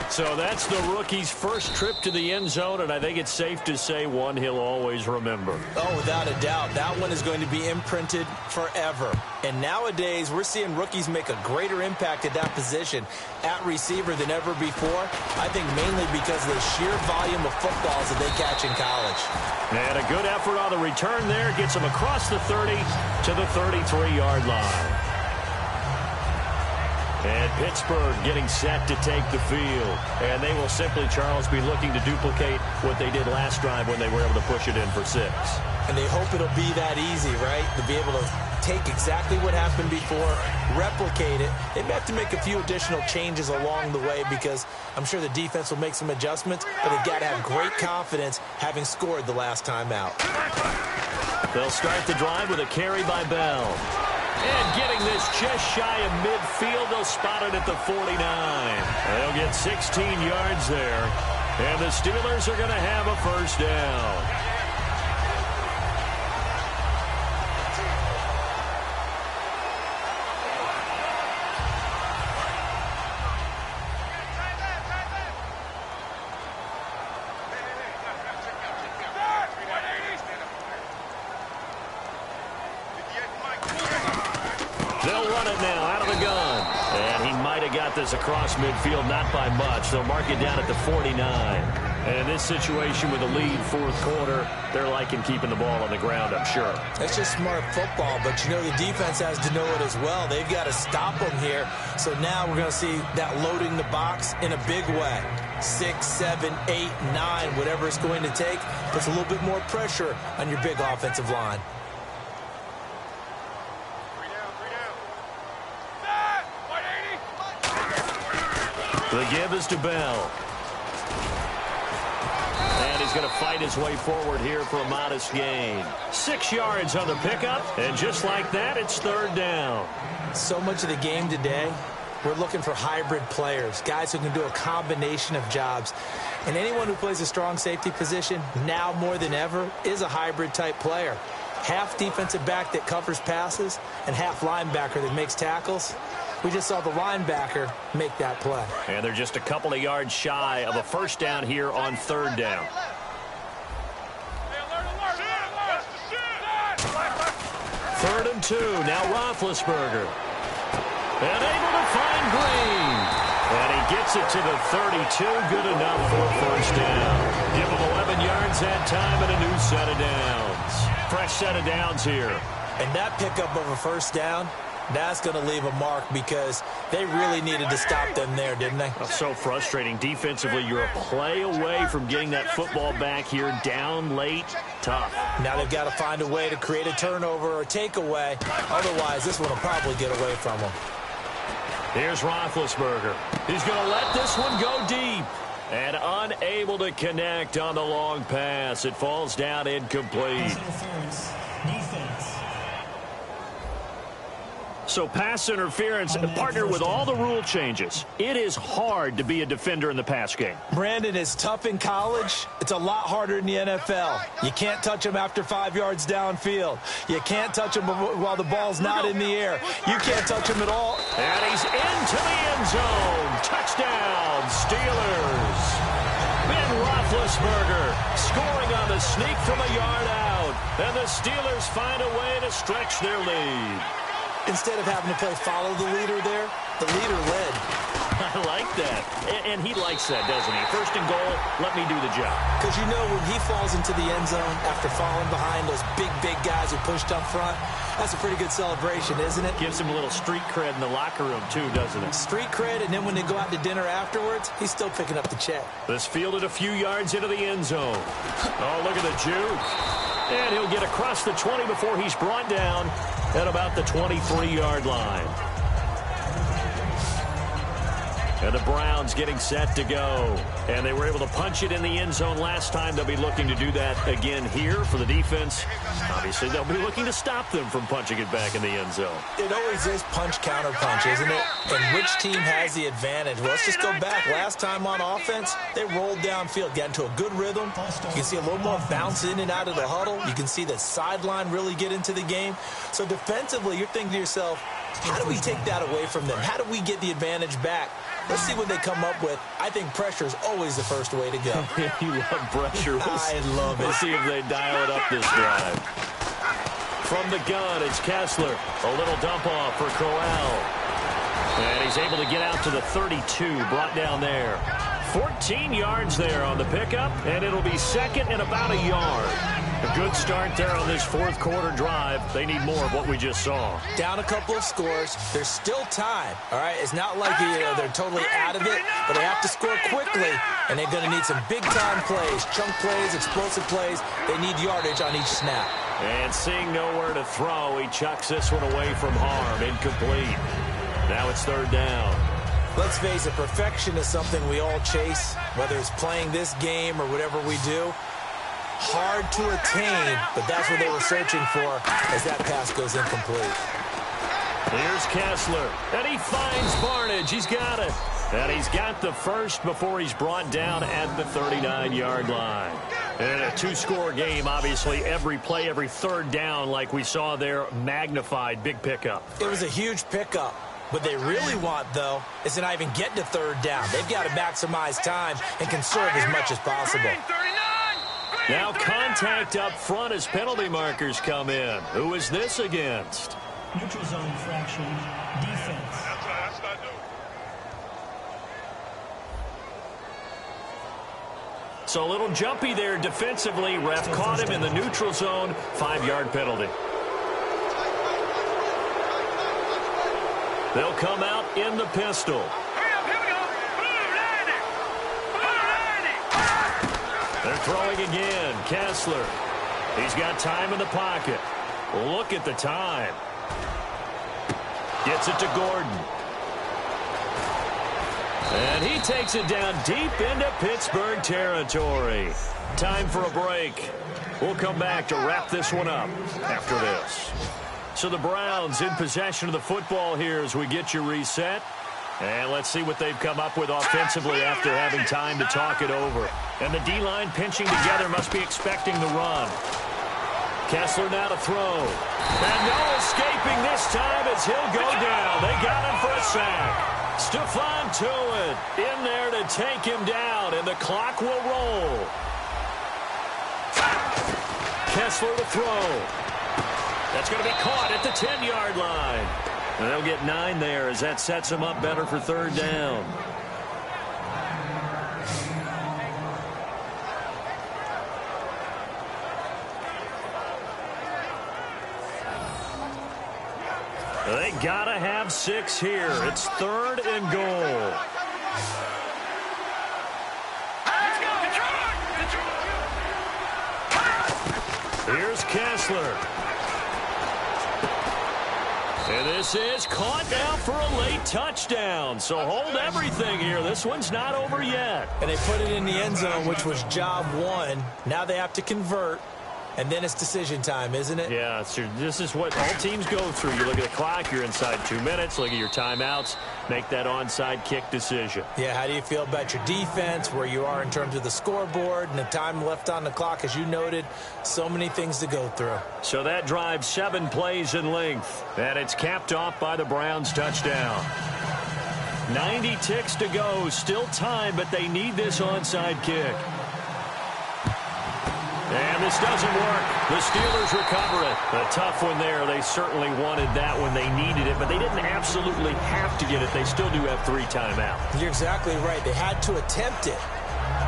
So that's the rookie's first trip to the end zone, and I think it's safe to say one he'll always remember. Oh, without a doubt. That one is going to be imprinted forever. And nowadays, we're seeing rookies make a greater impact at that position at receiver than ever before. I think mainly because of the sheer volume of footballs that they catch in college. And a good effort on the return there. Gets him across the 30 to the 33-yard line. And Pittsburgh getting set to take the field. And they will simply, Charles, be looking to duplicate what they did last drive when they were able to push it in for 6. And they hope it'll be that easy, right? To be able to take exactly what happened before, replicate it. They may have to make a few additional changes along the way because I'm sure the defense will make some adjustments, but they've got to have great confidence having scored the last time out. They'll start the drive with a carry by Bell. And getting this just shy of midfield, they'll spot it at the 49. They'll get 16 yards there. And the Steelers are going to have a 1st down. They'll run it now out of the gun. And he might have got this across midfield, not by much. They'll mark it down at the 49. And in this situation with a lead 4th quarter, they're liking keeping the ball on the ground, I'm sure. That's just smart football, but you know the defense has to know it as well. They've got to stop them here. So now we're going to see that loading the box in a big way. 6, 7, 8, 9, whatever it's going to take, puts a little bit more pressure on your big offensive line. The give is to Bell. And he's going to fight his way forward here for a modest gain. 6 yards on the pickup, and just like that, it's third down. So much of the game today, we're looking for hybrid players, guys who can do a combination of jobs. And anyone who plays a strong safety position, now more than ever, is a hybrid-type player. Half defensive back that covers passes and half linebacker that makes tackles. We just saw the linebacker make that play. And they're just a couple of yards shy of a first down here on third down. Third and 2. Now Roethlisberger. And able to find Green. And he gets it to the 32. Good enough for a first down. Give him 11 yards that time and a new set of downs. Fresh set of downs here. And that pickup of a first down, that's going to leave a mark because they really needed to stop them there, didn't they? That's so frustrating. Defensively, you're a play away from getting that football back here. Down late, tough. Now they've got to find a way to create a turnover or takeaway. Otherwise, this one will probably get away from them. Here's Roethlisberger. He's going to let this one go deep. And unable to connect on the long pass. It falls down incomplete. So pass interference, partner with all the rule changes. It is hard to be a defender in the pass game. Brandon, is tough in college. It's a lot harder in the NFL. You can't touch them after 5 yards downfield. You can't touch them while the ball's not in the air. You can't touch them at all. And he's into the end zone. Touchdown, Steelers. Ben Roethlisberger scoring on the sneak from a yard out. And the Steelers find a way to stretch their lead. Instead of having to play follow the leader there, the leader led. I like that. And he likes that, doesn't he? First and goal, let me do the job. Because you know when he falls into the end zone after falling behind those big guys who pushed up front, that's a pretty good celebration, isn't it? Gives him a little street cred in the locker room, too, doesn't it? Street cred, and then when they go out to dinner afterwards, he's still picking up the check. This fielded a few yards into the end zone. Oh, look at the juke. And he'll get across the 20 before he's brought down at about the 23-yard line. And the Browns getting set to go. And they were able to punch it in the end zone last time. They'll be looking to do that again here for the defense. Obviously, they'll be looking to stop them from punching it back in the end zone. It always is punch-counter-punch, isn't it? And which team has the advantage? Well, let's just go back. Last time on offense, they rolled downfield, got into a good rhythm. You can see a little more bounce in and out of the huddle. You can see the sideline really get into the game. So defensively, you're thinking to yourself, how do we take that away from them? How do we get the advantage back? Let's see what they come up with. I think pressure is always the first way to go. You love pressure. I love it. Let's see if they dial it up this drive. From the gun, it's Kessler. A little dump off for Crowell. And he's able to get out to the 32, brought down there. 14 yards there on the pickup, and it'll be second and about a yard. A good start there on this fourth quarter drive. They need more of what we just saw. Down a couple of scores. There's still time, all right? It's not like they're totally out of it, but they have to score quickly, and they're going to need some big-time plays, chunk plays, explosive plays. They need yardage on each snap. And seeing nowhere to throw, he chucks this one away from harm. Incomplete. Now it's third down. Let's face it, perfection is something we all chase, whether it's playing this game or whatever we do. Hard to attain, but that's what they were searching for as that pass goes incomplete. Here's Kessler, and he finds Barnage. He's got it. And he's got the first before he's brought down at the 39-yard line. And a two-score game, obviously, every play, every third down, like we saw there, magnified, big pickup. It was a huge pickup. What they really want, though, is to not even get to third down. They've got to maximize time and conserve as much as possible. Now contact up front as penalty markers come in. Who is this against? Neutral zone infraction, defense. That's not new. So a little jumpy there defensively. Ref caught him in the neutral zone. 5-yard penalty. They'll come out in the pistol. Hurry up, here we go. Boom, landing. Boom. They're throwing again. Kessler. He's got time in the pocket. Look at the time. Gets it to Gordon. And he takes it down deep into Pittsburgh territory. Time for a break. We'll come back to wrap this one up after this. So the Browns in possession of the football here as we get you reset. And let's see what they've come up with offensively after having time to talk it over. And the D-line pinching together must be expecting the run. Kessler now to throw. And no escaping this time as he'll go down. They got him for a sack. Stephon Tuitt in there to take him down, and the clock will roll. Kessler to throw. That's going to be caught at the 10-yard line. And they'll get 9 there as that sets them up better for third down. They got to have 6 here. It's third and goal. Here's Kessler. And this is caught now for a late touchdown. So hold everything here. This one's not over yet. And they put it in the end zone, which was job 1. Now they have to convert. And then it's decision time, isn't it? Yeah, so this is what all teams go through. You look at the clock, you're inside 2 minutes. Look at your timeouts. Make that onside kick decision. Yeah, how do you feel about your defense, where you are in terms of the scoreboard and the time left on the clock? As you noted, so many things to go through. So that drive 7 plays in length. And it's capped off by the Browns touchdown. 90 ticks to go. Still time, but they need this onside kick. And this doesn't work. The Steelers recover it. A tough one there. They certainly wanted that when they needed it, but they didn't absolutely have to get it. They still do have 3 timeouts. You're exactly right. They had to attempt it.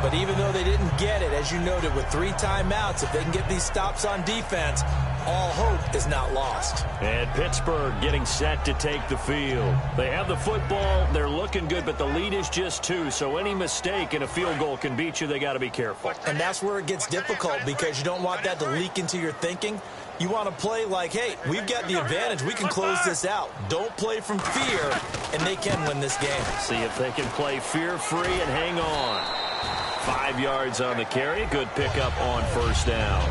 But even though they didn't get it, as you noted, with 3 timeouts, if they can get these stops on defense, all hope is not lost. And Pittsburgh getting set to take the field. They have the football. They're looking good, but the lead is just 2. So any mistake in a field goal can beat you. They got to be careful. And that's where it gets difficult, because you don't want that to leak into your thinking. You want to play like, hey, we've got the advantage. We can close this out. Don't play from fear, and they can win this game. See if they can play fear-free and hang on. 5 yards on the carry. Good pickup on first down.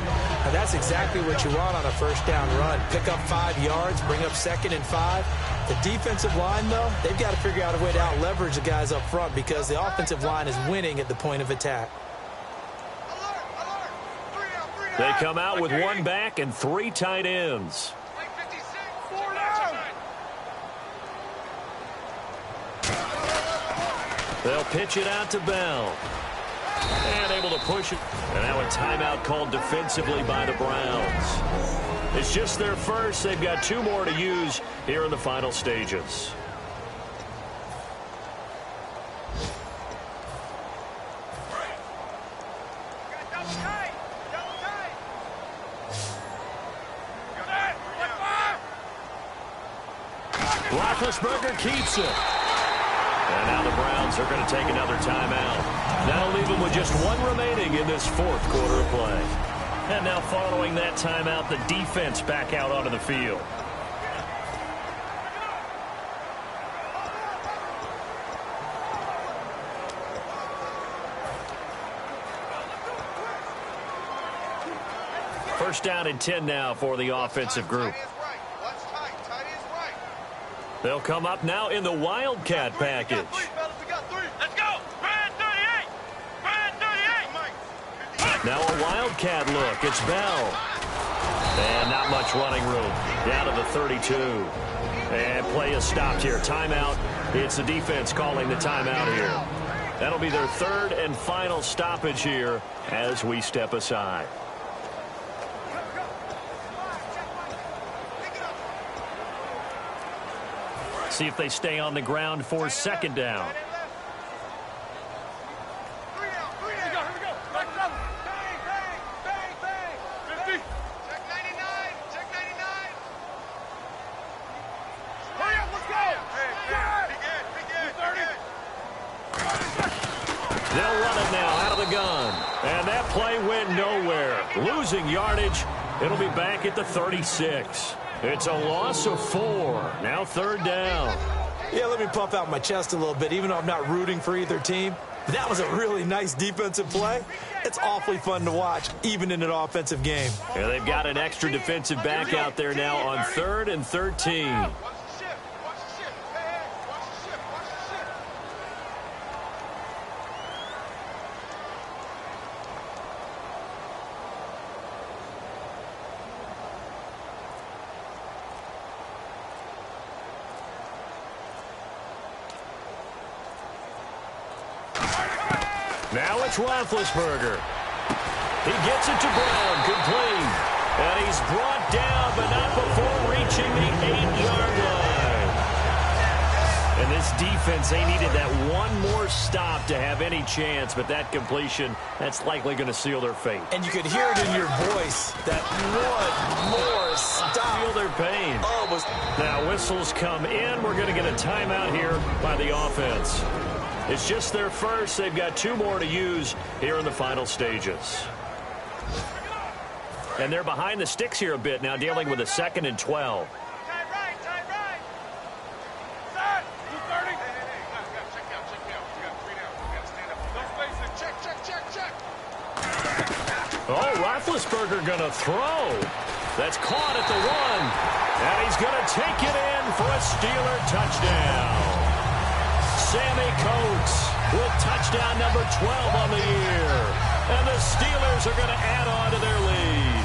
And that's exactly what you want on a first down run. Pick up 5 yards, bring up 2nd and 5. The defensive line, though, they've got to figure out a way to out-leverage the guys up front, because the offensive line is winning at the point of attack. They come out with 1 back and 3 tight ends. They'll pitch it out to Bell. And able to push it. And now a timeout called defensively by the Browns. It's just their first. They've got 2 more to use here in the final stages. Roethlisberger keeps it. And now the Browns are going to take another timeout. That'll leave them with just 1 remaining in this 4th quarter of play. And now following that timeout, the defense back out onto the field. First down and 10 now for the offensive group. They'll come up now in the Wildcat package. Let's go! Brand 38! Brand 38! Now a Wildcat look. It's Bell. And not much running room. Down to the 32. And play is stopped here. Timeout. It's the defense calling the timeout here. That'll be their 3rd and final stoppage here as we step aside. See if they stay on the ground for 2nd down. They'll run it now out of the gun. And that play went nowhere. Losing yardage. It'll be back at the 36. It's a loss of 4. Now third down. Yeah, let me puff out my chest a little bit, even though I'm not rooting for either team. That was a really nice defensive play. It's awfully fun to watch, even in an offensive game. Yeah, they've got an extra defensive back out there now on 3rd and 13. Now it's Roethlisberger. He gets it to Brown, complete. And he's brought down, but not before reaching the 8-yard line. And this defense, they needed that one more stop to have any chance, but that completion, that's likely going to seal their fate. And you could hear it in your voice, that one more stop. Feel their pain. Almost. Now whistles come in. We're going to get a timeout here by the offense. It's just their first. They've got 2 more to use here in the final stages. And they're behind the sticks here a bit now, dealing with a 2nd and 12. Time right. Sir, 230. Hey, check me out. You got 3 down. You got to stand up. No spacing. Check. Oh, Roethlisberger going to throw. That's caught at the 1. And he's going to take it in for a Steeler touchdown. Sammy Coates with touchdown number 12 on the year. And the Steelers are going to add on to their lead.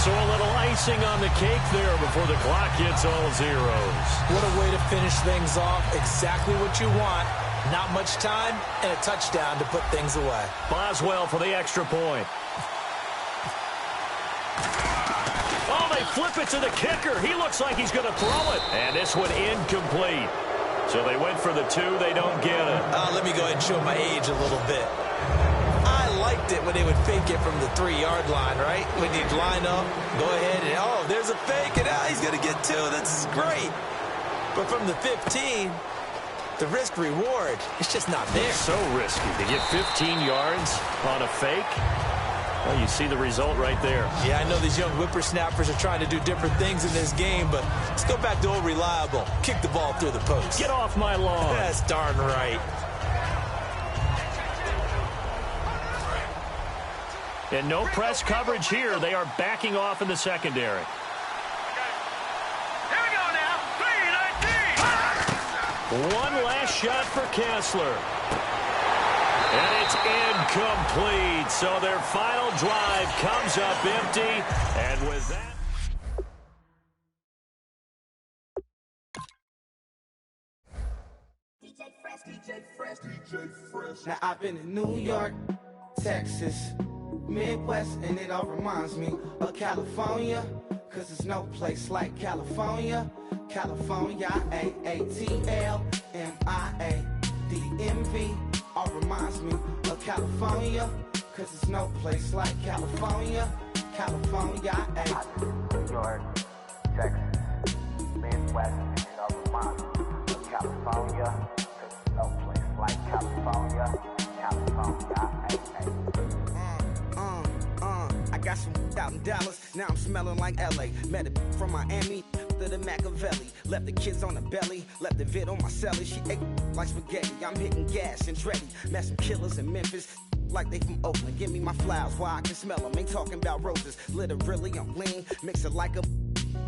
So a little icing on the cake there before the clock hits all zeros. What a way to finish things off. Exactly what you want. Not much time and a touchdown to put things away. Boswell for the extra point. Oh, they flip it to the kicker. He looks like he's going to throw it. And this one incomplete. So they went for the 2. They don't get it. Let me go ahead and show my age a little bit. I liked it when they would fake it from the 3-yard line, right? When you'd line up, go ahead and, oh, there's a fake, and he's going to get 2. That's great. But from the 15, the risk-reward, it's just not there. So risky to get 15 yards on a fake. Well, you see the result right there. Yeah, I know these young whippersnappers are trying to do different things in this game, but let's go back to old reliable. Kick the ball through the post. Get off my lawn. That's darn right. And no press coverage here. They are backing off in the secondary. Here we go now. 3-19. One last shot for Kessler. And it's incomplete. So their final drive comes up empty. And with that... Now I've been in New York, Texas, Midwest, and it all reminds me of California, cause there's no place like California. California, A-A-T-L-M-I-A-D-M-V, all reminds me of California, cause there's no place like California. California, New York, Texas, Midwest, and it all reminds me of California, cause there's no place like California. California, I got some out in Dallas, now I'm smelling like LA. Met a from Miami to the Machiavelli. Left the kids on the belly, left the vid on my celly. She ate like spaghetti, I'm hitting gas and Andretti. Met some killers in Memphis, like they from Oakland. Give me my flowers while I can smell them. Ain't talking about roses, literally I'm lean. Mix it like a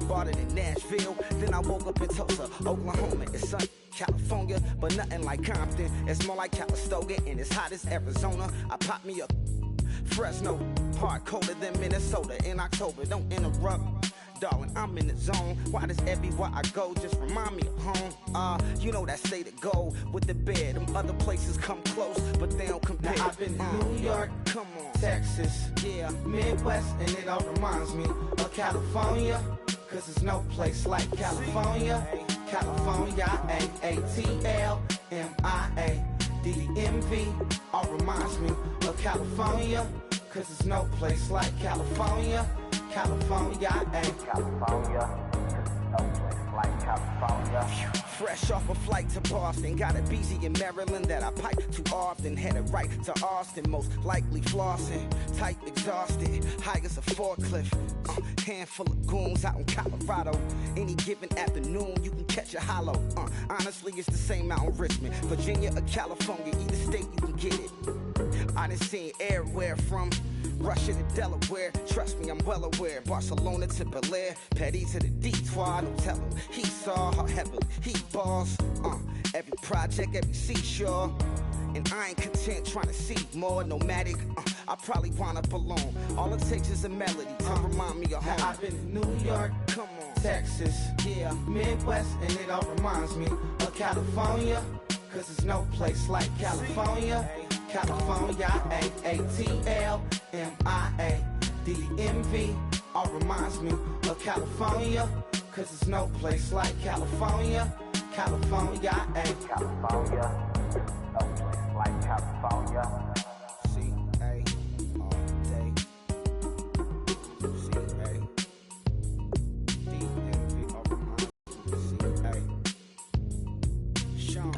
bought it in Nashville. Then I woke up in Tulsa, Oklahoma. It's sunny, California, but nothing like Compton. It's more like Calistoga and it's hot as Arizona. I pop me up Fresno, hard colder than Minnesota in October. Don't interrupt, darling, I'm in the zone. Why does everywhere I go just remind me of home? You know that state of gold with the bed. Them other places come close, but they don't compare. Now I've been to New York, come on, Texas, yeah, Midwest, and it all reminds me of California, cause there's no place like California. California, A-A-T-L-M-I-A-D-M-V, all reminds me of California, cause there's no place like California. California, California, cause there's no place like California. Fresh off a flight to Boston, got a BZ in Maryland that I pipe too often. Headed right to Austin, most likely flossing. Tight, exhausted, high as a forklift. Handful of goons out in Colorado. Any given afternoon, you can catch a hollow. Honestly, it's the same out in Richmond, Virginia or California. Either state, you can get it. I done seen everywhere from Russia to Delaware. Trust me, I'm well aware. Barcelona to Bel Air, Petty to the Detroit. Don't tell him he saw how heavily he balls. Every project, every seashore. And I ain't content trying to see more nomadic. I probably wind up alone. All it takes is a melody to remind me of home. I've been to New York, come on, Texas, yeah, Midwest, and it all reminds me of California. Cause there's no place like California. California, AATLMIA-DMV, all reminds me of California. Cause there's no place like California. California, California, no place like California. C-A all day. C-A D-M-V, all reminds me of C-A. Sean.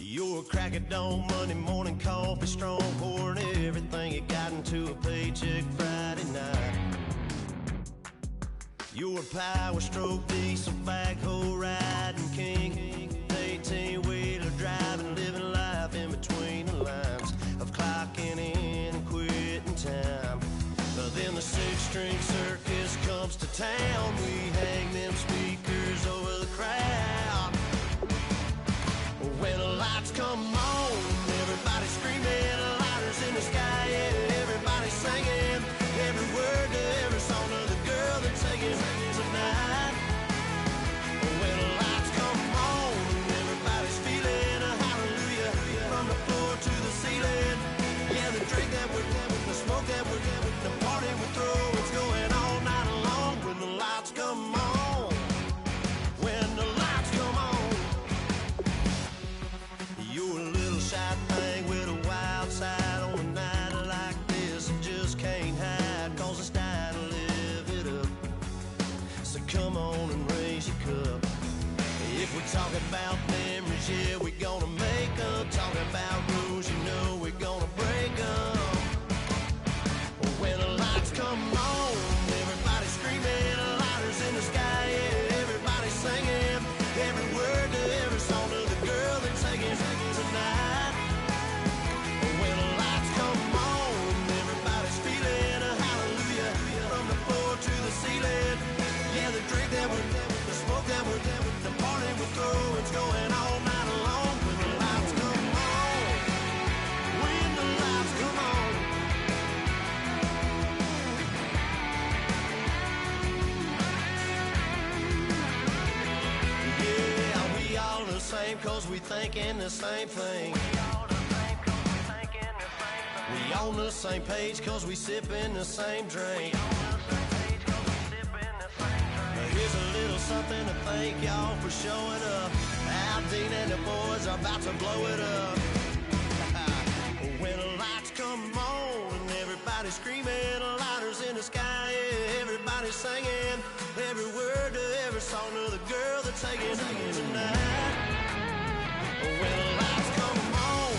You're a crack at dawn, Monday morning coffee, strong, pouring everything you got into a paycheck Friday night. You're a power stroke, diesel backhoe riding king, 18-wheeler driving, living life in between the lines of clocking in and quitting time. But then the six-string circus comes to town, we hang them speakers over the crowd. When the lights come on, everybody screaming, lighters in the sky, yeah, everybody singing, every word to every song of the girl they're taking tonight. When the lights come on, everybody's feeling a hallelujah, from the floor to the ceiling. Yeah, the drink that we're having, the smoke that we're having, the party we're throwing, it's going all night long. When the lights come on, when the lights come on. You're a little shy thing with a wild side on a night like this, and just can't hide, cause it's time to live it up. So come on and raise your cup. If we're talking about memories, yeah, we're gonna make them. Talking about rules, you know we're gonna break them. When the lights come on, everybody's screaming, lighters in the sky, yeah, everybody's singing, every word to every song of the girl they're taking tonight. When the lights come on, everybody's feeling a hallelujah, from the floor to the ceiling. Yeah, the drink that we're having, the smoke that we're having, the party we're throwing, it's going all night long. When the lights come on, when the lights come on. Yeah, we all the same cause we thinking the same thing. We on the same page cause we sipping the same drink. Here's a little something to thank y'all for showing up. Al Dean and the boys are about to blow it up. When the lights come on and everybody's screaming, lighters in the sky, yeah, everybody's singing, every word to every song of the girl they're taking tonight. When the lights come on,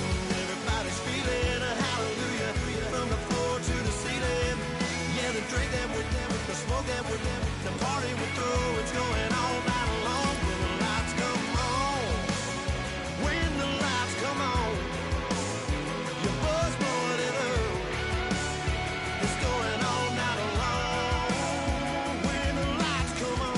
everybody's feeling a hallelujah, from the floor to the ceiling. Yeah, the drink that we're having, the smoke that we're having, the party we're throwing, it's going all night long. When the lights come on, when the lights come on, your buzz blowing it up, it's going all night long. When the lights come on.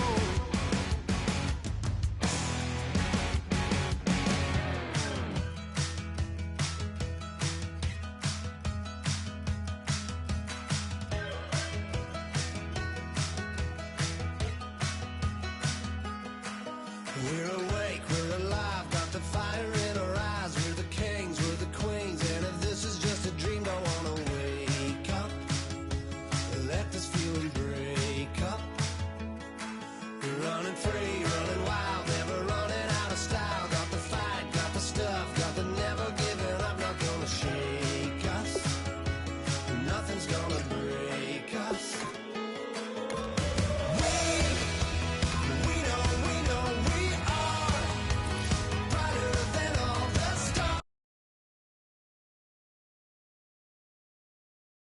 We're awake, we're alive, got the fire in our eyes. We're the kings, we're the queens, and if this is just a dream, don't wanna wake up. Let this feeling break up. free.